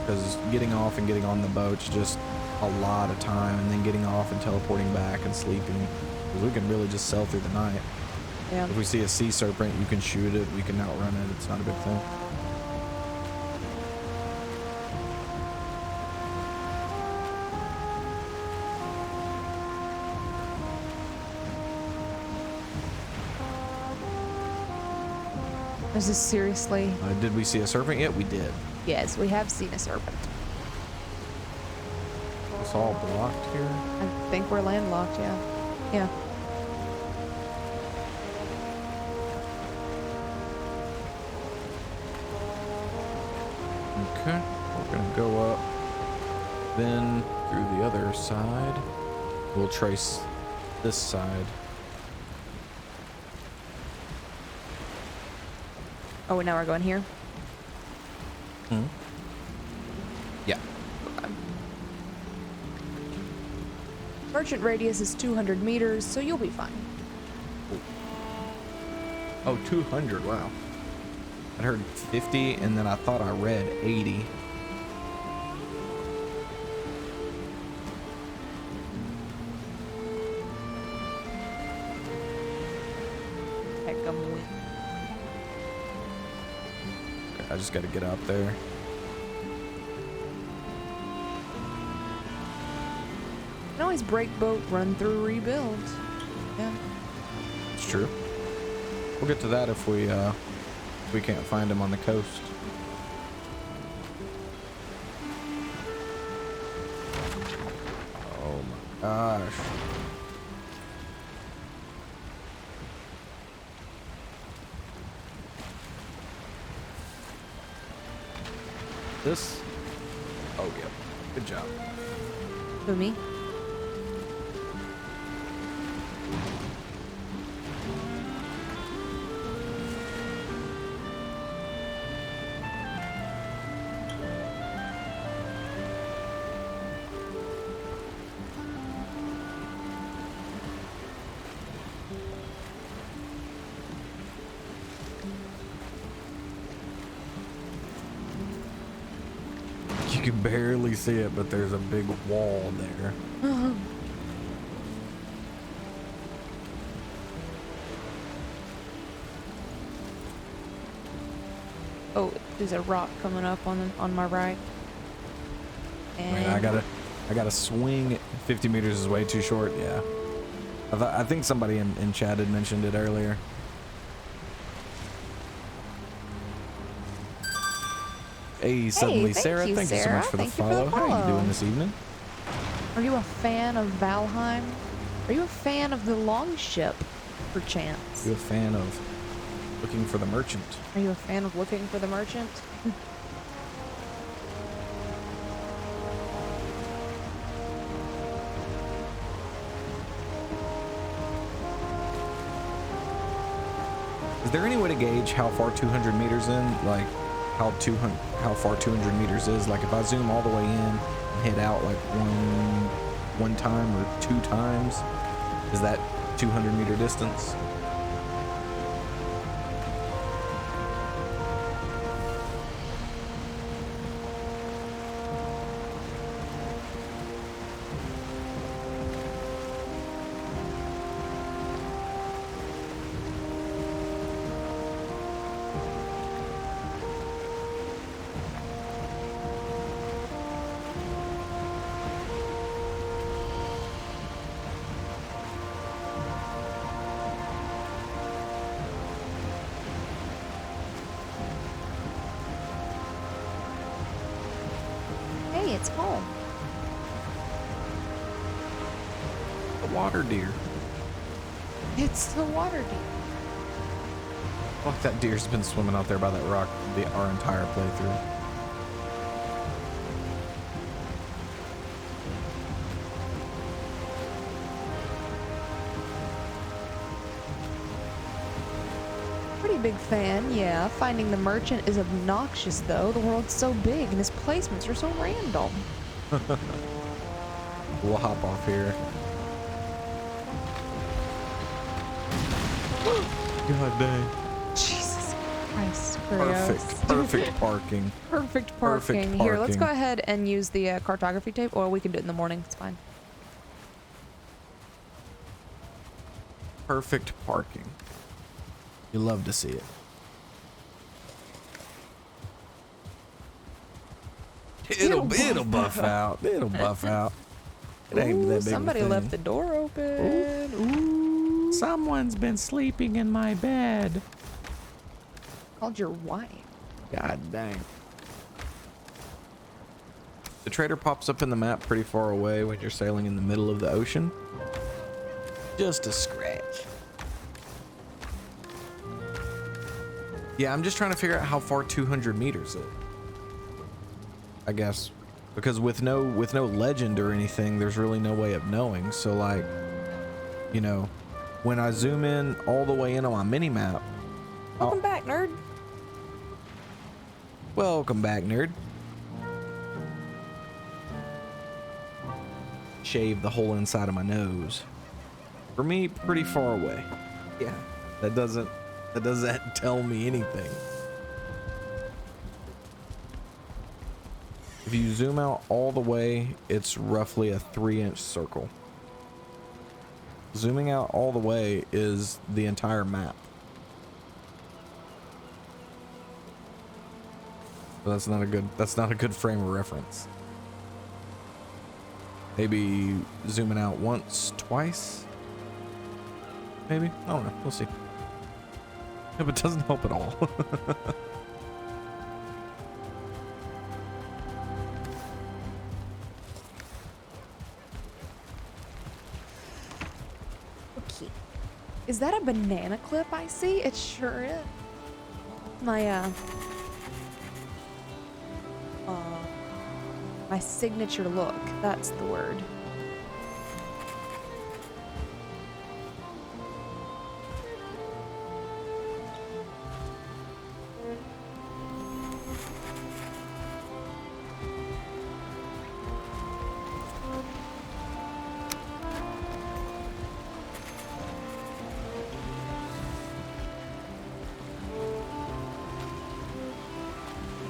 because getting off and getting on the boat's just a lot of time, and then getting off and teleporting back and sleeping, because we can really just sail through the night. Yeah. If we see a sea serpent, you can shoot it, we can outrun it, it's not a big thing. Is this seriously? Did we see a serpent yet? We did. Yes, we have seen a serpent. It's all blocked here. I think we're landlocked, yeah. Yeah. Okay, we're gonna go up, then through the other side. We'll trace this side. Oh, now we're going here? Yeah. Okay. Merchant radius is 200 meters, so you'll be fine. Oh, 200, wow. I heard 50, and then I thought I read 80. Heck, I'm winning. Okay, I just gotta get out there. You can always break boat, run through, rebuild. Yeah. It's true. We'll get to that if we can't find him on the coast. Oh my gosh. This? Oh, yeah. Good job. Who, me? can barely see it, but there's a big wall there. Oh, there's a rock coming up on my right. And I mean, I gotta swing. 50 meters is way too short. Yeah. I think somebody in chat had mentioned it earlier. Hey, suddenly, Sarah. Thank you so much for the follow. How are you doing this evening? Are you a fan of Valheim? Are you a fan of the Longship, perchance? Are you a fan of looking for the merchant? Are you a fan of looking for the merchant? Is there any way to gauge how far 200 meters in, like how far 200 meters is? Like if I zoom all the way in and hit out like one time or 2 times, is that 200 meter distance? It's home. The water deer. It's the water deer. Fuck, that deer's been swimming out there by that rock our entire playthrough. Pretty big fan, yeah. Finding the merchant is obnoxious, though. The world's so big and his placements are so random. We'll hop off here. God dang. Jesus Christ, Krioss. Perfect parking. Perfect parking. Here, let's go ahead and use the cartography tape, or we can do it in the morning. It's fine. Perfect parking. You love to see it. It'll buff out. It'll buff out. It ain't that big somebody of a thing. left the door open. Ooh. Someone's been sleeping in my bed. Called your wife. God dang. The trader pops up in the map pretty far away when you're sailing in the middle of the ocean. Just a scratch. Yeah, I'm just trying to figure out how far 200 meters is. I guess because with no legend or anything, there's really no way of knowing. So like, you know, when I zoom in all the way in on my mini map. Welcome back, nerd. Welcome back, nerd. Shave the whole inside of my nose. For me, pretty far away. Yeah, that doesn't tell me anything. If you zoom out all the way, it's roughly a 3-inch circle. Zooming out all the way is the entire map. So that's not a good frame of reference. Maybe zooming out once, twice. Maybe, I don't know. We'll see. But it doesn't help at all. Okay. Is that a banana clip I see? It sure is. My signature look. That's the word.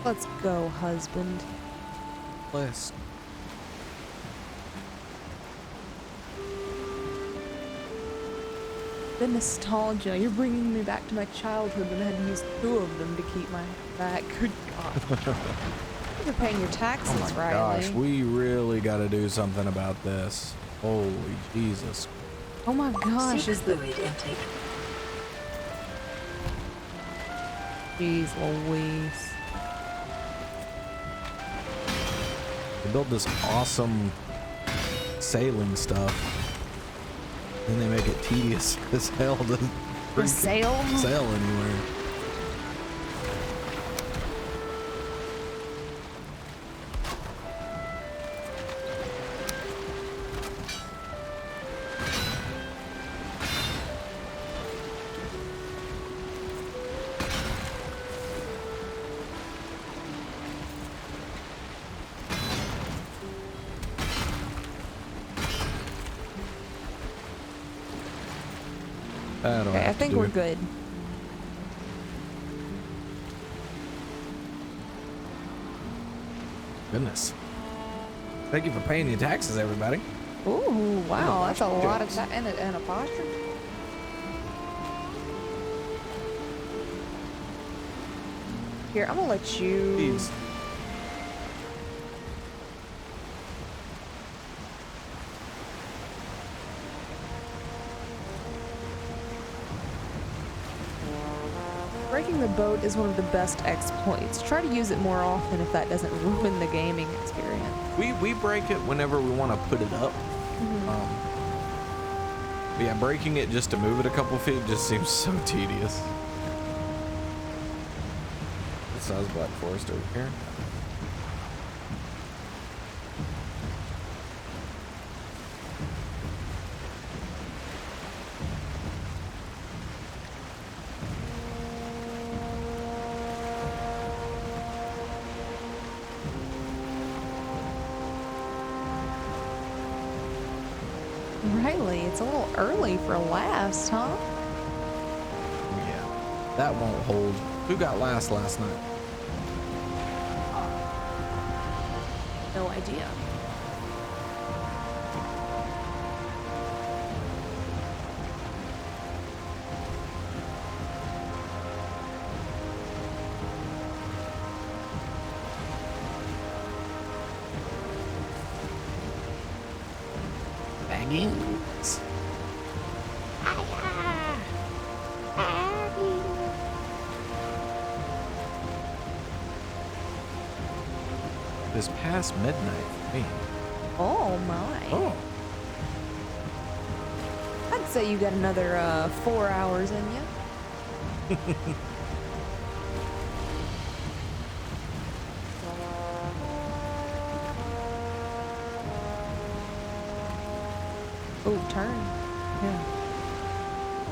Let's go, husband. list. The nostalgia. You're bringing me back to my childhood when I had to use 2 of them to keep my back. Good God. You're paying your taxes, Oh my Riley. gosh, we really got to do something about this. Holy Jesus. Oh my gosh, is the... fluid intake. Jeez Louise. They built this awesome sailing stuff. Then they make it tedious as hell to The freaking sail? sail anywhere. Okay, I think we're good. Goodness. Thank you for paying your taxes, everybody. Ooh, wow, that's a lot of apostrophe. time. And apostrophe? Here, I'm gonna let you... Please. Breaking the boat is one of the best exploits. Try to use it more often if that doesn't ruin the gaming experience. We break it whenever we want to put it up. But yeah, breaking it just to move it a couple feet just seems so tedious. This size black forest over here. Riley, it's a little early for last, huh? Yeah, that won't hold. Who got last night? No idea. Baggins. This past midnight for me. Oh my. Oh, I'd say you got another 4 hours in you. Oh, turn. Yeah.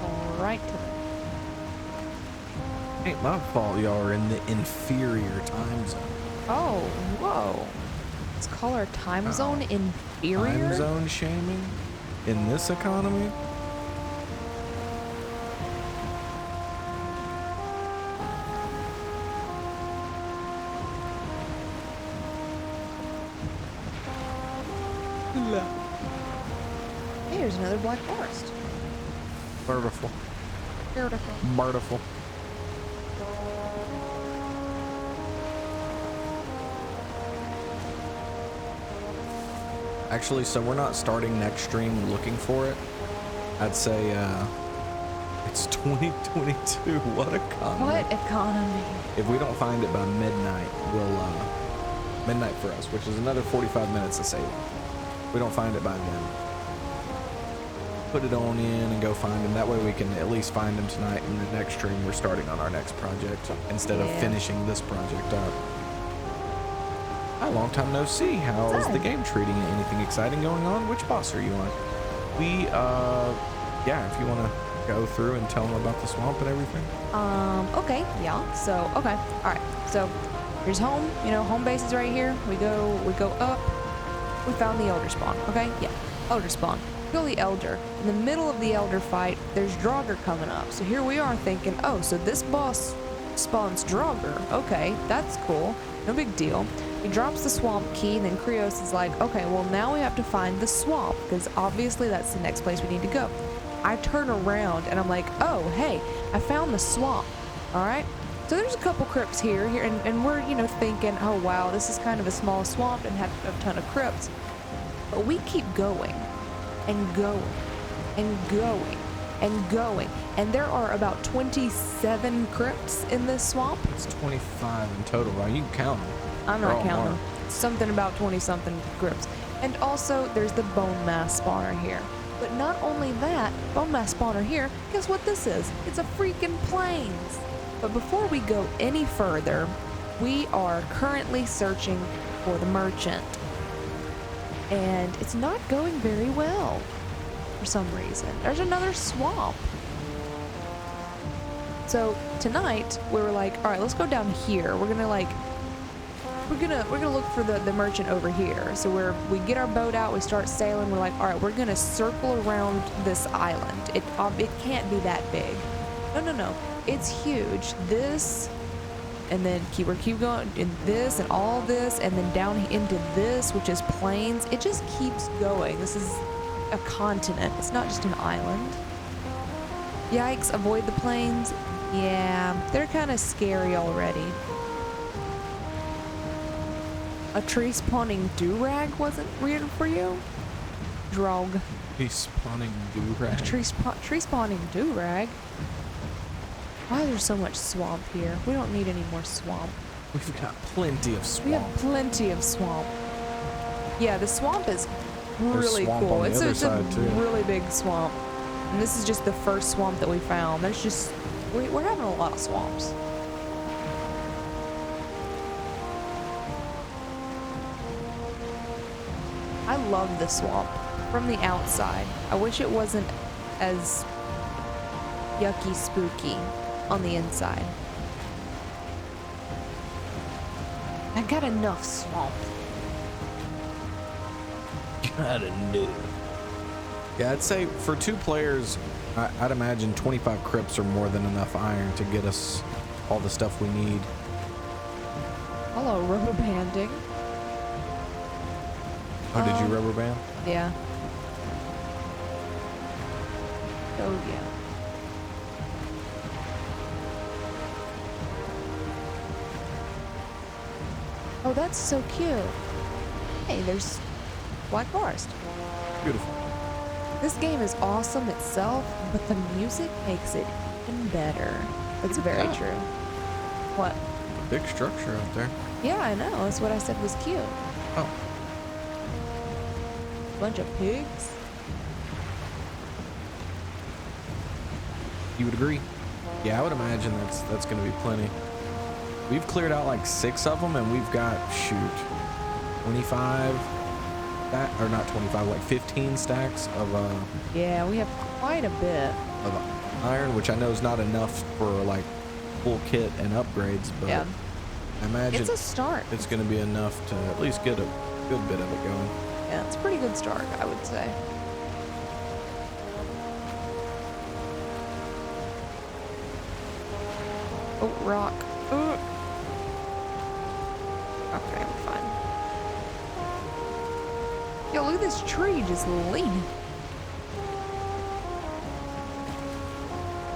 All right to the... ain't my fault y'all are in the inferior time zone. Oh, whoa. Let's call our time zone inferior? Time zone shaming in this economy? Hey, here's another black forest. Beautiful. Beautiful. Beautiful. Actually, so we're not starting next stream looking for it. I'd say it's 2022. What economy? What economy? If we don't find it by midnight, we'll midnight for us, which is another 45 minutes of sailing. If we don't find it by then, put it on in and go find them. That way we can at least find them tonight, and the next stream we're starting on our next project instead of Yeah. finishing this project up. Hi, long time no see. How is the game treating you? Anything exciting going on? Which boss are you on? We yeah, if you want to go through and tell them about the swamp and everything. Okay, yeah. So, okay. All right. So, here's home. You know, home base is right here. We go up. We found the elder spawn. Okay? Yeah. Elder spawn. Kill the elder. In the middle of the elder fight, there's Draugr coming up. So here we are thinking, oh, so this boss spawns Draugr. Okay, that's cool. No big deal. He drops the swamp key, and then Krioss is like, okay, well, now we have to find the swamp, because obviously that's the next place we need to go. I turn around, and I'm like, oh, hey, I found the swamp, all right? So there's a couple crypts here, and we're, you know, thinking, oh, wow, this is kind of a small swamp and have a ton of crypts. But we keep going, and going, and going, and going, and there are about 27 crypts in this swamp. It's 25 in total, right? You can count them. I'm not counting. Something about 20-something crypts. And also, there's the bone mass spawner here. But not only that, bone mass spawner here, guess what this is? It's a freaking plains. But before we go any further, we are currently searching for the merchant. And it's not going very well for some reason. There's another swamp. So tonight, we were like, all right, let's go down here. We're gonna look for the merchant over here. So we get our boat out, we start sailing. We're like, all right, we're gonna circle around this island. It can't be that big. No, it's huge. This, and then keep going, and this, and all this, and then down into this, which is plains. It just keeps going. This is a continent. It's not just an island. Yikes! Avoid the plains. Yeah, they're kind of scary already. A tree spawning do-rag wasn't weird for you? Drog. Tree spawning do-rag? Tree spawning do-rag? Why is there so much swamp here? We don't need any more swamp. We've got plenty of swamp. We have plenty of swamp. Yeah, the swamp is really swamp cool. on the It's other a side, too. really big swamp. And this is just the first swamp that we found. There's just, we're having a lot of swamps. I love the swamp from the outside. I wish it wasn't as yucky spooky on the inside. I got enough swamp. Got enough. Yeah, I'd say for 2 players, I'd imagine 25 crypts are more than enough iron to get us all the stuff we need. Hello, rubber banding. Oh, did you rubber band? Yeah. Oh, yeah. Oh, that's so cute. Hey, there's Black Forest. Beautiful. This game is awesome itself, but the music makes it even better. That's very true. What? Big structure out there. Yeah, I know. That's what I said was cute. Oh. Bunch of pigs. You would agree? Yeah, I would imagine that's going to be plenty. We've cleared out like 6 of them, and we've got, shoot, 25, or not 25, like 15 stacks of Yeah, we have quite a bit of iron, which I know is not enough for like full kit and upgrades, but yeah. I imagine It's a start. it's going to be enough to at least get a good bit of it going. Yeah, it's a pretty good start, I would say. Oh, rock. Ooh. Okay, we're fine. Yo, look at this tree just leaning.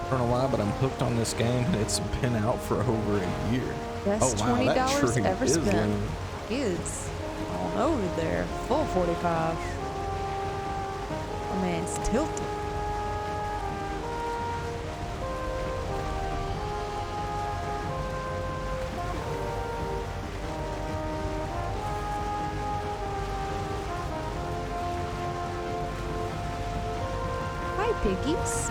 I don't know why, but I'm hooked on this game, and it's been out for over a year. Best oh, wow, that $20 tree ever is spent. leaning. Is on over there. Full 45. Oh man, it's tilted. Hi, piggies.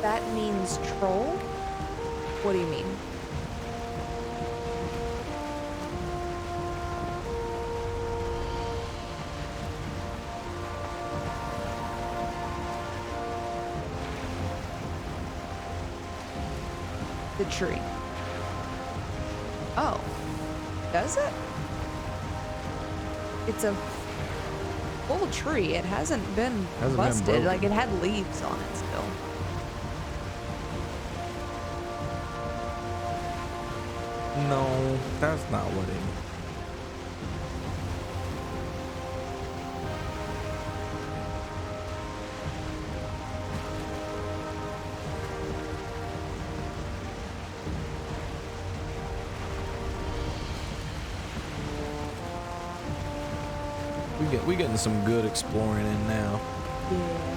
That means troll? What do you mean? The tree. Oh. Does it? It's a full tree. It hasn't been Hasn't been busted. broken. Like it had leaves on it still. No, that's not what it. We getting some good exploring in now. Yeah.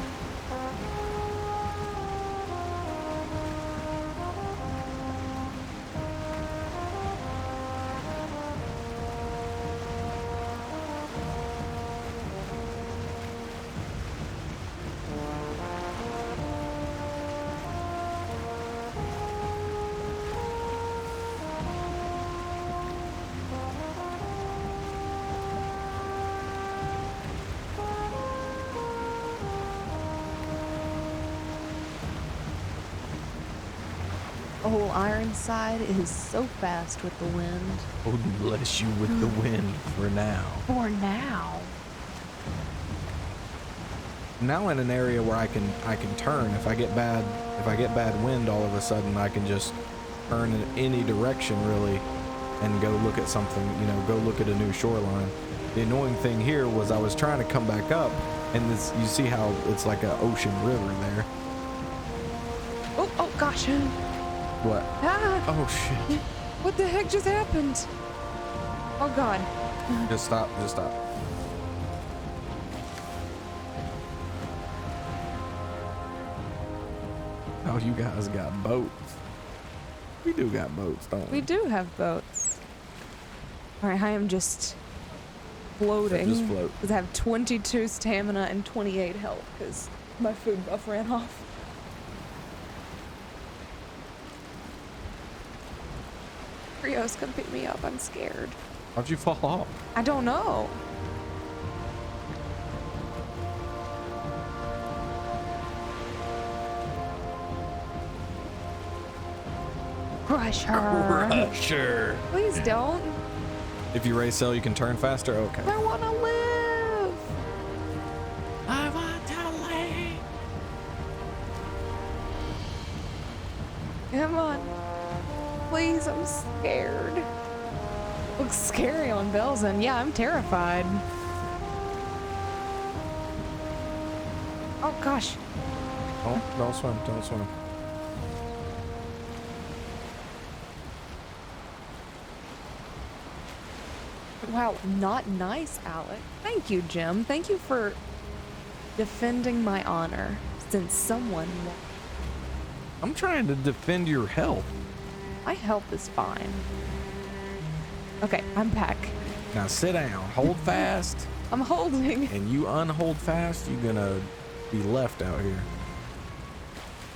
Oh, Ironside is so fast with the wind. Odin bless you with the wind for now. For now. Now in an area where I can turn. If I get bad wind, all of a sudden I can just turn in any direction really, and go look at something. You know, go look at a new shoreline. The annoying thing here was I was trying to come back up, and this, you see how it's like an ocean river there. Oh gosh. What? Ah, Oh shit! what the heck just happened? Oh god. Just stop. Just stop. Oh, you guys got boats. We do got boats, don't we? We do have boats. Alright, I am just floating. Just float. Because I have 22 stamina and 28 health because my food buff ran off. Krioss, come pick me up. I'm scared. How'd you fall off? I don't know. Crush her. Crusher. Please don't. If you race cell, you can turn faster? Okay. I want to live. I want to live. Come on. Please, I'm scared. Looks scary on Belzen. Yeah, I'm terrified. Oh gosh. Oh, don't swim. Don't swim. Wow, not nice, Alec. Thank you, Jim. Thank you for defending my honor since someone. I'm trying to defend your health. My health is fine. Okay, I'm back. Now sit down. Hold fast. I'm holding. And you unhold fast, you're gonna be left out here.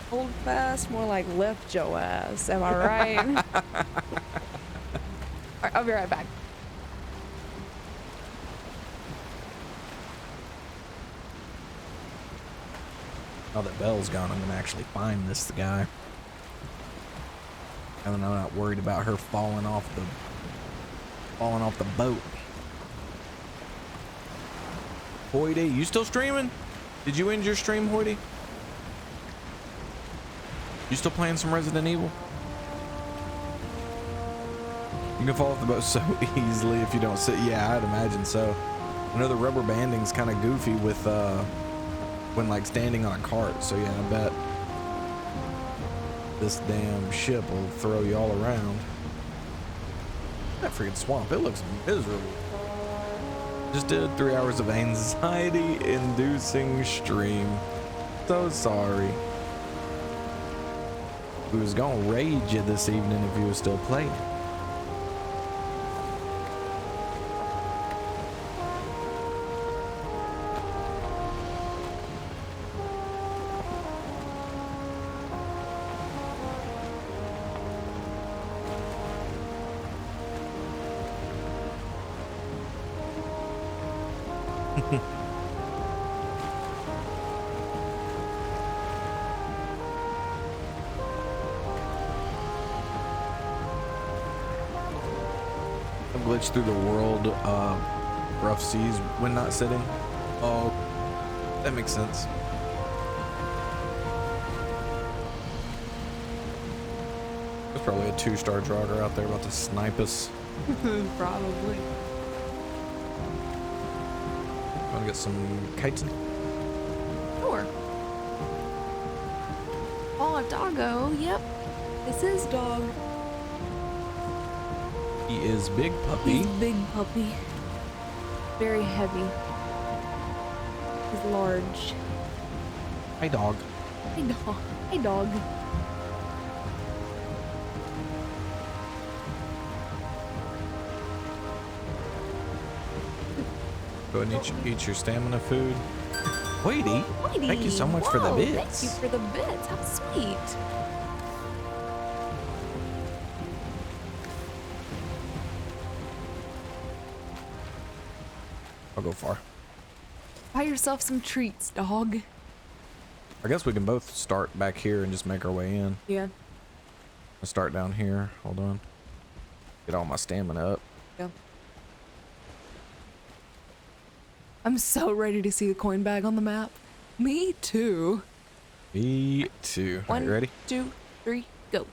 Hold fast, more like left your ass. Am I right? Alright, I'll be right back. Now that Belle's gone, I'm gonna actually find this guy. And I'm not worried about her falling off the boat. Hoity, you still streaming? Did you end your stream, Hoity? You still playing some Resident Evil? You can fall off the boat so easily if you don't sit. Yeah, I'd imagine so. I know the rubber banding's kind of goofy with when like standing on a cart. So yeah, I bet this damn ship will throw you all around. That freaking swamp, it looks miserable. Just did 3 hours of anxiety-inducing stream. So sorry. We was gonna rage you this evening if you was still playing. Glitch through the world, rough seas when not sitting. Oh, that makes sense. There's probably a 2-star jogger out there about to snipe us. Probably. Wanna get some chitin? Sure. Oh, a doggo. Yep. This is dog. He is big puppy. He's big puppy. Very heavy. He's large. Hi, dog. Hey dog. Hey dog. Go ahead and eat your stamina food. Waity, Whitey. thank you so much for the Whoa, bits. Thank you for the bits. How sweet. I'll go far. Buy yourself some treats, dog. I guess we can both start back here and just make our way in. Yeah. I'll start down here. Hold on. Get all my stamina up. Yeah. I'm so ready to see the coin bag on the map. Me too. Me too. All right, 1, ready? 2, 3, go.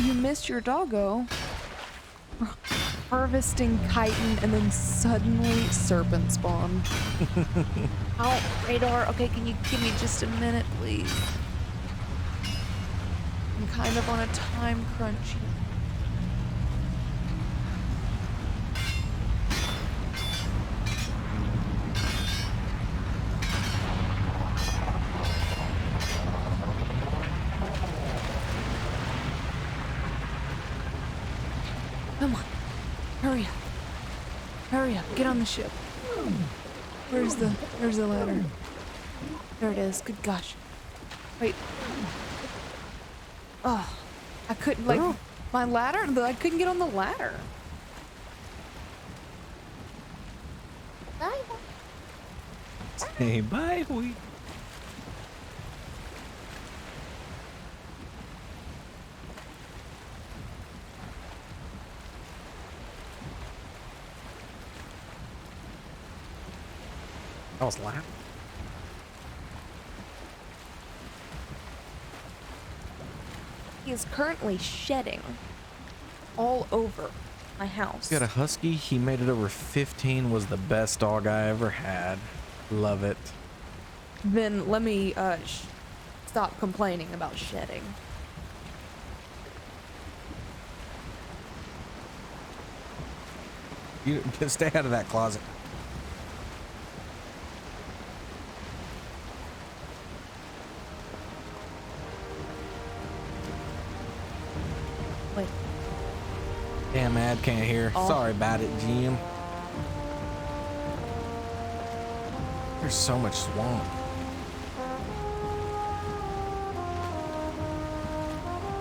You missed your doggo. Harvesting chitin and then suddenly serpent spawn. Ow, radar. Okay, can you give me just a minute, please? I'm kind of on a time crunch here. Come on. Hurry up. Hurry up. Get on the ship. Where's the ladder? There it is. Good gosh. Wait. Oh. I couldn't, like, my ladder? I couldn't get on the ladder. Hey, bye, we. That was loud. He is currently shedding all over my house. Got a husky. He made it over 15. Was the best dog I ever had. Love it. Then let me stop complaining about shedding. You stay out of that closet. Wait. Damn, Ad can't hear. Oh. Sorry about it, Jim. There's so much swamp.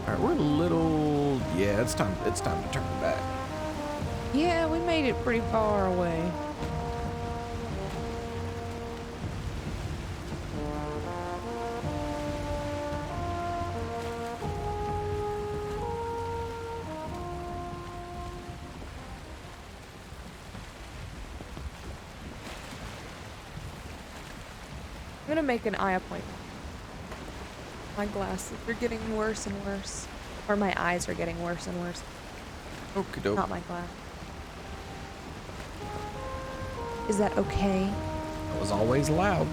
All right, we're a little. Yeah, it's time. It's time to turn back. Yeah, we made it pretty far away. I'm gonna make an eye appointment. My glasses are getting worse and worse. Or my eyes are getting worse and worse. Okie doke. Not my glass. Is that okay? It was always loud.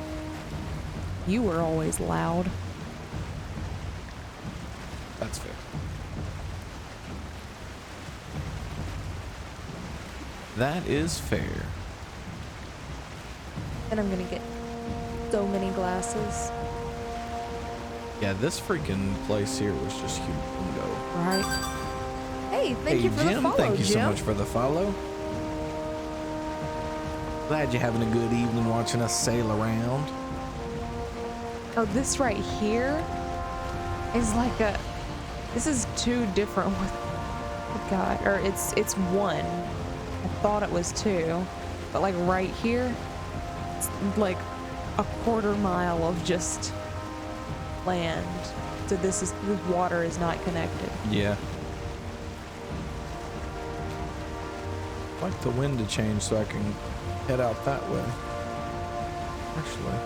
You were always loud. That's fair. That is fair. And I'm gonna get so many glasses. Yeah, this freaking place here was just humongo. Right? Hey, thank Hey, you for Jim, the follow, thank you so Jim. much for the follow. Glad you're having a good evening watching us sail around. Oh, this right here is like a This is two different with the guy, or it's one. I thought it was two, but like right here, it's like a quarter mile of just land. So this water is not connected. Yeah. I'd like the wind to change so I can head out that way. Actually.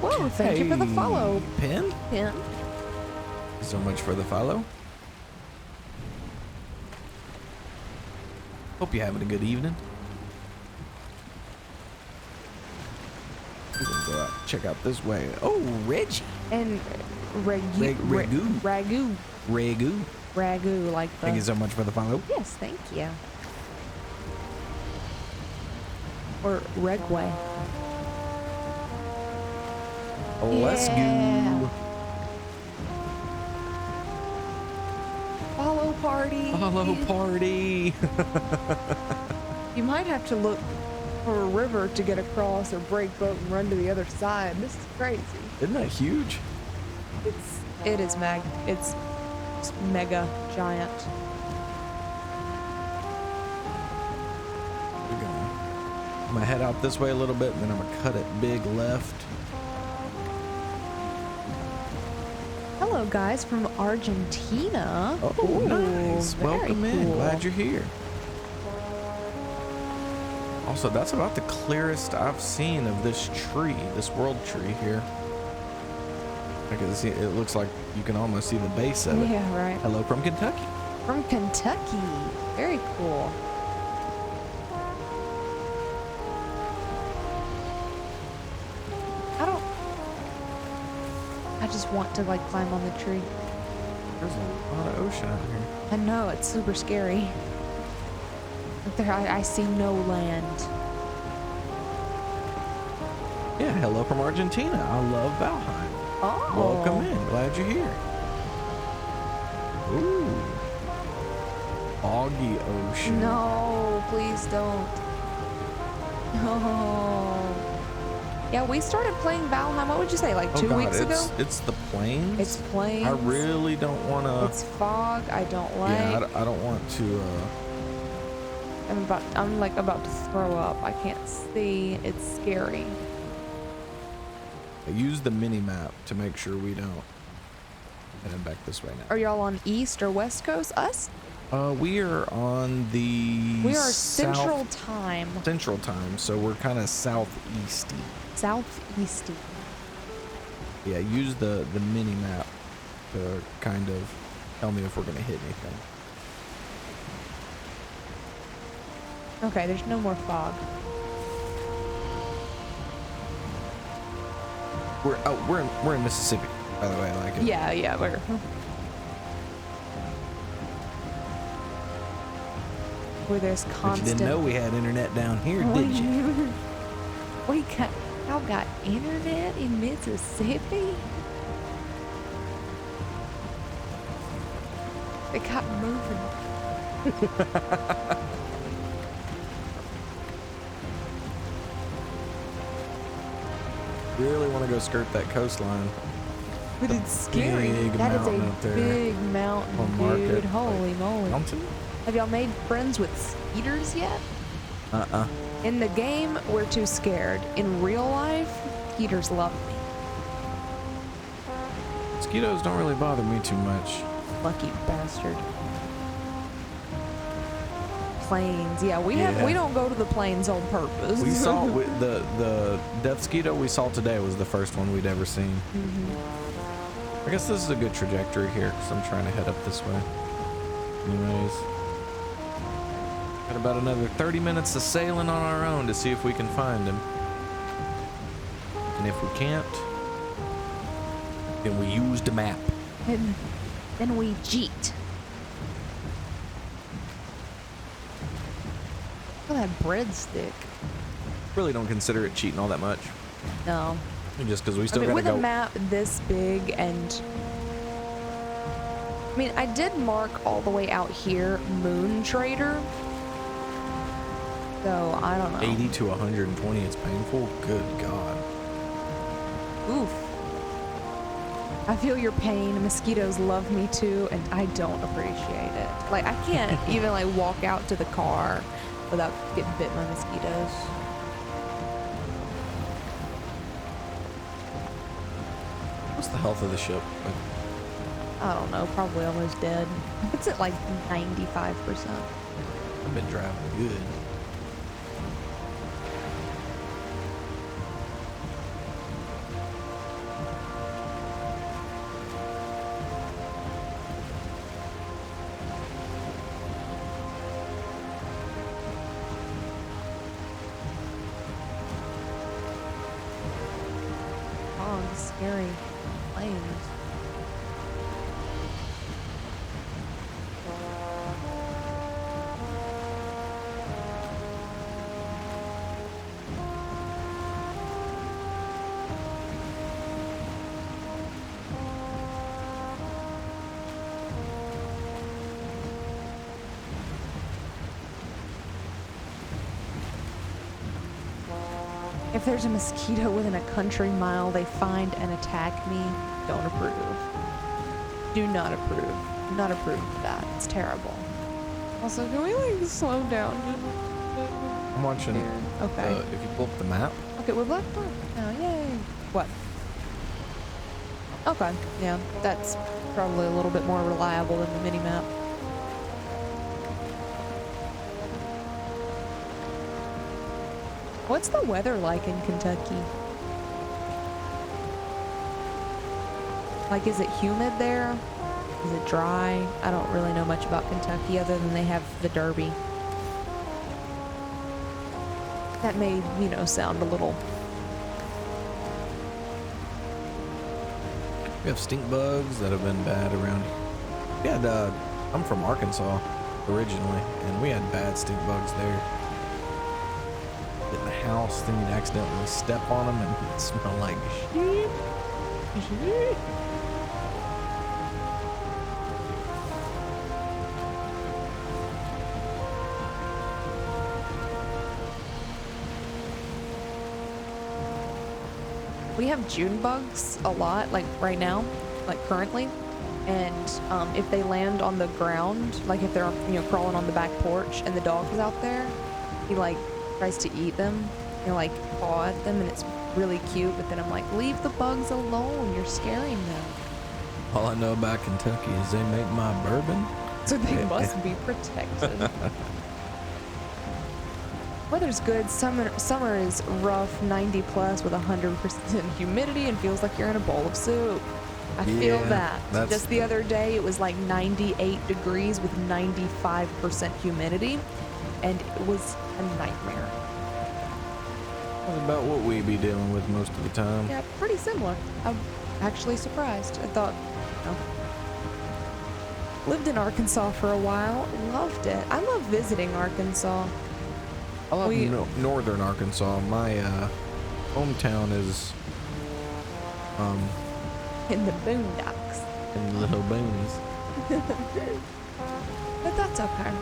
Whoa, thank you for the follow. Pin? Pin. So much for the follow. Hope you're having a good evening. We're gonna go out, check out this way. Oh, Reggie. And ragu. Ragu. Ragu. Ragu, like the... Thank you so much for the follow. Yes, thank you. Or Regway. Let's Yeah. go. Follow party. Follow party. You might have to look for a river to get across or break boat and run to the other side. This is crazy. Isn't that huge? It's mega giant. I'm gonna head out this way a little bit and then I'm gonna cut it big left. Hello guys from Argentina. Oh, Ooh, nice. very Welcome in. cool. Glad you're here. Also, that's about the clearest I've seen of this tree, this world tree here. I can see, it looks like you can almost see the base of it. Yeah, right. Hello from Kentucky. From Kentucky. Very cool. I just want to like climb on the tree. There's a lot of ocean out here. I know, it's super scary. Like there, I see no land. Yeah, hello from Argentina. I love Valheim. Oh. Welcome in. Glad you're here. Ooh. Foggy ocean. No, please don't. No. Yeah, we started playing Valheim, what would you say, like 2 weeks ago? It's the plains. It's plains. I really don't want to. It's fog. I don't like. Yeah, I don't want to. I'm like about to throw up. I can't see. It's scary. Use the mini map to make sure we don't. Heading back this way now. Are y'all on East or West Coast? Us? We are on the. We are Central Time. Central Time, so we're kind of southeasty. Southeasty. Yeah, use the mini map to kind of tell me if we're gonna hit anything. Okay, there's no more fog. We're in Mississippi, by the way. Like it. Yeah, we're. Where there's But you constant. didn't know we had internet down here, did you? Y'all got internet in Mississippi? It got moving. Really want to go skirt that coastline. But it's scary. Big That is mountain a up there. big mountain, Or dude. market, Holy moly. Mountain? Have y'all made friends with skeeters yet? In the game, we're too scared. In real life, skeeters love me. Mosquitoes don't really bother me too much. Lucky bastard. Planes. Yeah, we don't go to the plains on purpose. We saw the death mosquito we saw today was the first one we'd ever seen. I guess this is a good trajectory here because I'm trying to head up this way. Anyways, got about another 30 minutes of sailing on our own to see if we can find him. And if we can't, then we use the map. And then we cheat. Look at that breadstick. Really don't consider it cheating all that much. No. Just because we still with gotta a go. map this big and I mean, I did mark all the way out here Moon Trader, So I don't know. 80 to 120, it's painful? Good God. Oof. I feel your pain. Mosquitoes love me too, and I don't appreciate it. Like, I can't even like walk out to the car without getting bit by mosquitoes. What's the health of the ship? Like, I don't know, probably almost dead. It's at like 95%. I've been driving good. Oh, scary flames. If there's a mosquito within a country mile they find and attack me, don't approve. Do not approve. Do not approve of that. It's terrible. Also, can we like slow down? I'm watching. Okay. If you pull up the map, Okay, we're black bar. Oh, yay. What? Okay, yeah, that's probably a little bit more reliable than the mini-map. What's the weather like in Kentucky? Like, is it humid there? Is it dry? I don't really know much about Kentucky other than they have the Derby. That may, you know, sound a little... we have stink bugs that have been bad around here. We had, I'm from Arkansas originally, and we had bad stink bugs there. In the house, then you'd accidentally step on them and it'd smell like shit. We have June bugs a lot, like right now, like currently. And if they land on the ground, like if they're, you know, crawling on the back porch and the dog is out there, he like tries to eat them and like paw at them, and it's really cute. But then I'm like, leave the bugs alone, you're scaring them. All I know about Kentucky is they make my bourbon. So they must be protected. Weather's good. Summer is rough, 90 plus with 100% humidity, and feels like you're in a bowl of soup. I feel that. Just the other day, it was like 98 degrees with 95% humidity, and it was a nightmare. That's about what we be dealing with most of the time. Yeah, pretty similar. I'm actually surprised. I thought, you know, lived in Arkansas for a while, loved it. I love visiting Arkansas. I love northern Arkansas. My hometown is In the boondocks. in the little boonies. But that's okay.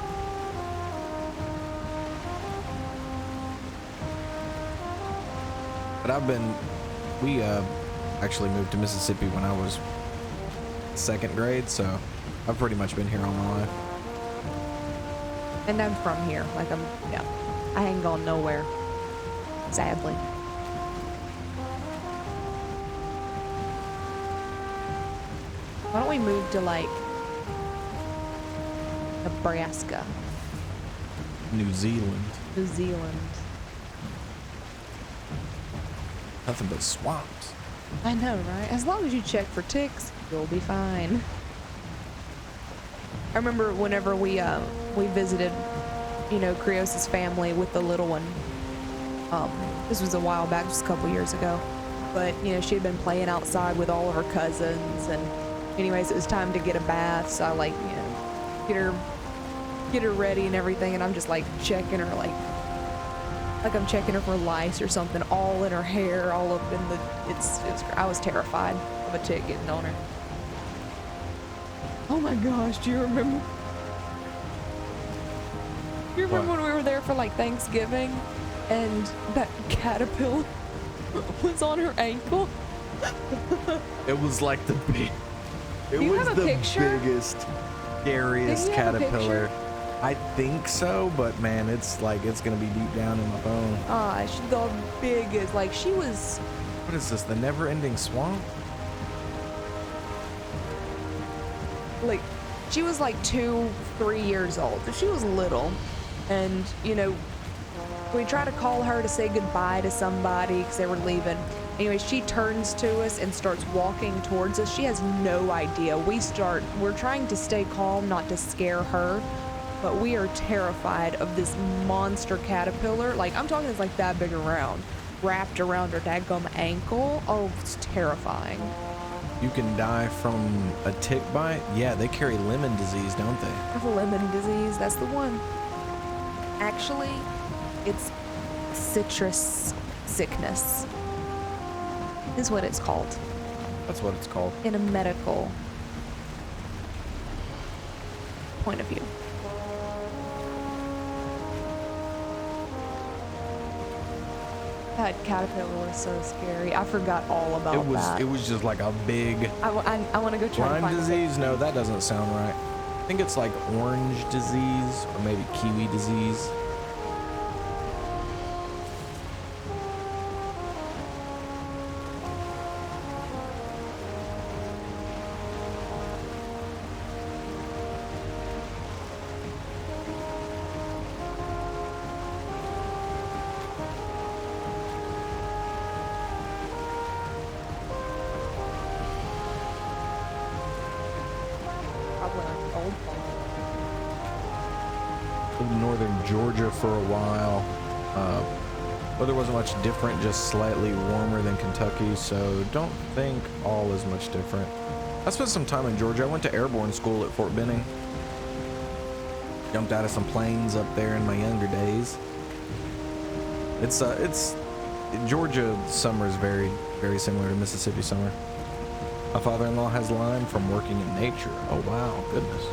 But we actually moved to Mississippi when I was 2nd grade, so I've pretty much been here all my life. And I'm from here. Like, yeah. I ain't gone nowhere. Sadly. Why don't we move to, like, Nebraska? New Zealand. New Zealand. Nothing but swamps. I know, right? As long as you check for ticks, you'll be fine. I remember whenever we visited, you know, Krioss's family with the little one. This was a while back, just a couple years ago. But, you know, she had been playing outside with all of her cousins, and anyways, it was time to get a bath, so I, like, you know, get her ready and everything, and I'm just, like, checking her, like I'm checking her for lice or something, all in her hair, all up in the, I was terrified of a tick getting on her. Oh my gosh, do you remember? You remember What? when we were there for like Thanksgiving and that caterpillar was on her ankle? It was like the big. It Do you was have a the picture? biggest, scariest Do you have a caterpillar. picture? I think so, but man, it's like it's gonna be deep down in my bone. She's the biggest. Like she was. What is this? The never-ending swamp? Like she was like 2-3 years old. She was little, and you know, we tried to call her to say goodbye to somebody because they were leaving. Anyway, she turns to us and starts walking towards us. She has no idea. We're trying to stay calm, not to scare her, but we are terrified of this monster caterpillar. Like I'm talking, it's like that big around, wrapped around her dadgum ankle. Oh, it's terrifying. You can die from a tick bite? Yeah, they carry lemon disease, don't they? Lemon disease, that's the one. Actually, it's citrus sickness is what it's called That's what it's called. in a medical point of view. That caterpillar was so scary. I forgot all about that. It was just like a big I want to go try to Lyme find disease. No, that doesn't sound right. I think it's like orange disease or maybe kiwi disease. probably like an old one. Lived in northern Georgia for a while. Weather wasn't much different, just slightly warmer than Kentucky, so don't think all is much different. I spent some time in Georgia. I went to airborne school at Fort Benning. Jumped out of some planes up there in my younger days. It's Georgia summer is very, very similar to Mississippi summer. My father-in-law has Lyme from working in nature. Oh wow, goodness.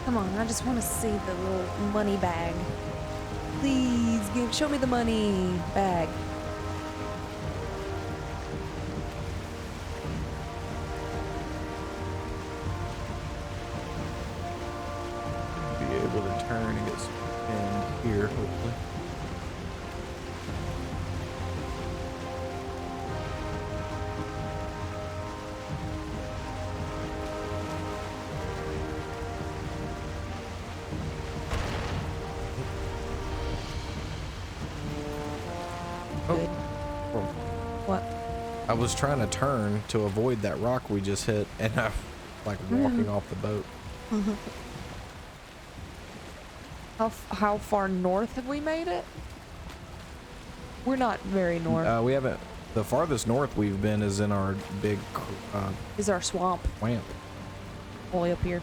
Come on, I just want to see the little money bag. Please show me the money bag. Be able to turn and get some wind here, hopefully. Good. Oh, What? I was trying to turn to avoid that rock we just hit, and I like walking off the boat. How far north have we made it? We're not very north. We haven't. The farthest north we've been is in our big Is our swamp swamp. all the way up here?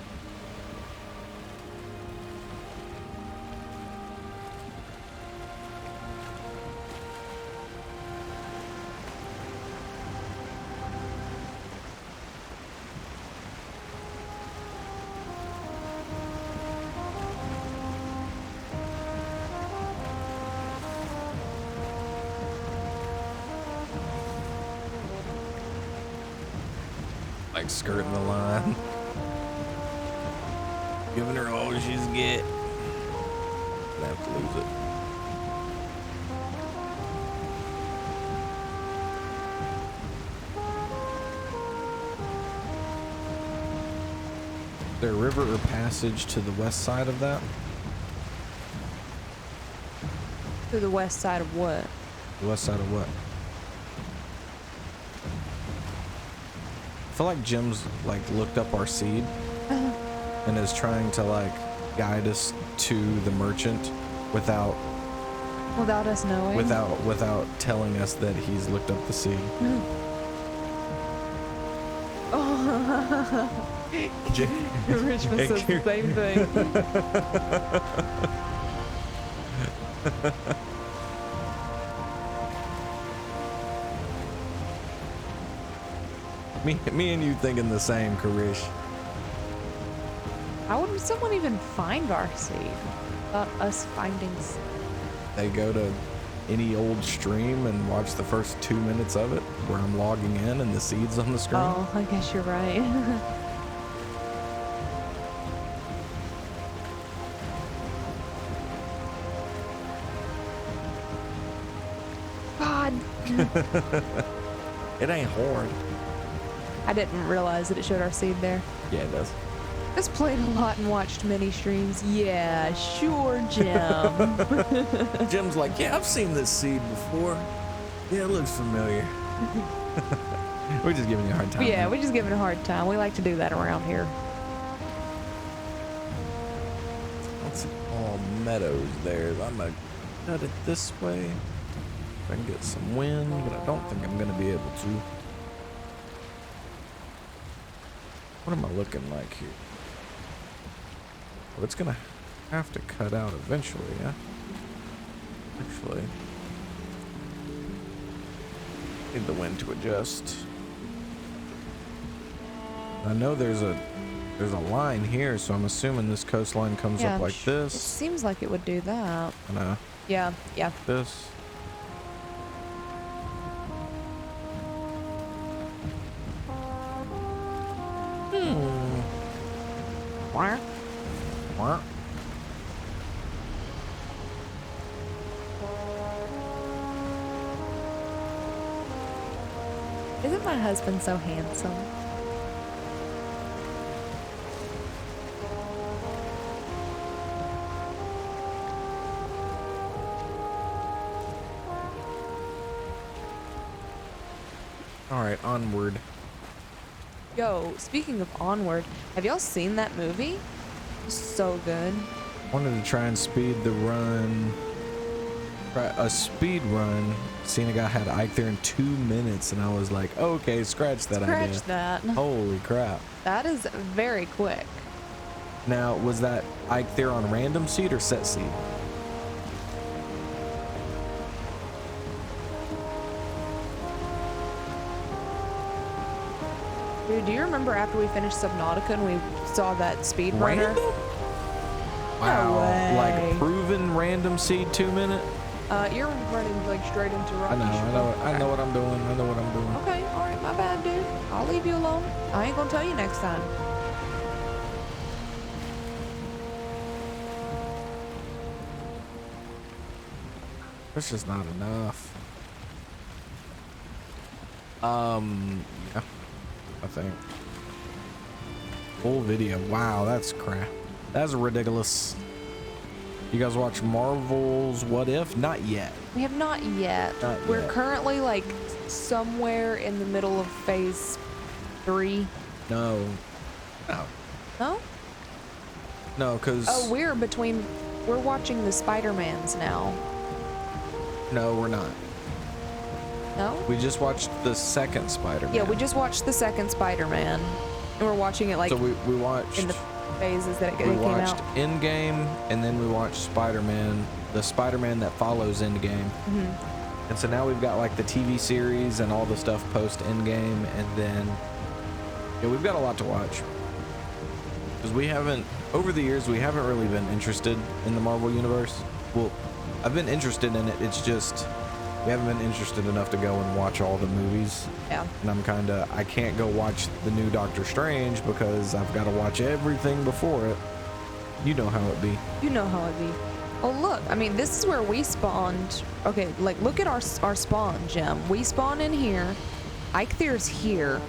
Like skirting the line. Giving her all she's get. Gonna have to lose it. Is there a river or passage to the west side of that? To the west side of what? The west side of what? I feel like Jim's like looked up our seed and is trying to like guide us to the merchant without Without us knowing? without telling us that he's looked up the seed. Oh. Richmond says the same thing. Me and you thinking the same, Krioss. How would someone even find our seed without us finding seed? They go to any old stream and watch the first 2 minutes of it where I'm logging in and the seed's on the screen. Oh, I guess you're right. God. It ain't hard. I didn't realize that it showed our seed there. Yeah, it does. Just played a lot and watched many streams. Yeah, sure, Jim. Jim's like, yeah, I've seen this seed before. Yeah, it looks familiar. We're just giving you a hard time. Yeah, man. we're just giving it a hard time. We like to do that around here. That's all meadows there. I'm gonna cut it this way. If I can get some wind, but I don't think I'm gonna be able to. What am I looking like here? Well, it's gonna have to cut out eventually, yeah? Actually, need the wind to adjust. I know there's a line here, so I'm assuming this coastline comes up like It this. seems like it would do that. And Yeah. this. Wah. Wah. Isn't my husband so handsome? All right, onward. Yo, speaking of Onward, have y'all seen that movie? So good. Wanted to try and speed the run. Try a speed run. Seen a guy had Ike there in 2 minutes, and I was like, okay, scratch that idea. Scratch that. Holy crap. That is very quick. Now, was that Ike there on random seed or set seed? Dude, do you remember after we finished Subnautica and we saw that speed runner? Random? Wow. way. Like proven random seed 2 minute? You're running like straight into I Rocky know what I'm doing. I know what I'm doing. Okay, alright, my bad, dude. I'll leave you alone. I ain't gonna tell you next time. That's just not enough. Yeah, I think. Full video. Wow, that's crap. That's ridiculous. You guys watch Marvel's What If? Not yet. We have not yet. Not We're yet. currently like somewhere in the middle of phase 3. No. No. No? No, because... Oh, we're watching the Spider-Mans now. No, we're not. No? We just watched the second Spider-Man. Yeah, we just watched the second Spider-Man. And we're watching it like So we watched... in the phases that it We came watched out. Endgame, and then we watched Spider-Man, the Spider-Man that follows Endgame. Mm-hmm. And so now we've got like the TV series and all the stuff post Endgame, and then yeah, we've got a lot to watch. Because we haven't, over the years, we haven't really been interested in the Marvel Universe. Well, I've been interested in it, it's just, we haven't been interested enough to go and watch all the movies. Yeah. And I'm kinda, I can't go watch the new Doctor Strange because I've got to watch everything before it. You know how it be. You know how it be. Oh, look. I mean, this is where we spawned. Okay, like, look at our spawn, Jim. We spawn in here. Eikther's here.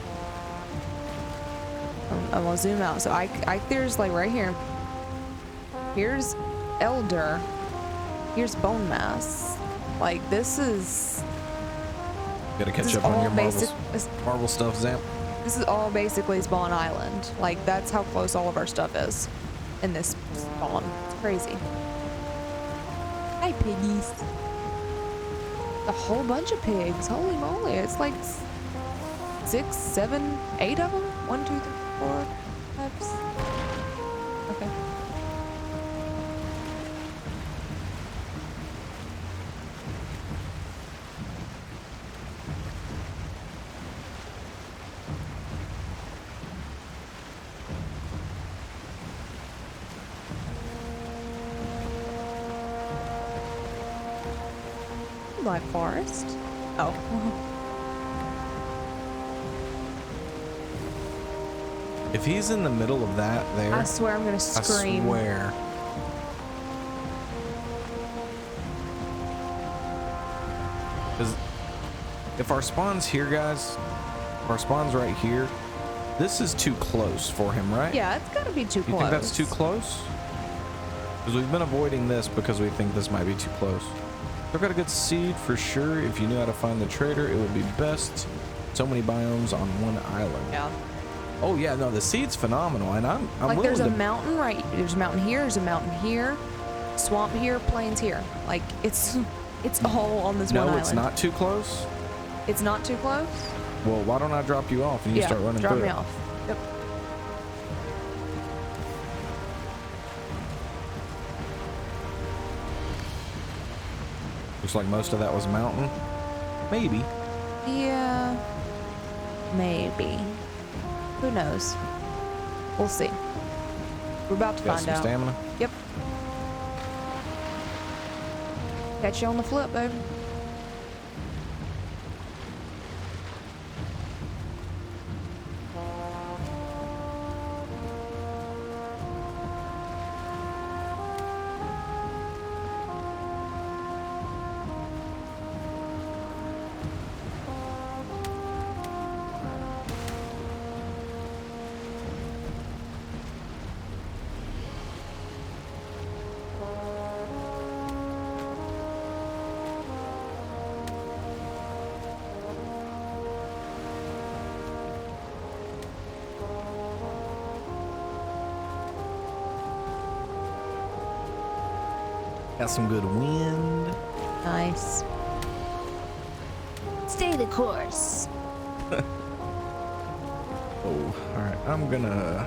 I'm gonna zoom out. So Eikther's, like, right here. Here's Elder. Here's Bone Mass. Like, this is... Gotta This catch is up on all your basic. Marvel stuff, Zamp. This is all basically Spawn Island. Like, that's how close all of our stuff is in this spawn. It's crazy. Hi, piggies. A whole bunch of pigs. Holy moly. It's like 6, 7, 8 of them. 1, 2, 3, 4, 5, 6. Okay. like forest. Oh. If he's in the middle of that there, I swear I'm gonna scream. I swear. Because if our spawn's here, guys, if our spawn's right here, this is too close for him, right? Yeah, it's gotta be too close. You think that's too close? Because we've been avoiding this because we think this might be too close. I've got a good seed for sure. If you knew how to find the trader, it would be best. So many biomes on one island. Yeah. Oh yeah, no, the seed's phenomenal, and I'm like willing there's a to... mountain right. There's a mountain here. There's a mountain here. Swamp here. Plains here. Like it's all on this one island. No, it's not too close. It's not too close. Well, why don't I drop you off and you start running drop through me it? off. Yep. Looks like most of that was mountain. Maybe. Yeah. Maybe. Who knows? We'll see. We're about to Got find some out. stamina. Yep. Catch you on the flip, baby. Got some good wind. Nice. Stay the course. Oh, all right. I'm gonna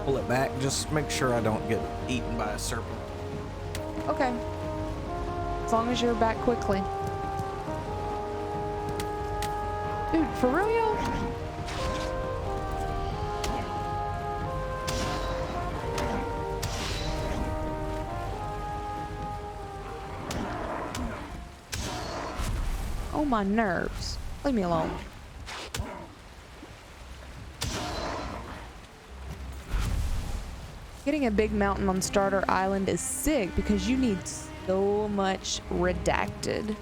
pull it back. Just make sure I don't get eaten by a serpent. Okay. As long as you're back quickly. Dude, for real, y'all? Oh, my nerves. Leave me alone. Getting a big mountain on Starter Island is sick because you need so much redacted.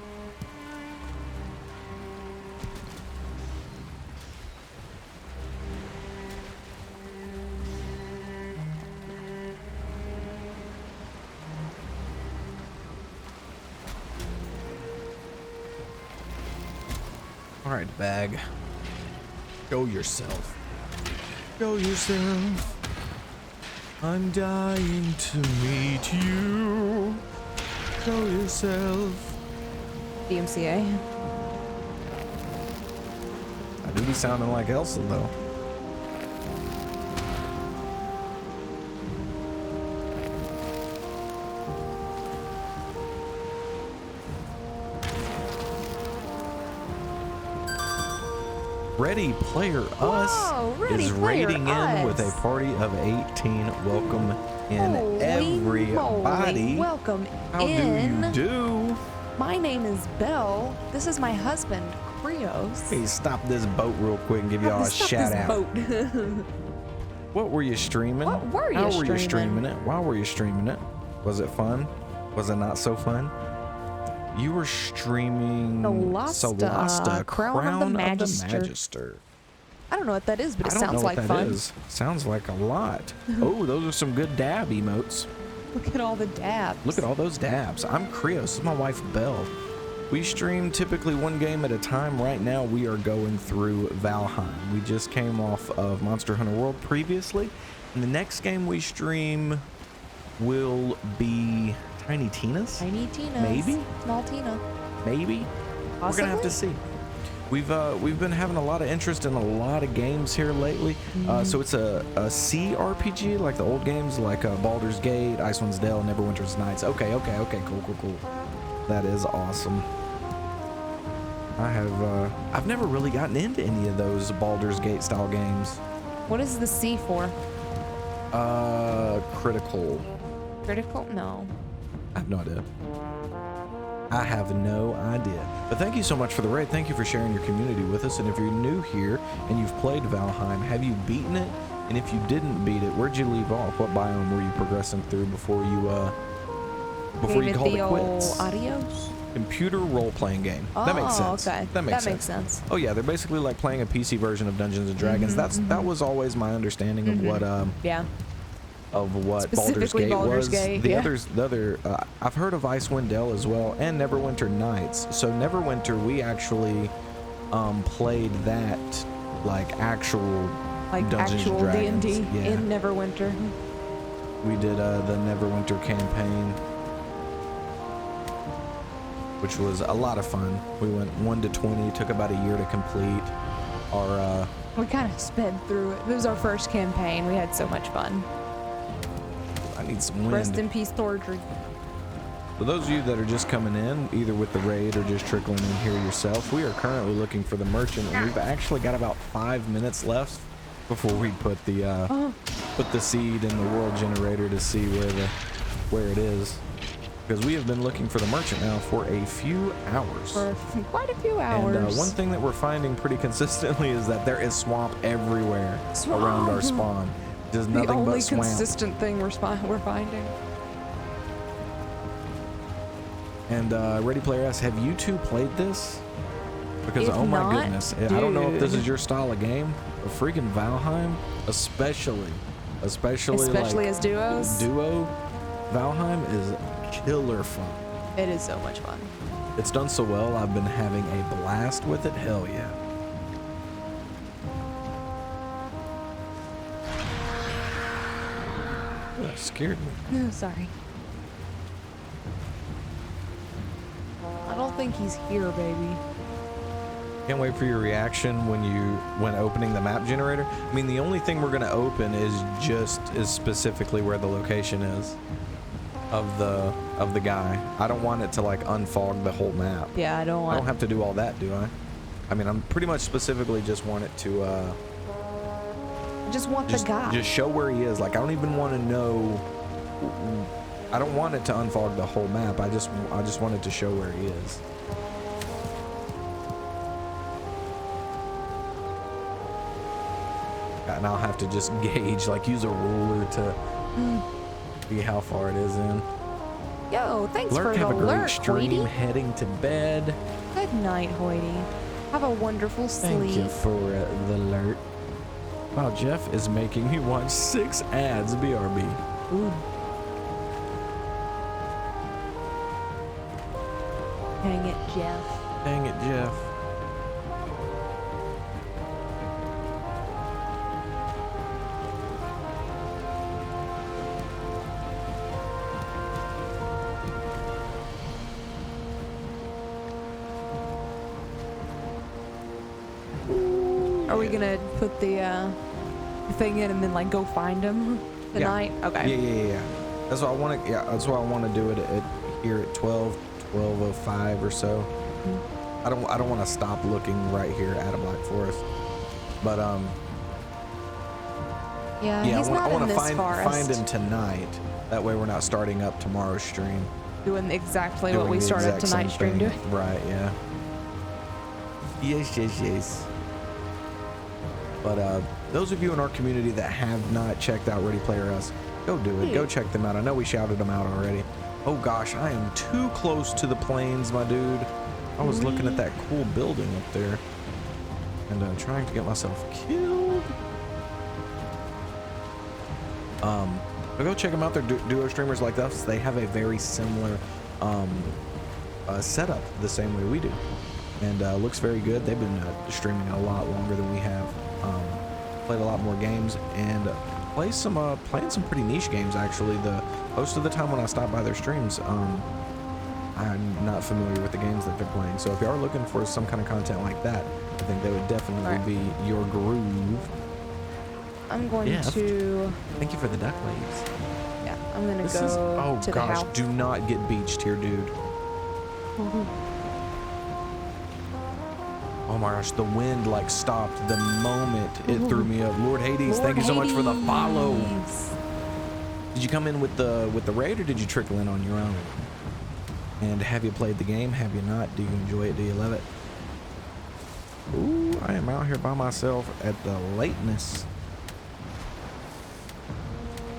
All right, bag. Show yourself. Show yourself. I'm dying to meet you. Show yourself. DMCA. I do be sounding like Elsa, though. Ready Player Us Whoa, Ready is Player raiding in Us. with a party of 18. Welcome in, Holy everybody. moly. Welcome How in. do you do? My name is Belle. This is my husband, Krioss. Hey, stop this boat real quick and give y'all a Stop shout this out. boat. What were you streaming? What were you How were you streaming? streaming it? Why were you streaming it? Was it fun? Was it not so fun? You were streaming Solasta, Crown of the Magister. I don't know what that is, but it I don't sounds know like what that fun. is. Sounds like a lot. Oh, those are some good dab emotes. Look at all the dabs. Look at all those dabs. I'm Krioss. This is my wife, Belle. We stream typically one game at a time. Right now, we are going through Valheim. We just came off of Monster Hunter World previously. And the next game we stream will be Tiny Tina's? Tiny Tina's. Maybe? Small Tina. Maybe? Possibly? We're gonna have to see. We've been having a lot of interest in a lot of games here lately. So it's a CRPG, like the old games, like Baldur's Gate, Icewind Dale, Neverwinter's Nights. Okay, cool. That is awesome. I've never really gotten into any of those Baldur's Gate style games. What is the C for? Critical. Critical? No. I have no idea. I have no idea. But thank you so much for the raid. Thank you for sharing your community with us. And if you're new here and you've played Valheim, have you beaten it? And if you didn't beat it, where'd you leave off? What biome were you progressing through before you called it quits? Adios. Computer role-playing game. Oh, that makes sense. Okay. That makes sense. Oh yeah, they're basically like playing a PC version of Dungeons and Dragons. That was always my understanding of what Baldur's Gate was. The other I've heard of Icewind Dale as well, and Neverwinter Nights. So Neverwinter, we actually played that like actual Dungeons and Dragons. D&D in Neverwinter. We did the Neverwinter campaign, which was a lot of fun. We went 1 to 20, took about a year to complete. We kind of sped through it. It was our first campaign. We had so much fun. I need some wind. Rest in peace, Thordry. For those of you that are just coming in, either with the raid or just trickling in here yourself, we are currently looking for the merchant, and we've actually got about 5 minutes left before we put the seed in the world generator to see where it is. Because we have been looking for the merchant now for a few hours. For quite a few hours. And one thing that we're finding pretty consistently is that there is swamp everywhere around our spawn. There's nothing but swamp. The only consistent thing we're finding. And Ready Player S, have you two played this? Because if oh my not, goodness, dude. I don't know if this is your style of game, but freaking Valheim, especially like as duos. Duo Valheim is killer fun. It is so much fun. It's done so well. I've been having a blast with it. Hell yeah. That scared me. No, sorry. I don't think he's here, baby. Can't wait for your reaction when opening the map generator. I mean, the only thing we're gonna open is specifically where the location is of the guy. I don't want it to like unfog the whole map. Yeah, I don't have to do all that, do I? I mean, I'm pretty much specifically just want it to the guy. Just show where he is. Like, I don't even want to know. I don't want it to unfog the whole map. I just want it to show where he is. And I'll have to just gauge, like use a ruler to see how far it is in. Yo, thanks Lurk, for the have a great alert, stream. Hoity. Heading to bed. Good night, Hoity. Have a wonderful sleep. Thank you for the alert. Wow, Jeff is making me watch 6 ads. BRB. Ooh. Dang it, Jeff. Dang it, Jeff. Are we gonna put the thing in and then like go find him tonight? Yeah. Okay. Yeah. That's what I want to. Yeah, that's why I want to do it at here at 12:05 or so. Mm-hmm. I don't want to stop looking right here at a Black Forest, but Yeah, I he's not want in to this forest. find him tonight. That way we're not starting up tomorrow's stream. Doing exactly what we the started exact tonight's same stream thing. doing. Right, yeah. Yes. But those of you in our community that have not checked out Ready Player S, go do it. Go check them out. I know we shouted them out already. Oh gosh, I am too close to the plains, my dude. I was looking at that cool building up there and trying to get myself killed. But go check them out. They're duo streamers like us. They have a very similar setup the same way we do, and looks very good. They've been streaming a lot longer than we have. Played a lot more games and playing some pretty niche games actually. Most of the time when I stop by their streams, I'm not familiar with the games that they're playing. So if you are looking for some kind of content like that, I think they would definitely be your groove. I'm going to. Thank you for the duck waves. Yeah, I'm gonna go to the house. Do not get beached here, dude. Oh my gosh, the wind like stopped the moment it threw me up. Lord Hades, thank you so much for the follow. Did you come in with the raid or did you trickle in on your own? And have you played the game? Have you not? Do you enjoy it? Do you love it? Ooh, I am out here by myself at the lateness.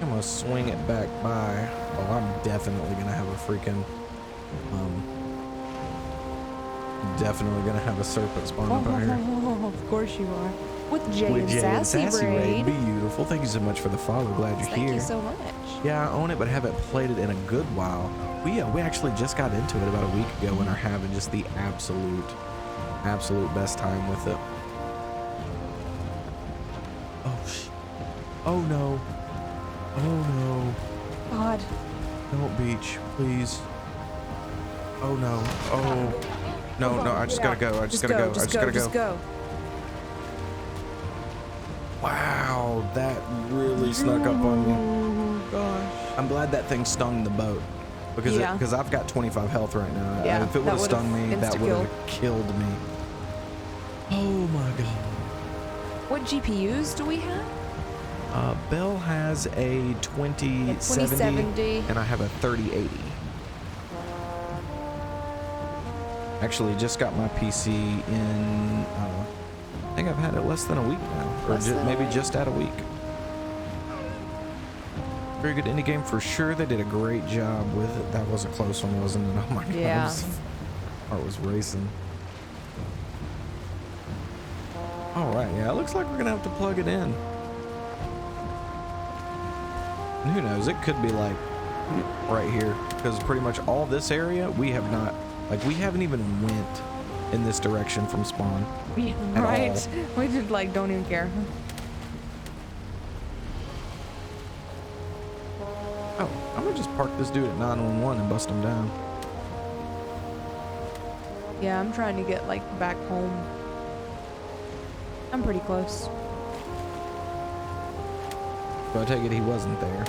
I'm gonna swing it back by. Oh, I'm definitely gonna have a freaking, definitely gonna have a serpent spawn up out here. Of course you are. With Jay and Jay and Sassy Raid. Beautiful. Thank you so much for the follow. Glad you're here. Thank you so much. Yeah, I own it, but haven't played it in a good while. We actually just got into it about a week ago and are having just the absolute best time with it. Oh shit. Oh no. Oh no. God. Don't beach, please. Oh no. Oh. No, no, I just gotta go. I just gotta go. I just gotta go. Wow, that really snuck up on me. Oh gosh. I'm glad that thing stung the boat. Because I've got 25 health right now. Yeah, if it would have stung me, that would have killed me. Oh my god. What GPUs do we have? Bell has a 2070 and I have a 3080. Actually, just got my PC in, I think I've had it less than a week now, or maybe just at a week. Very good indie game for sure. They did a great job with it. That was a close one, wasn't it? Oh my god, yeah. Heart was racing. All right, yeah, it looks like we're gonna have to plug it in. And who knows? It could be like right here, because pretty much all this area we have not, like, we haven't even went in this direction from spawn. Yeah, right. We just like don't even care. Oh, I'm gonna just park this dude at 911 and bust him down. Yeah, I'm trying to get like back home. I'm pretty close. So I take it he wasn't there.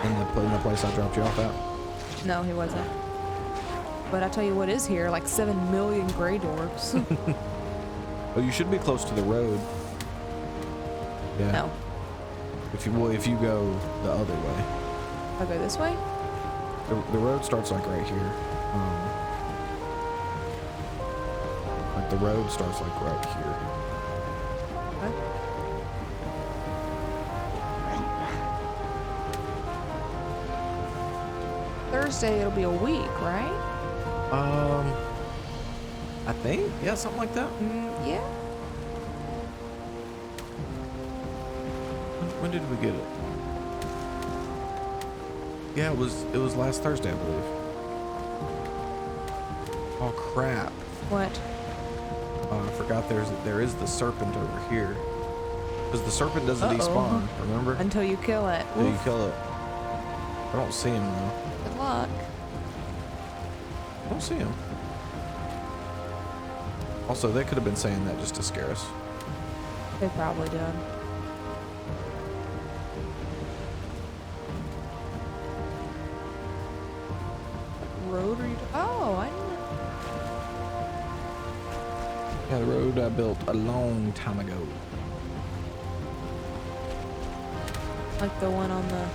In the place I dropped you off at? No, he wasn't. But I tell you what is here, like 7 million gray dwarfs. Oh, you should be close to the road. Yeah. No. If you go the other way. I'll go this way? The road starts like right here. Like the road starts like right here. Okay. Thursday it'll be a week, right? I think, yeah, something like that. Yeah. When did we get it? Yeah, it was last Thursday, I believe. Oh crap! What? I forgot there is the serpent over here. Because the serpent doesn't despawn, remember? Until you kill it. Until you kill it. I don't see him though. Good luck. I don't see him. Also, they could have been saying that just to scare us. They probably did. Road are you? Oh, I didn't. Yeah, the road I built a long time ago. Like the one on the,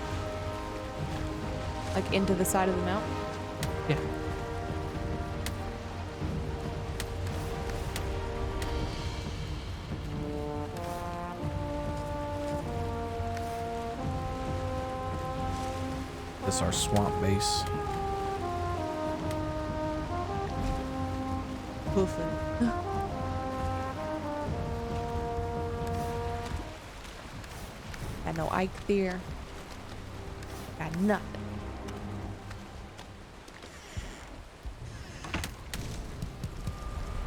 like into the side of the mountain? Yeah. This is our swamp base. Poofing. Got no Ike there. Got nothing.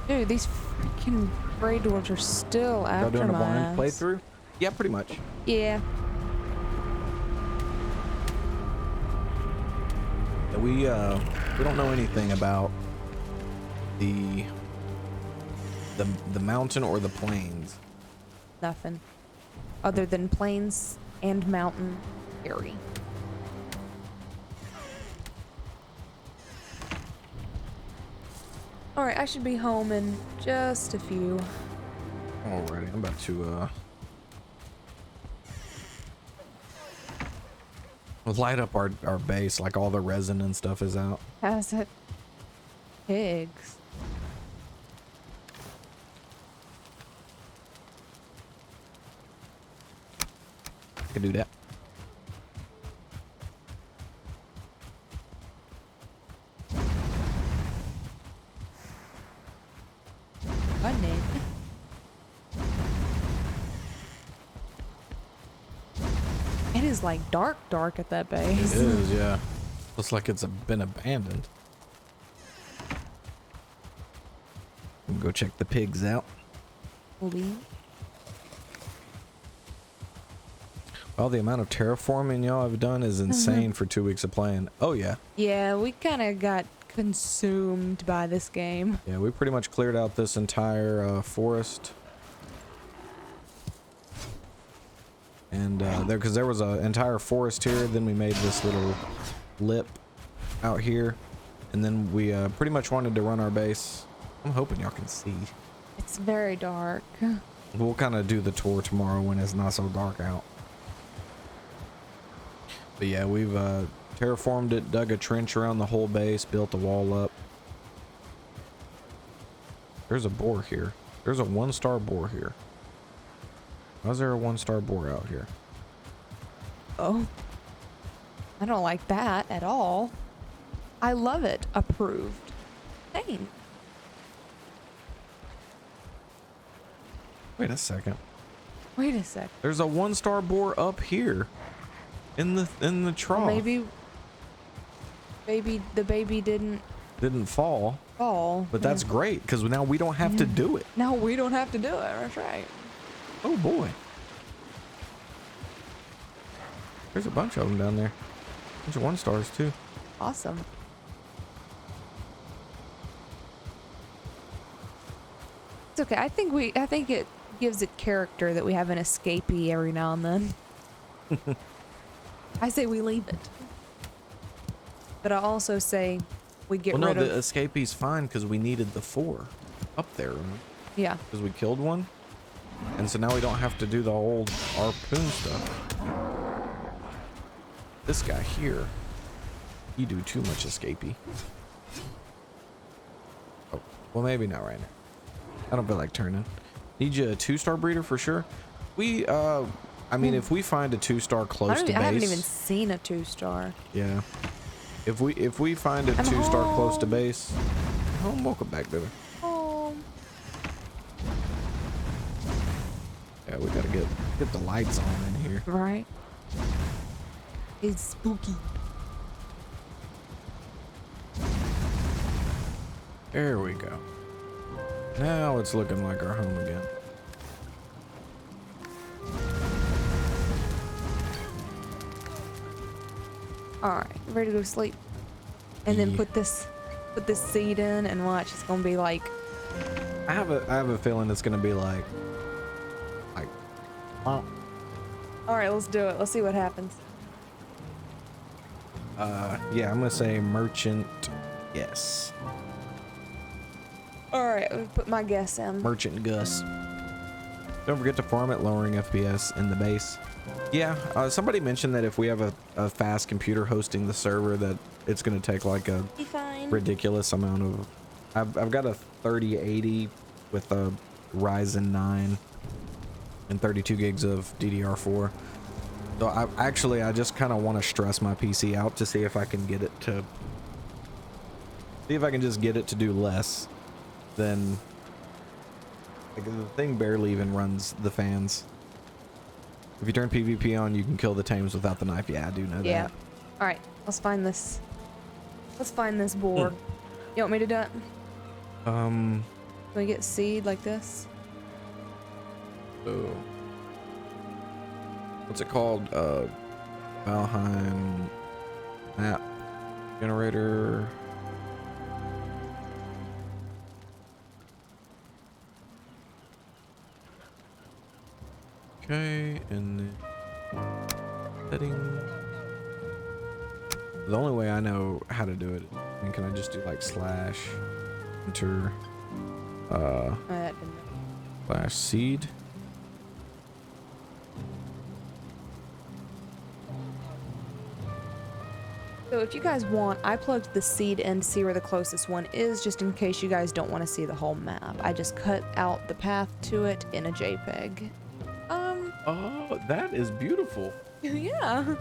Dude, these freaking gray dwarves are still Y'all after doing a my blind ass. playthrough? Yeah, pretty much. Yeah. We don't know anything about the mountain or the plains. Nothing. Other than plains and mountain area. Alright, I should be home in just a few. Alrighty, I'm about to light up our base, like all the resin and stuff is out. Has it? Pigs. I could do that. Running. It is like dark at that base. It is, yeah. Looks like it's been abandoned. Go check the pigs out. Leave. Well, the amount of terraforming y'all have done is insane for 2 weeks of playing. Oh, yeah. Yeah, we kind of got consumed by this game. Yeah, we pretty much cleared out this entire forest. And because there was an entire forest here, then we made this little lip out here. And then we pretty much wanted to run our base. I'm hoping y'all can see. It's very dark. We'll kind of do the tour tomorrow when it's not so dark out. But yeah, we've terraformed it, dug a trench around the whole base, built a wall up. There's a boar here. There's a 1-star boar here. Why is there a 1-star boar out here? Oh. I don't like that at all. I love it. Approved. Dang. Wait a second. Wait a sec. There's a 1-star boar up here. In the trough. Well, maybe the baby didn't fall. fall. But that's great, because now we don't have to do it. No, we don't have to do it. That's right. Oh boy. There's a bunch of them down there. Bunch of 1-stars too. Awesome. It's okay. I think it gives it character that we have an escapee every now and then. I say we leave it. But I also say we get rid of... Well, no, the escapee's fine because we needed the 4 up there. Yeah. Because we killed one. And so now we don't have to do the old harpoon stuff. This guy here, he do too much escapee. Oh, well, maybe not right now. I don't feel like turning. Need you a 2-star breeder for sure. We, I mean, if we find a 2-star close to base, I haven't even seen a 2-star. Yeah. If we find a 2-star close to base, home. Welcome back, baby. Home. Yeah, we gotta get the lights on in here. Right. It's spooky. There we go. Now it's looking like our home again. All right, ready to go to sleep, and then put this seed in and watch. It's gonna be like. I have a feeling it's gonna be like. All right, let's do it. Let's see what happens. Yeah, I'm gonna say merchant. Yes. All right, I'll put my guess in. Merchant Gus. Don't forget to farm it, lowering FPS in the base. Yeah, somebody mentioned that if we have a fast computer hosting the server, that it's going to take like a ridiculous amount of... I've got a 3080 with a Ryzen 9 and 32 gigs of DDR4. So I just kind of want to stress my PC out to see if I can get it to... See if I can just get it to do less than... Like, the thing barely even runs the fans. If you turn PvP on, you can kill the tames without the knife. Yeah, I do know Yeah. that. All right, let's find this. Let's find this board. You want me to do it? Can we get seed like this? So, what's it called? Valheim map generator. Okay, and then settings. The only way I know how to do it, I mean, can I just do like slash enter That didn't... slash seed? So if you guys want, I plugged the seed in to see where the closest one is, just in case you guys don't want to see the whole map. I just cut out the path to it in a JPEG. Oh, that is beautiful. Yeah.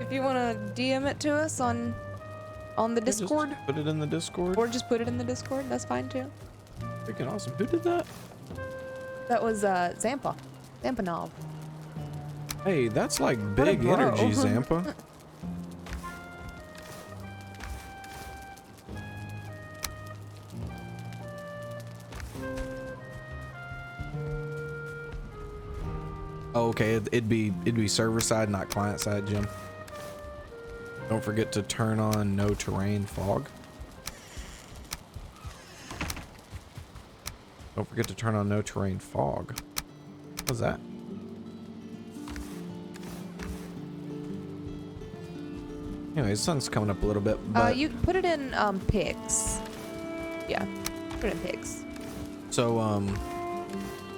If you want to DM it to us on the Discord, Just put it in the Discord. or just put it in the Discord, that's fine too. Freaking awesome. Who did that? That was Zampanov. Hey, that's like a big bro. energy, Zampa. Oh, okay, it'd be server side, not client side, Jim. Don't forget to turn on no terrain fog. Don't forget to turn on no terrain fog. What's that? Anyway, the sun's coming up a little bit, but You put it in pigs. Yeah, put it in pigs. so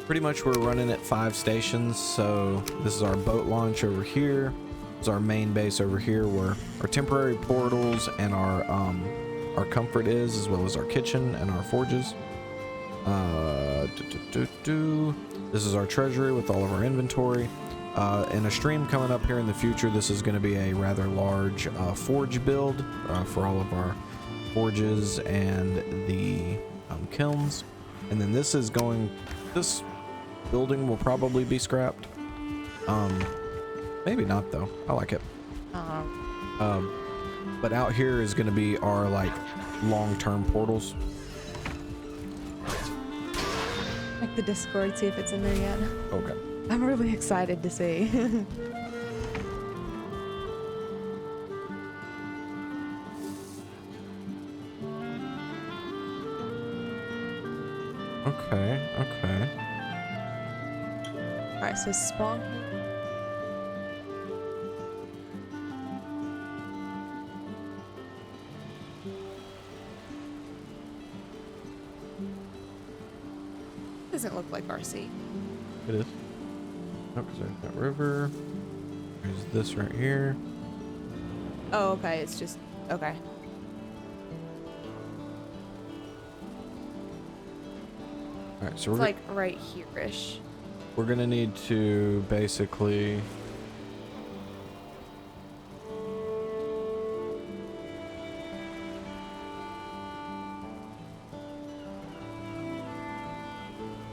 pretty much we're running at 5 stations. So this is our boat launch over here. This is our main base over here, where our temporary portals and our comfort is, as well as our kitchen and our forges. This is our treasury with all of our inventory. In a stream coming up here in the future, this is going to be a rather large forge build for all of our forges and the kilns. And then this building will probably be scrapped. Maybe not though. I like it. But out here is going to be our like long-term portals. Check the Discord, see if it's in there yet. Okay. I'm really excited to see. Okay. Alright, so spawn. Doesn't look like RC. It is. Oh, because there's that river. There's this right here. Oh, okay, it's just, okay. All right, so It's we're like right here-ish. we're gonna need to basically.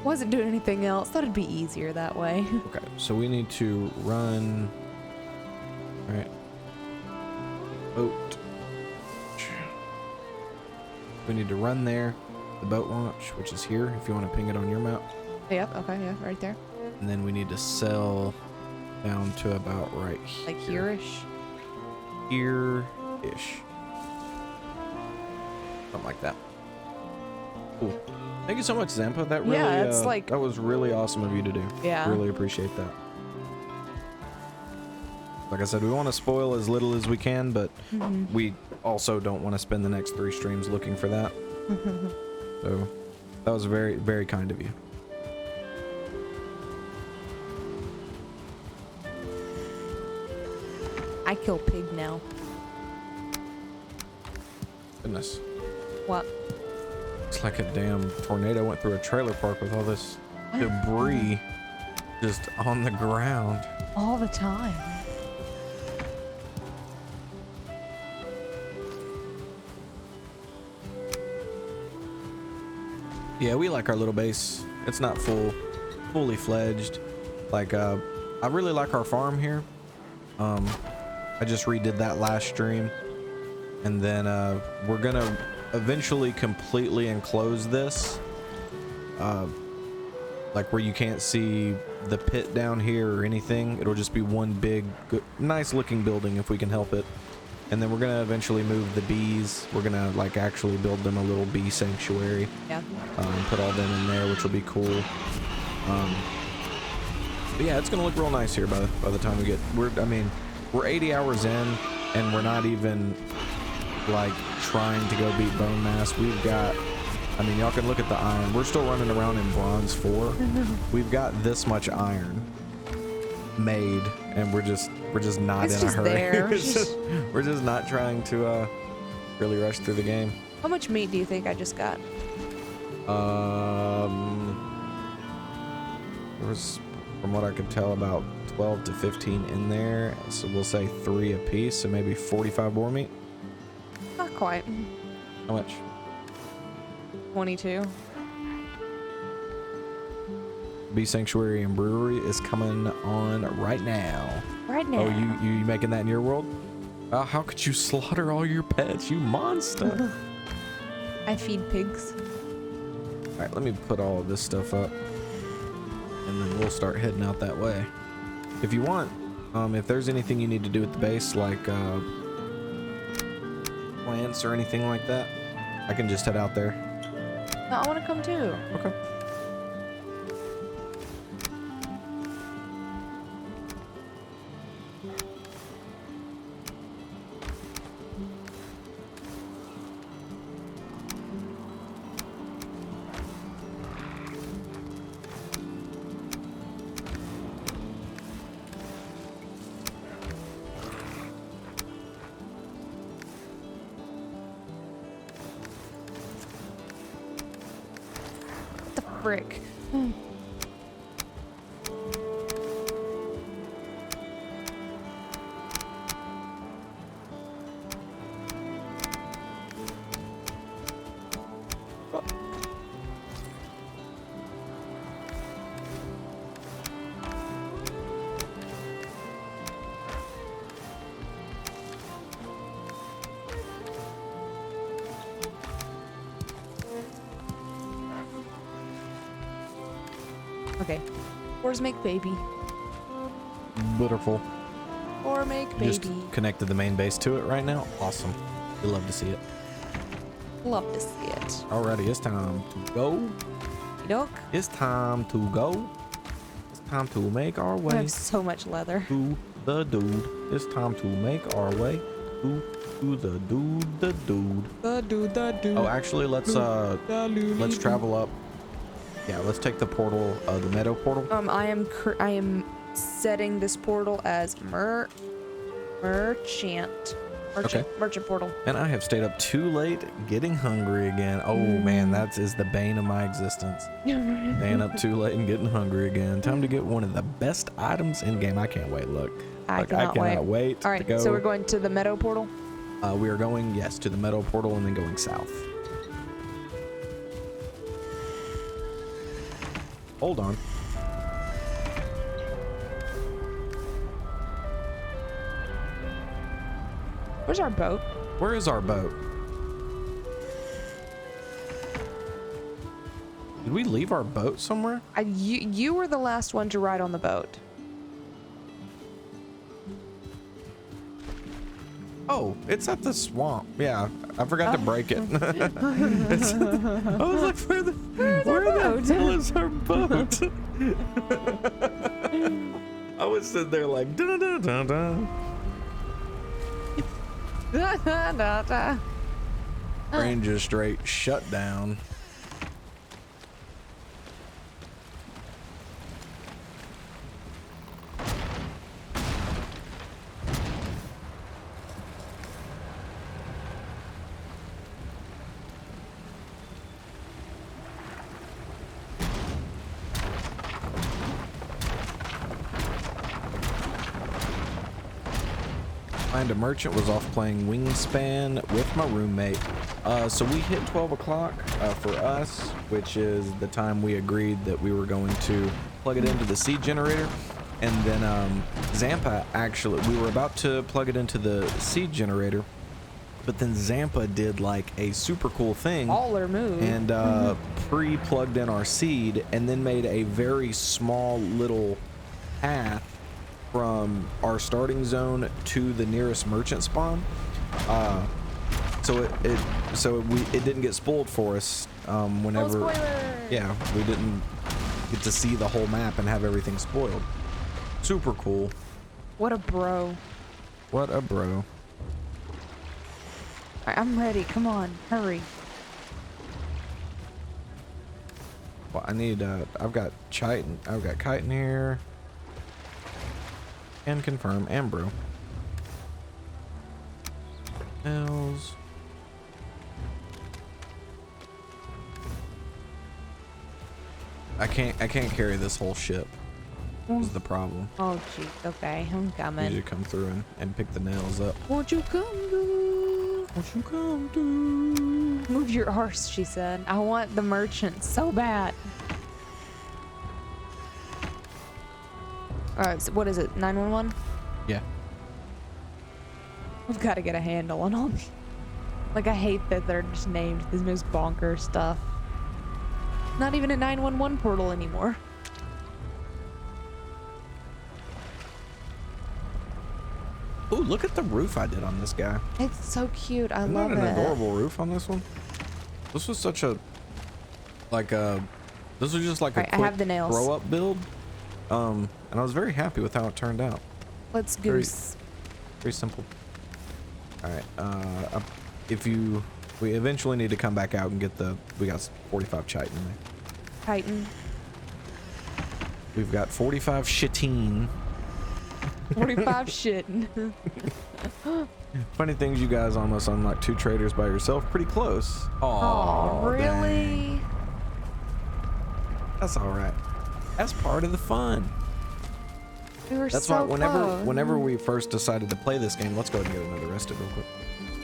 Wasn't doing anything else. Thought it'd be easier that way. Okay, so we need to run. Right. Boat. We need to run there. The boat launch, which is here, if you want to ping it on your map. Yep, okay, yeah, right there. And then we need to sell down to about right here. Like here-ish. Here-ish. Something like that. Cool. Thank you so much, Zampa. That really, Yeah, it's like- that was really awesome of you to do. Yeah. Really appreciate that. Like I said, we want to spoil as little as we can, but we also don't want to spend the next 3 streams looking for that. So that was very, very kind of you. I kill pig now. Goodness. What? It's like a damn tornado went through a trailer park with all this debris just on the ground. All the time. Yeah, we like our little base. It's not fully fledged. Like, I really like our farm here. I just redid that last stream. And then, we're gonna eventually completely enclose this. Like where you can't see the pit down here or anything. It'll just be one big, good, nice looking building if we can help it. And then we're gonna eventually move the bees. We're gonna like actually build them a little bee sanctuary. Yeah. Put all them in there, which will be cool. But yeah, it's gonna look real nice here by the time we get. We're 80 hours in, and we're not even like trying to go beat bone mass. We've got. I mean, y'all can look at the iron. We're still running around in bronze 4. We've got this much iron. made, and we're just not It's in a just hurry. there. We're just not trying to really rush through the game. How much meat do you think I just got? There was, from what I could tell, about 12 to 15 in there, so we'll say 3 a piece, so maybe 45 boar meat. Not quite. How much? 22. Bee Sanctuary and Brewery is coming on right now. Right now. Oh, you making that in your world? How could you slaughter all your pets, you monster? I feed pigs. All right, let me put all of this stuff up, and then we'll start heading out that way. If you want, if there's anything you need to do at the base, like plants or anything like that, I can just head out there. No, I want to come too. Okay. What the frick? Okay. Where's make baby? Beautiful. Or make You baby. just connected the main base to it right now. Awesome. We love to see it. Love to see it. Alrighty, it's time to go. Doc. It's time to go. It's time to make our I way have so much leather. to the dude. It's time to make our way to the dude. The dude. Oh, actually, let's travel up. Yeah, let's take the portal, the meadow portal. I am setting this portal as merchant portal. And I have stayed up too late, getting hungry again. Oh man, that is the bane of my existence. Staying up too late and getting hungry again. Time to get one of the best items in game. I can't wait. Look, I cannot wait. All right, to go. so we're going to the meadow portal. We are going, yes, to the meadow portal and then going south. Hold on. Where's our boat? Where is our boat? Did we leave our boat somewhere? You were the last one to ride on the boat. Oh, it's at the swamp. Yeah, I forgot to break it. I was like, where the hell is our boat? I was sitting there like, dun dun dun dun. Brain just straight shut down. A merchant was off playing Wingspan with my roommate. So we hit 12 o'clock for us, which is the time we agreed that we were going to plug it into the seed generator. And then Zampa, actually, we were about to plug it into the seed generator, but then Zampa did like a super cool thing. Baller move. And pre-plugged in our seed and then made a very small little path from our starting zone to the nearest merchant spawn, so it didn't get spoiled for us whenever. Oh, spoiler! Yeah, we didn't get to see the whole map and have everything spoiled. Super cool. What a bro! What a bro! All right, I'm ready. Come on, hurry. Well, I need. I've got Chitin. I've got Chitin here. Can confirm and brew. Nails. I can't carry this whole ship. Is the problem. Oh jeez, okay, I'm You coming. need to come through and pick the nails up. Won't you come through? Won't you come through? Move your arse, she said. I want the merchant so bad. Alright, so what is it? 911? Yeah. We've got to get a handle on all these. Like, I hate that they're just named this most bonker stuff. Not even a 911 portal anymore. Ooh, look at the roof I did on this guy. It's so cute. I Isn't love that it. an adorable roof on this one? This was such a this was just like a Alright, I quick have the nails. throw up build. And I was very happy with how it turned out. Let's Very- goose. Very simple. All right. We eventually need to come back out and get we got 45 chitin in there. Titan. We've got 45 chitin. 45 shitting. Funny things, you guys almost unlocked 2 traders by yourself. Pretty close. Oh, really? Dang. That's all right. That's part of the fun. We were That's so why close. whenever we first decided to play this game, let's go ahead and get another rested real quick.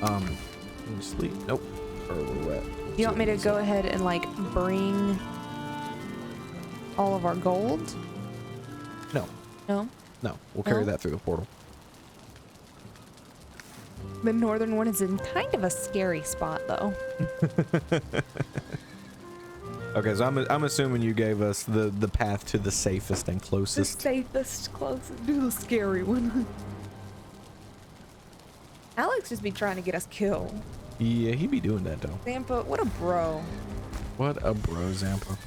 Can you sleep? Nope. Or we're wet. You want me to go ahead and like bring all of our gold? No. No? No. We'll carry No? that through the portal. The northern one is in kind of a scary spot though. Okay, so I'm assuming you gave us the path to the safest and The closest. safest, closest, do the scary one. Alex just be trying to get us killed. Yeah, he be doing that though. Zampa, what a bro. What a bro, Zampa.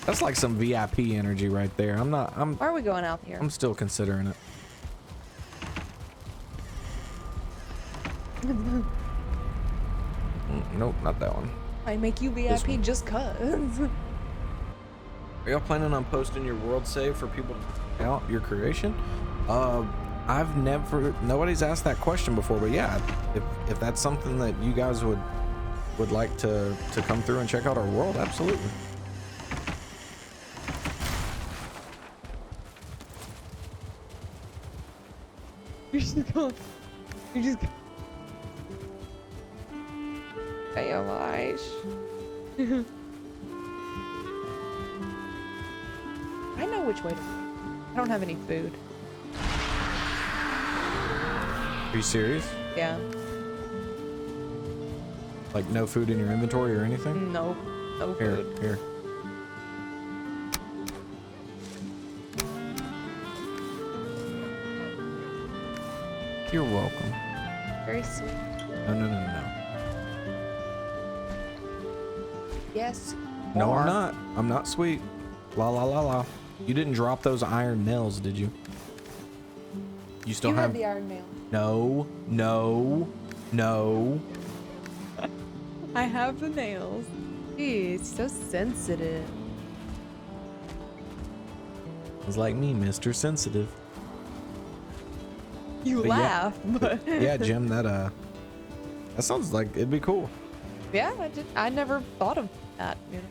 That's like some VIP energy right there. I'm Why are we going out here? still considering it. Nope, not that one. I make you This VIP one. just cuz. Are y'all planning on posting your world save for people to check out your creation? Nobody's asked that question before, but yeah, if that's something that you guys would like to come through and check out our world, absolutely. You're just going. You're just going. Hey, Elish. I know which way to go. I don't have any food. Are you serious? Yeah. Like no food in your inventory or anything? No. No Here, food. here. You're welcome. Very sweet. No. Yes. No, More. I'm not. I'm not sweet. La la la la. You didn't drop those iron nails, did you? You still You have. have the iron nail. No. I have the nails. Jeez, so sensitive. It's like me, Mr. Sensitive. You But yeah. laugh, but Yeah, Jim, that sounds like it'd be cool. yeah, I never thought of that. You know?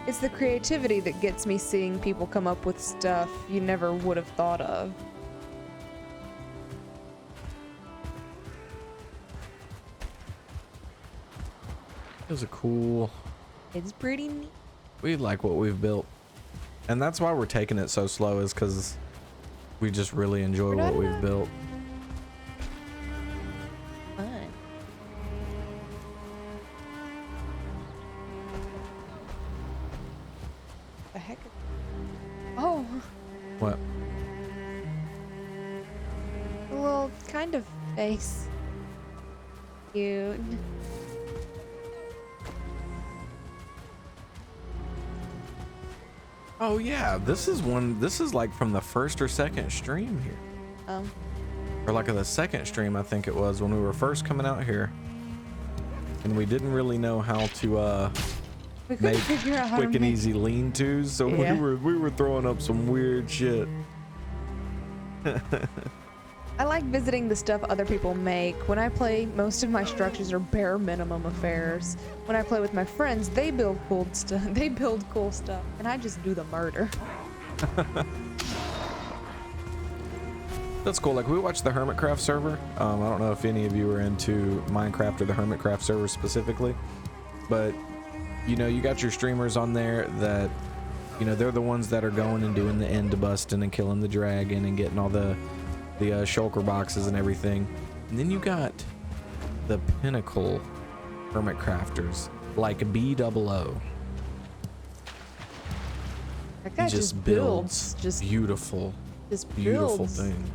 It's the creativity that gets me seeing people come up with stuff you never would have thought of. Those are cool. It's pretty neat. We like what we've built, and that's why we're taking it so slow, is because we just really enjoy what we've built. Fun. The heck? Oh, What? a little kind of face. Cute. Oh yeah, this is like from the first or second stream here. Or like the second stream, I think it was, when we were first coming out here. And we didn't really know how to We couldn't make figure out how quick to and make... easy lean-tos, so Yeah. we were throwing up some weird shit. I like visiting the stuff other people make. When I play, most of my structures are bare minimum affairs. When I play with my friends, they build cool stuff. They build cool stuff, and I just do the murder. That's cool. Like, we watched the Hermitcraft server. I don't know if any of you are into Minecraft or the Hermitcraft server specifically, but you know, you got your streamers on there that, you know, they're the ones that are going and doing the end busting and killing the dragon and getting all the shulker boxes and everything. And then you got the pinnacle Hermitcrafters like B00. That guy He just builds just beautiful builds. things.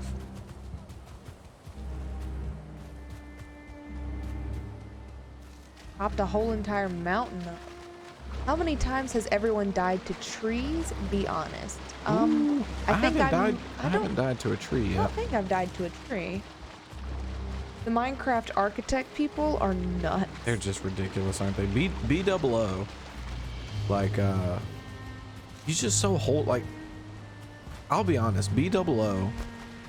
Chopped a whole entire mountain up. How many times has everyone died to trees? Be honest. Ooh, I haven't I died to a tree don't yet. think I've died to a tree. The Minecraft architect people are nuts. They're just ridiculous, aren't they? B00, like, he's just so like, I'll be honest, B00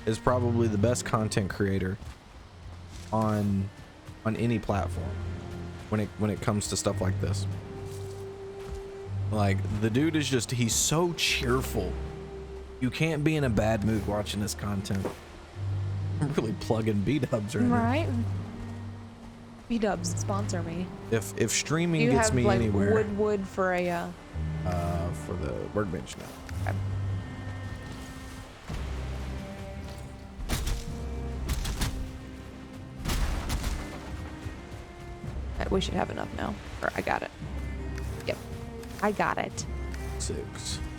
is probably the best content creator on any platform when it comes to stuff like this. Like, the dude is just, he's so cheerful. You can't be in a bad mood watching this content. I'm really plugging B-dubs right now. Right? B-dubs, sponsor me. If streaming You gets have me like anywhere, wood for a for the workbench now. We should have enough now. Or I got it. Yep. I got it. 6.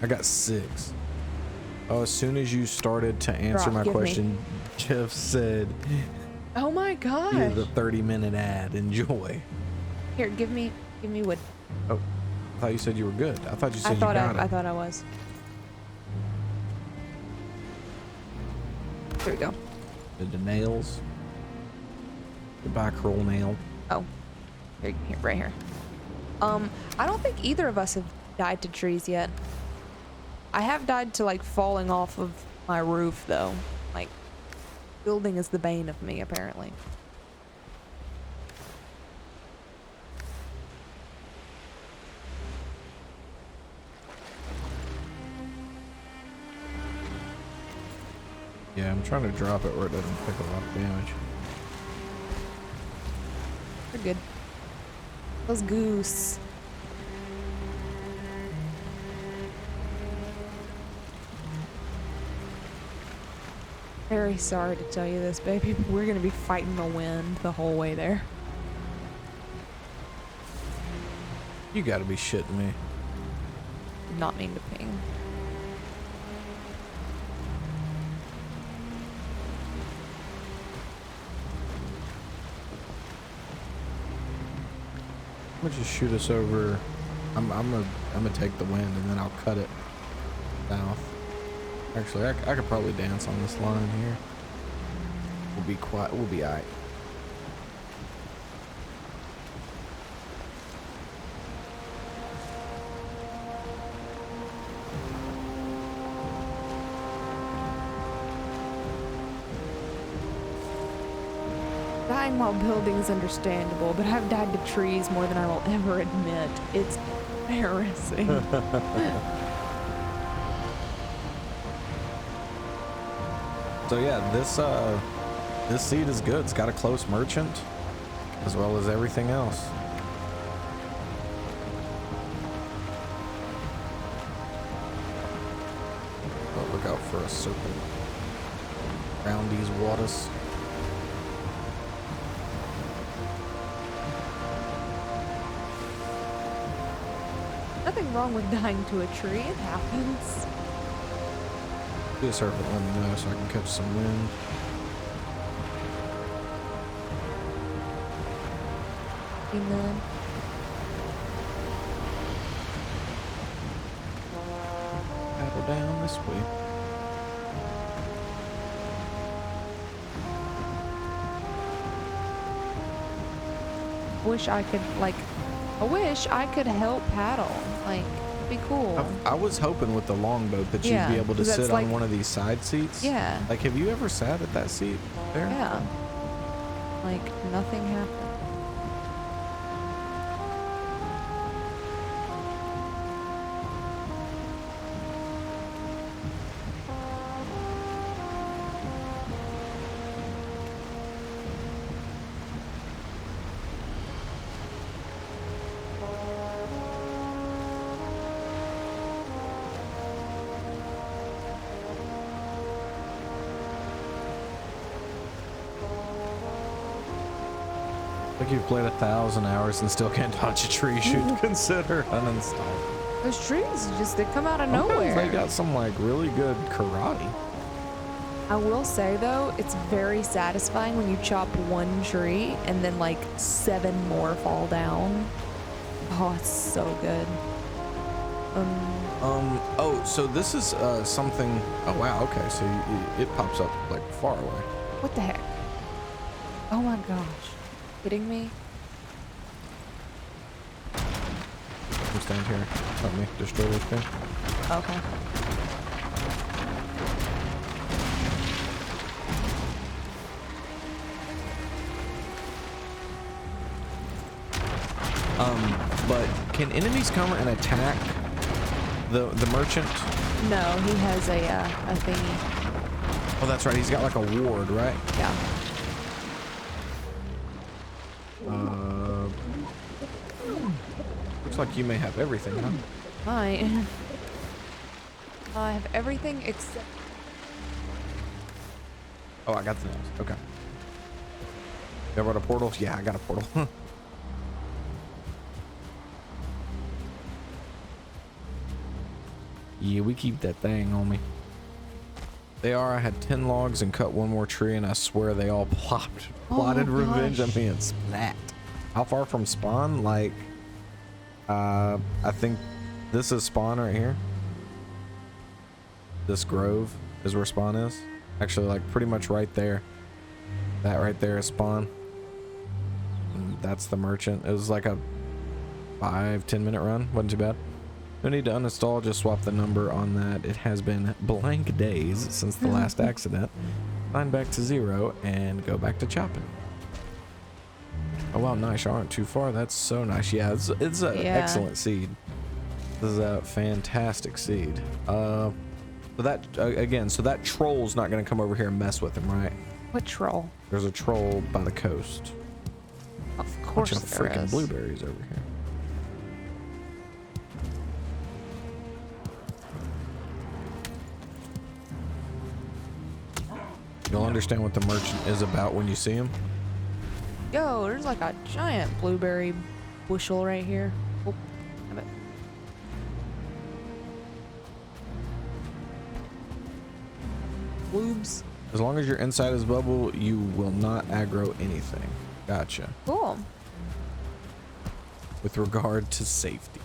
I got 6. Oh, as soon as you started to answer Drop, my give me. question, Jeff said, Oh my gosh. "Here's the 30-minute ad. Enjoy." Here, give me wood. Oh, I thought you said you were good. I thought you said you got I it. thought I was. There we go. The nails. The back roll nail. Oh. Here, right here. I don't think either of us have died to trees yet. I have died to like falling off of my roof though. Like, building is the bane of me apparently. Yeah, I'm trying to drop it where it doesn't take a lot of damage. We're good. Those goose. Very sorry to tell you this, baby. We're gonna be fighting the wind the whole way there. You gotta be shitting me. Did not mean to ping. I'm gonna just shoot us over. I'm gonna take the wind and then I'll cut it south. Actually, I could probably dance on this line here. We'll be quiet. We'll be alright. Dying while building is understandable, but I've died to trees more than I will ever admit. It's embarrassing. So yeah, this seed is good. It's got a close merchant as well as everything else. Oh, look out for a serpent around these waters. Nothing wrong with dying to a tree. It happens. Be a serpent, let me know so I can catch some wind. Amen. Paddle down this way. Wish I could like I wish I could help paddle. Like, it'd be cool. I was hoping with the longboat that you'd be able to 'cause that's sit like- on one of these side seats. Yeah. Like, have you ever sat at that seat there? Yeah. Like, nothing happened. Like you've played 1,000 hours and still can't dodge a tree. Should consider uninstalling. Those trees, they come out of Sometimes nowhere. they got some like really good karate. I will say though, it's very satisfying when you chop one tree and then like 7 more fall down. Oh, it's so good. Oh, so this is something. Oh wow. Okay, so it pops up like far away. What the heck? Oh my gosh. Kidding me? You stand here. Let me destroy this thing. Okay. But can enemies come and attack the merchant? No, he has a thingy. Oh, that's right. He's got like a ward, right? Yeah. Looks like you may have everything, huh? Fine. I have everything except. Oh, I got the nails. Okay. You got a portal? Yeah, I got a portal. Yeah, we keep that thing on me. I had 10 logs and cut 1 more tree, and I swear they all plotted revenge on me and splat. How far from spawn? Like, I think this is spawn right here. This grove is where spawn is. Actually, like pretty much right there. That right there is spawn. And that's the merchant. It was like a 5-10 minute run. Wasn't too bad. No need to uninstall, just swap the number on that. It has been blank days since the last accident. Sign back to 0 and go back to chopping. Oh wow, nice. Y'all aren't too far. That's so nice. Yeah, it's an excellent seed. This is a fantastic seed. So that again, so that troll's not gonna come over here and mess with him, right? What troll? There's a troll by the coast. Of course Bunch of there freaking is. blueberries over here. You'll understand what the merchant is about when you see him. Yo, there's like a giant blueberry bushel right here. Oh, damn it. Bloobs. As long as you're inside his bubble, you will not aggro anything. Gotcha. Cool. With regard to safety.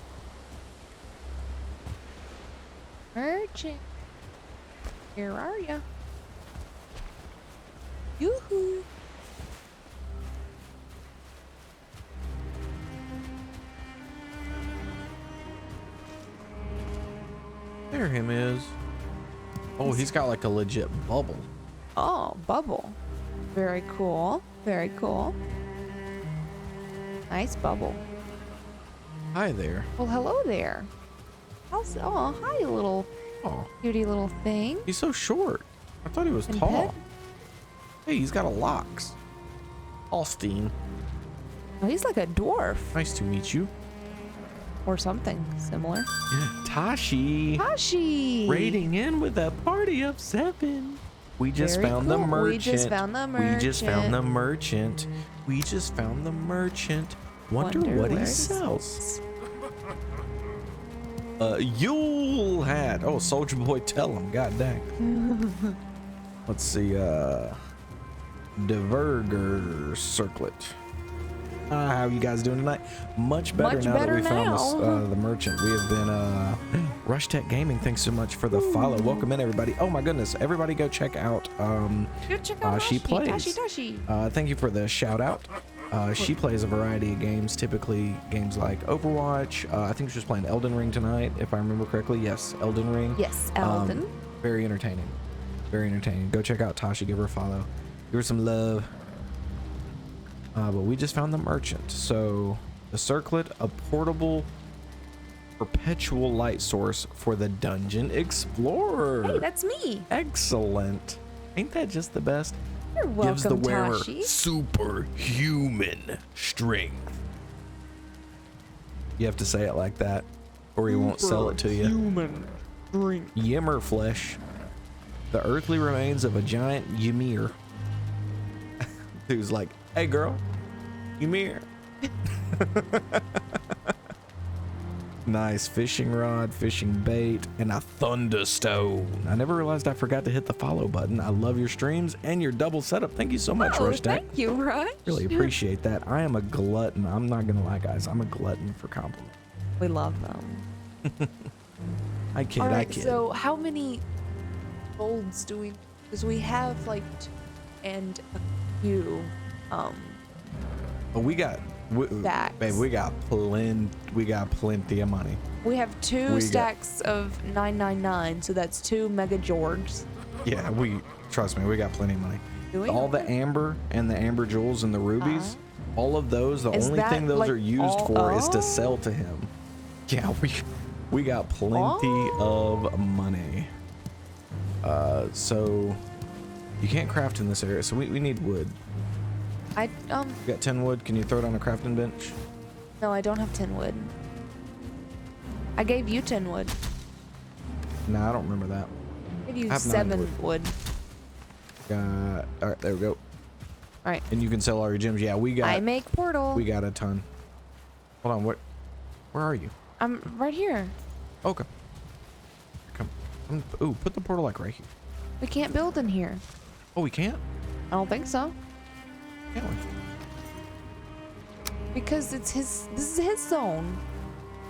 Merchant. Where are ya? Yoo-hoo. There him is. Oh, he's got like a legit bubble. Oh, bubble. Very cool. Very cool. Nice bubble. Hi there. Well, hello there. Oh, hi, little Oh, cutie little thing. he's so short. I thought he was And tall. pet? Hey, he's got a locks. Alstein. Oh, he's like a dwarf Nice to meet you. or something similar. Yeah. Tashi. Hashi. Raiding in with a party of 7. We just Very found the cool. merchant. We just found the We just found the merchant. merchant. We just found the merchant. Wonder what he where sells. Yule hat. Oh, Soldier Boy, tell him. God dang. Let's see. Diverger circlet. How you guys doing tonight? Much better Much now better that we found this, now. the merchant. We have been Rush Tech Gaming. Thanks so much for the follow. Welcome in, everybody. Oh my goodness, everybody go check out Go check out She Hashi. Plays. Tashi. Thank you for the shout out. She plays a variety of games, typically games like Overwatch. I think she's playing Elden Ring tonight, if I remember correctly. Yes, Elden Ring. Yes, Elden. Very entertaining. Very entertaining. Go check out Tasha. Give her a follow. Give her some love. But we just found the merchant. So the circlet, a portable perpetual light source for the dungeon explorer. Hey, that's me. Excellent. Ain't that just the best? You're welcome, Gives the wearer Tashi. superhuman strength. You have to say it like that, or he won't sell it to you. Human strength. Yimmer flesh. The earthly remains of a giant Ymir. Who's like, hey girl, Ymir. Nice fishing rod, fishing bait, and a thunderstone. I never realized I forgot to hit the follow button. I love your streams and your double setup. Thank you so much, Oh, Rush Tech. thank you, Rush. Really appreciate that. I am a glutton. I'm not gonna lie, guys. I'm a glutton for compliments. We love them. I kid. All I right, kid. so how many golds do we? Because we have like, and a few. But we got, Stacks. babe. We got plenty of money. We have two We got- stacks of 999, so that's 2 mega Jorgs. Yeah, trust me. We got plenty of money. Do we? All the amber and the amber jewels and the rubies. All of those. The Is only that, thing those like, are used all- for is to oh. sell to him. Yeah, we got plenty of money. So you can't craft in this area, so we need wood. I You got 10 wood. Can you throw it on a crafting bench? no, I don't have 10 wood. I gave you 10 wood. Nah, I don't remember that. I gave you I have 9 7 wood. Got, all right, there we go. All right. And you can sell all your gems. Yeah, we got. I make portal. We got a ton. Hold on, where are you? I'm right here. Okay. Come. Ooh, put the portal like right here. We can't build in here. Oh, we can't? I don't think so. Can't we? Because it's his. This is his zone.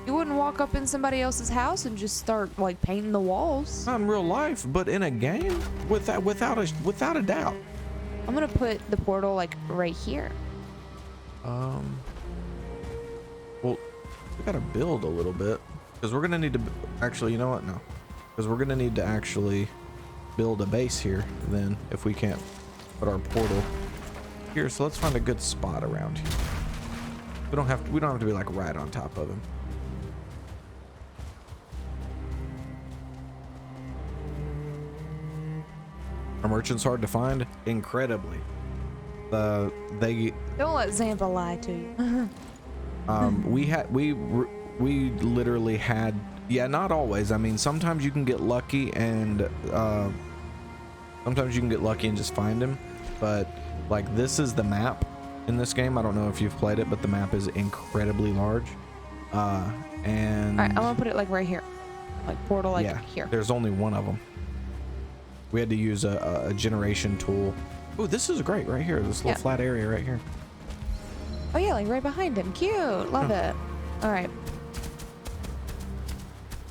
You wouldn't walk up in somebody else's house and just start like painting the walls. Not in real life, but in a game, without a doubt. I'm gonna put the portal like right here. Well, we gotta build a little bit because we're gonna need to. Actually, you know what? No, because we're gonna need to actually build a base here. Then, if we can't put our portal here, so let's find a good spot around here. We don't have to be like right on top of him. Are merchants hard to find? Incredibly. They Don't let Zampa lie to you. we literally had, yeah, not always. I mean, sometimes you can get lucky and just find him, but like this is the map in this game. I don't know if you've played it, but the map is incredibly large. And All right, I'm gonna put it like right here, like portal like yeah, here. there's only one of them. We had to use a generation tool. Oh, this is great right here. This little flat area right here. Oh yeah, like right behind him. Cute. Love it. All right.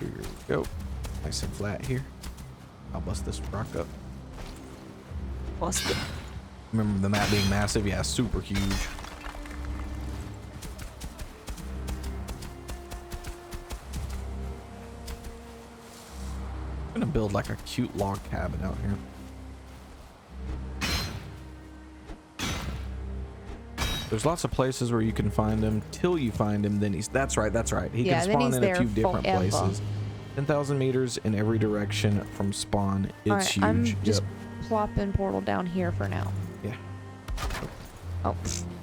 Here we go. Nice and flat here. I'll bust this rock up. Bust it. Remember the map being massive? Yeah, super huge. I'm gonna build like a cute log cabin out here. There's lots of places where you can find him. Till you find him, then that's right. He Yeah, can then spawn he's in a there few different forever. places. 10,000 meters in every direction from spawn. It's All right, huge. I'm just Yep. plopping portal down here for now. Yeah. Oh,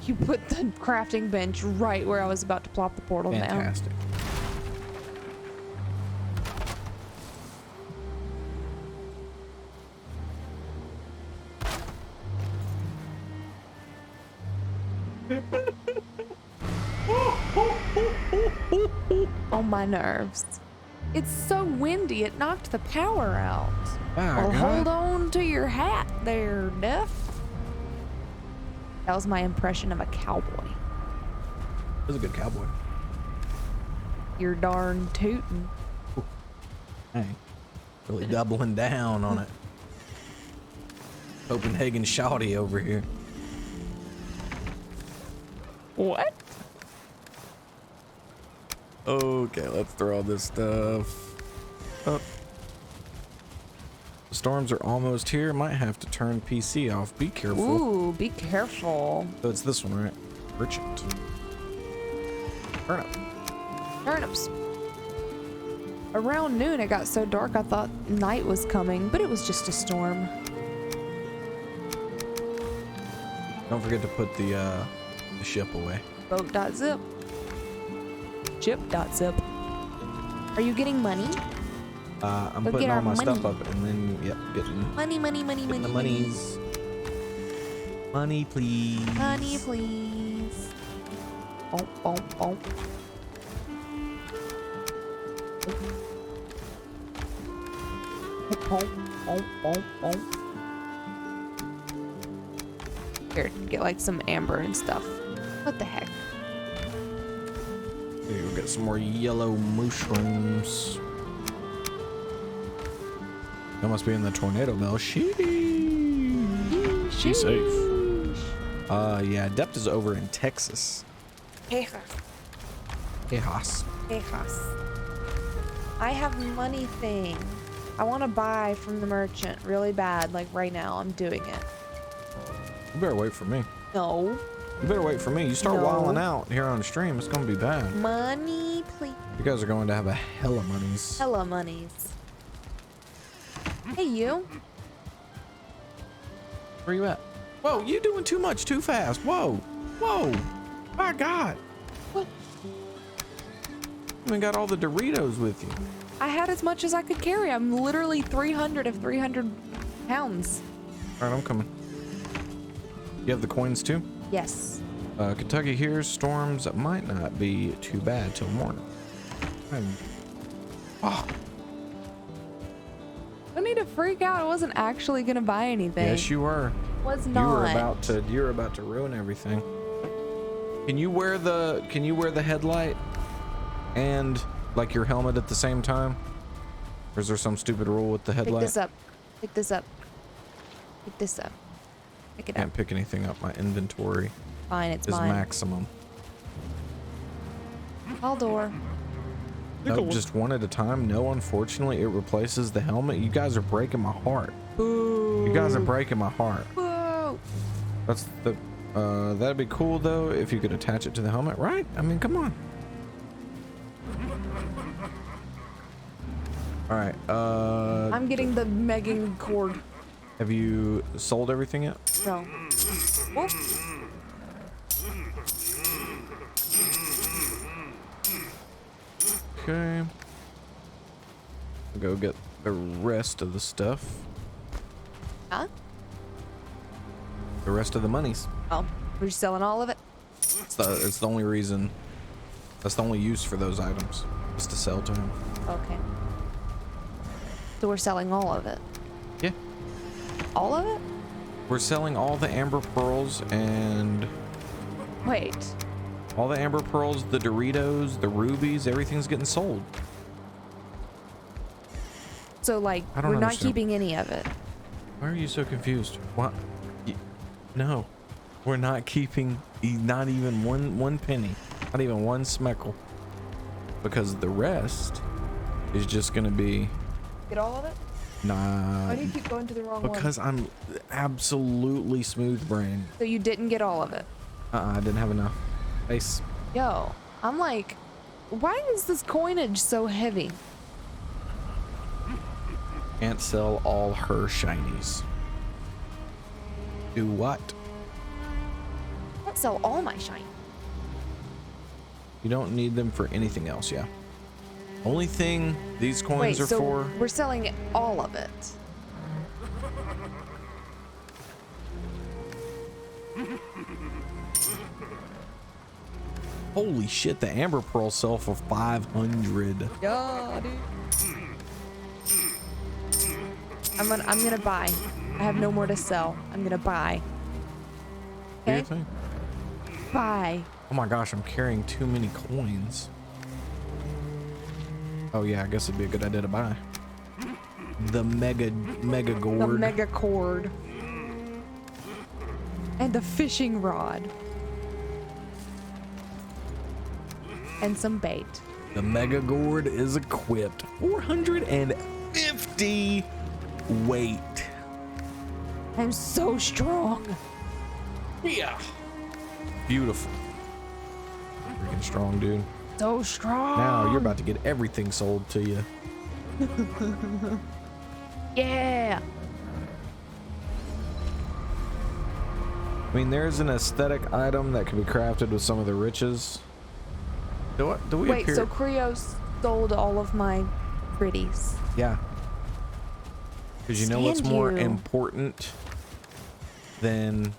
you put the crafting bench right where I was about to plop the portal down. Fantastic. Oh, my nerves. It's so windy, it knocked the power out. Wow, Well, God. hold on to your hat there, Duff. That was my impression of a cowboy. He's a good cowboy. You're darn tootin'. Hey, really doubling down on it. Copenhagen Shawty over here. What? Okay, let's throw all this stuff up. The storms are almost here. Might have to turn PC off. Be careful. Ooh, be careful. So it's this one, right? Merchant. Turnip. Turnips. Around noon, it got so dark I thought night was coming, but it was just a storm. Don't forget to put the ship away. Boat.zip. Ship.zip. Are you getting money? I'm Go putting get all our my money. stuff up and then, yep, getting Money, money, money, the money, monies. Money, please. money, please. Oh, oh, oh. Oh, oh, oh, oh. Here, get like some amber and stuff. What the heck? Here, we'll get some more yellow mushrooms. That must be in the tornado bell. Sheesh. Be safe. Yeah, Depth is over in Texas. Tejas. Tejas. Tejas. I have money thing. I want to buy from the merchant really bad. Like right now, I'm doing it. You better wait for me. No. You better wait for me. You start No. wilding out here on the stream, it's gonna be bad. Money, please. You guys are going to have a hella monies. Hella monies. Hey, you. Where you at? Whoa, you doing too much too fast. Whoa. Whoa. My God. What? You even got all the Doritos with you. I had as much as I could carry. I'm literally 300 of 300 pounds. All right, I'm coming. You have the coins too? Yes. Kentucky here's storms that might not be too bad till morning. Oh, I need to freak out. I wasn't actually gonna buy anything. yes, you were. Was You not. were about to ruin everything. Can you wear the headlight and like your helmet at the same time? Or is there some stupid rule with the Pick headlight? this up. Pick this up. Pick this up. Pick it Can't up. pick anything up. My inventory Fine, it's is mine. maximum. Haldor. Nope, just one at a time. No, unfortunately, it replaces the helmet. You guys are breaking my heart. Boo. You guys are breaking my heart. Whoa. That's the that'd be cool though if you could attach it to the helmet, right? I mean, come on. All right. I'm getting the Megan cord. Have you sold everything yet? No. Whoop. Okay. I'll go get the rest of the stuff. Huh? The rest of the monies. Oh, we're just selling all of it? It's the only reason. That's the only use for those items. Is to sell to him. Okay. So we're selling all of it? Yeah. All of it? We're selling all the amber pearls and Wait. all the amber pearls, the Doritos, the rubies, everything's getting sold. So like, I don't we're not understand. keeping any of it. Why are you so confused? What? No, we're not keeping not even one penny, not even one smeckle, because the rest is just gonna be. Get all of it? Nah. Why do you keep going to the wrong one? Because I'm absolutely smooth brain. So you didn't get all of it? I didn't have enough. Ace. Yo, I'm like, why is this coinage so heavy? Can't sell all her shinies. Do what? I don't sell all my shine. You don't need them for anything else, yeah. Only thing these coins Wait, are so for. we're selling all of it. Holy shit, the amber pearl sell for 500. Yeah, dude. I'm gonna buy. I have no more to sell. I'm gonna buy. Okay? Anything? Buy. Oh my gosh, I'm carrying too many coins. Oh yeah, I guess it'd be a good idea to buy. The mega gourd. The mega cord. And the fishing rod. and some bait. The Mega Gourd is equipped. 450 weight. I'm so strong. Yeah. Beautiful. Freaking strong, dude. So strong. Now you're about to get everything sold to you. Yeah. I mean, there's an aesthetic item that can be crafted with some of the riches. Do we Wait, appear? so Krioss sold all of my pretties. Yeah. Because you know what's Stand more you. important than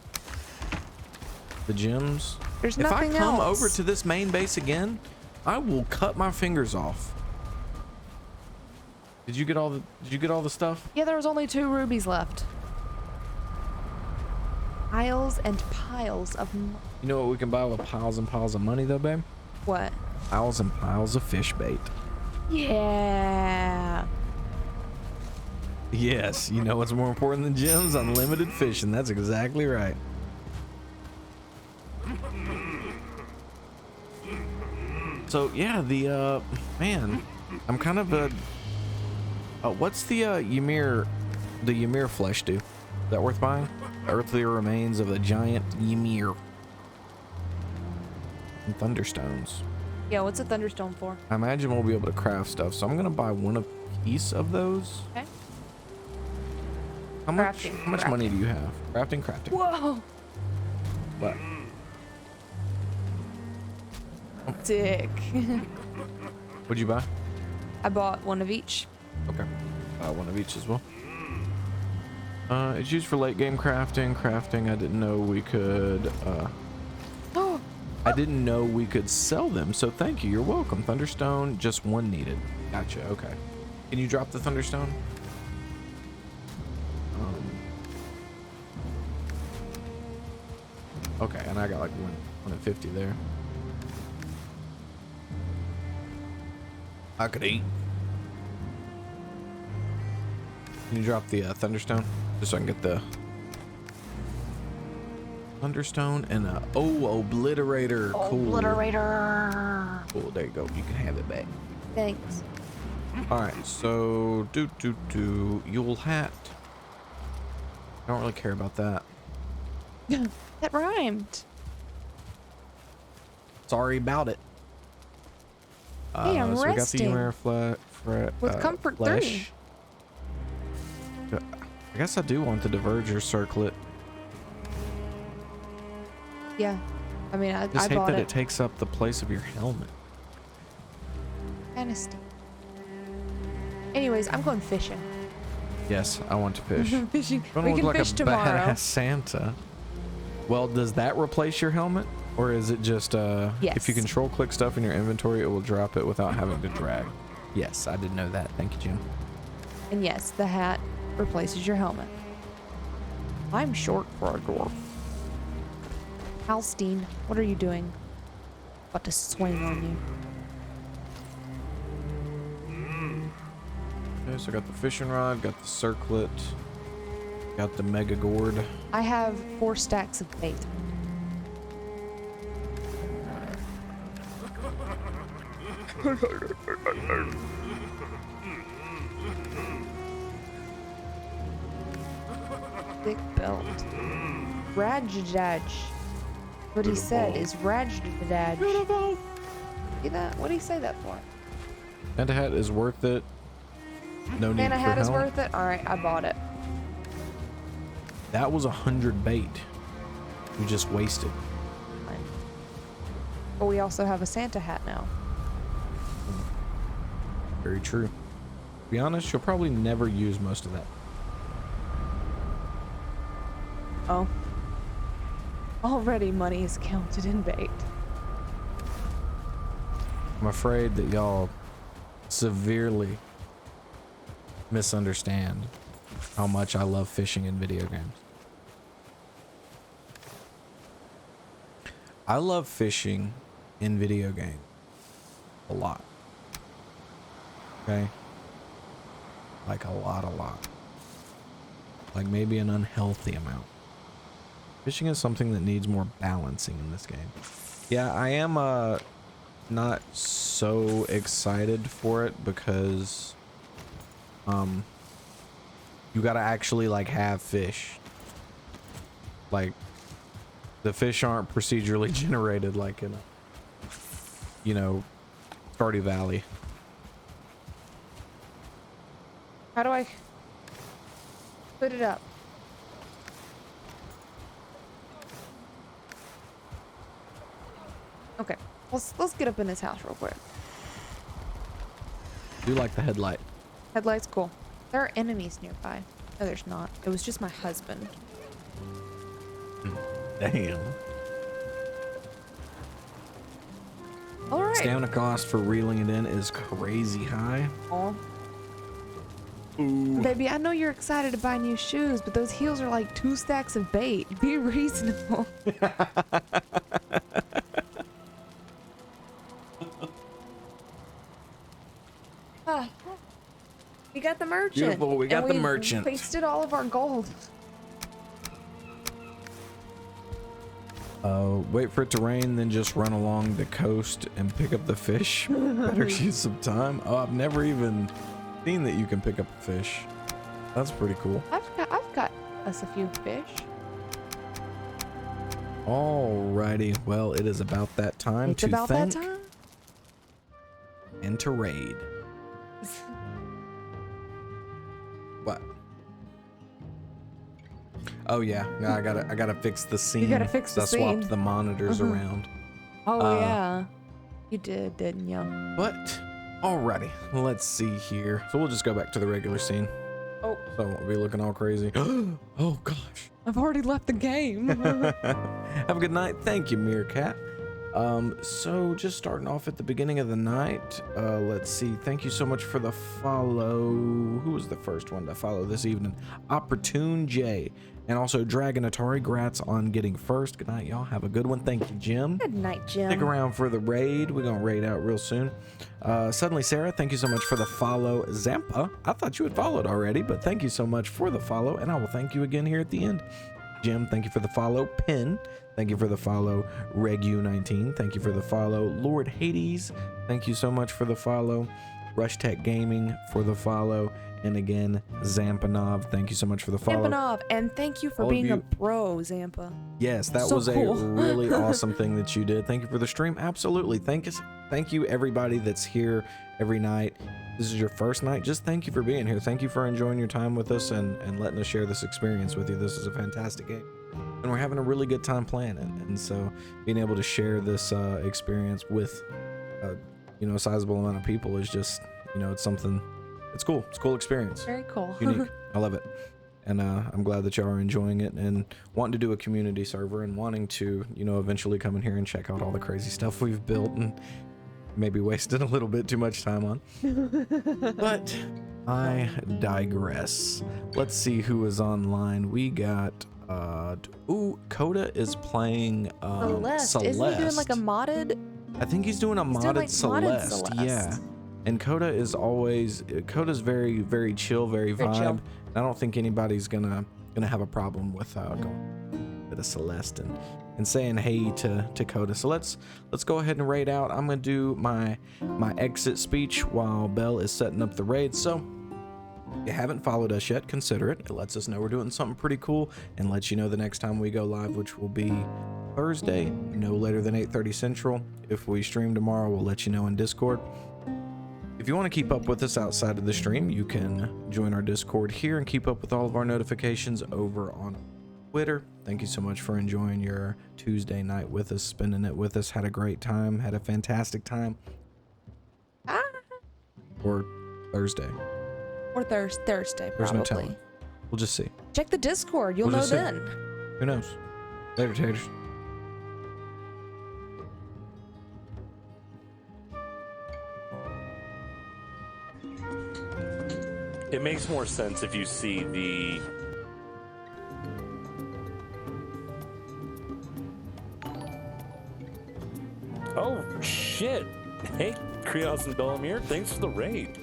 the gems? There's If I nothing come else. over to this main base again, I will cut my fingers off. Did you get all the stuff? Yeah, there was only 2 rubies left. Piles and piles of You know what we can buy with piles and piles of money though, babe? what? Piles and piles of fish bait. Yeah. Yes, you know what's more important than gems? Unlimited fishing. That's exactly right. So yeah, the man, I'm kind of what's the Ymir flesh do? Is that worth buying? The earthly remains of the giant Ymir. And thunderstones. Yeah, what's a thunderstone for? I imagine we'll be able to craft stuff, so I'm gonna buy one a piece of those. Okay. How much? Crafting, How much money do you have? Crafting. Whoa. What? Sick. What'd you buy? I bought one of each. Okay. One of each as well. It's used for late game crafting. I didn't know we could. Oh. I didn't know we could sell them. So thank you. You're welcome. Thunderstone, just one needed. Gotcha. Okay. Can you drop the Thunderstone? Okay, and I got like 150 there. I could eat. Can you drop the Thunderstone? Just so I can get the Thunderstone and Obliterator. Cool. Obliterator. Cool, there you go. You can have it back. Thanks. Alright, so Yule hat. I don't really care about that. That rhymed. Sorry about it. Hey, I'm so we got the resting. Ymir With comfort flesh. 3. I guess I do want the Diverger circlet. Yeah. I mean, I Just hate bought that it. it takes up the place of your helmet. Kinda stink. Anyways, I'm going fishing. Yes, I want to fish. Fishing. Don't We look can like fish a tomorrow. badass Santa. Well, does that replace your helmet? Or is it just Yes. if you control click stuff in your inventory, it will drop it without having to drag? Yes, I did know that. Thank you, Jim. And yes, the hat replaces your helmet. I'm short for a dwarf. Halstein, what are you doing? About to swing on you. Okay, so I got the fishing rod, got the circlet, got the mega gourd. I have 4 stacks of bait. Thick belt. Rajdaj. What he said is Rajdaj. Beautiful. See that? What did he say that for? Santa hat is worth it. No need Santa for hat is helm. worth it? Alright, I bought it. That was 100 bait. You just wasted. Fine. But we also have a Santa hat now. Very true. To be honest, you'll probably never use most of that. Oh. Already money is counted in bait. I'm afraid that y'all severely misunderstand how much I love fishing in video games. I love fishing in video games a lot. Okay? Like a lot. Like maybe an unhealthy amount. Fishing is something that needs more balancing in this game. Yeah, I am not so excited for it because you gotta actually like have fish. Like the fish aren't procedurally generated like in a, you know, Stardew Valley. How do I put it up? Okay, let's get up in this house real quick. Do like the headlight. Headlights, cool. There are enemies nearby. No, there's not. It was just my husband. Damn. All right. Stamina cost for reeling it in is crazy high. Aw. Ooh. Baby, I know you're excited to buy new shoes, but those heels are like 2 stacks of bait. Be reasonable. We got the merchant. Beautiful, we got and the merchant. Wasted all of our gold. Wait for it to rain, then just run along the coast and pick up the fish. Better use some time. Oh, I've never even seen that you can pick up a fish. That's pretty cool. I've got us a few fish. Alrighty, well, it is about that time It's to about thank that time. and to raid. What? Oh yeah, no, I gotta fix the scene. You gotta fix the I swapped scene. the monitors around. Oh yeah, you did, didn't you? But alrighty, let's see here. So we'll just go back to the regular scene. Oh, So I won't be looking all crazy. Oh gosh. I've already left the game. Have a good night. Thank you, Meerkat. So just starting off at the beginning of the night, let's see. Thank you so much for the follow. Who was the first one to follow this evening? Opportune J. And also Dragon Atari. Grats on getting first. Good night, y'all. Have a good one. Thank you, Jim. Good night, Jim. Stick around for the raid. We're gonna raid out real soon. Suddenly Sarah, thank you so much for the follow. Zampa, I thought you had followed already, but thank you so much for the follow, and I will thank you again here at the end. Jim, thank you for the follow. Pin, thank you for the follow. Regu19, thank you for the follow. Lord Hades, thank you so much for the follow. Rush Tech Gaming for the follow. And again, Zampanov, thank you so much for the follow. Zampanov, and thank you for All of being you- a pro, Zampa. Yes, that So was cool. a really awesome thing that you did. Thank you for the stream. Absolutely. Thank you everybody that's here every night. This is your first night. Just thank you for being here. Thank you for enjoying your time with us and letting us share this experience with you. This is a fantastic game. And we're having a really good time playing it. And so being able to share this experience with a sizable amount of people is just, it's something, it's cool. It's a cool experience. Very cool. Unique. I love it. And I'm glad that y'all are enjoying it and wanting to do a community server and wanting to, eventually come in here and check out all the crazy stuff we've built and maybe wasted a little bit too much time on. But I digress. Let's see who is online. We got, Coda is playing Celeste. Isn't he doing like a modded? I think he's doing a He's modded, doing, like, modded Celeste. Celeste. Yeah. And Coda's very, very chill, very Very vibe. chill. And I don't think anybody's gonna have a problem with going to Celeste and saying hey to Coda. So let's go ahead and raid out. I'm gonna do my exit speech while Belle is setting up the raid. So if you haven't followed us yet, consider it. It lets us know we're doing something pretty cool and lets you know the next time we go live, which will be Thursday, no later than 8:30 Central. If we stream tomorrow, we'll let you know in Discord. If you want to keep up with us outside of the stream, you can join our Discord here and keep up with all of our notifications over on Twitter. Thank you so much for enjoying your Tuesday night with us, spending it with us. Had a great time, had a fantastic time. Or Thursday. Or Thursday, There's no probably. telling. We'll just see. Check the Discord. You'll We'll know just see. then. Who knows? Later, taters. It makes more sense if you see the... Oh, shit. Hey, Krioss and Bellemiere, thanks for the raid.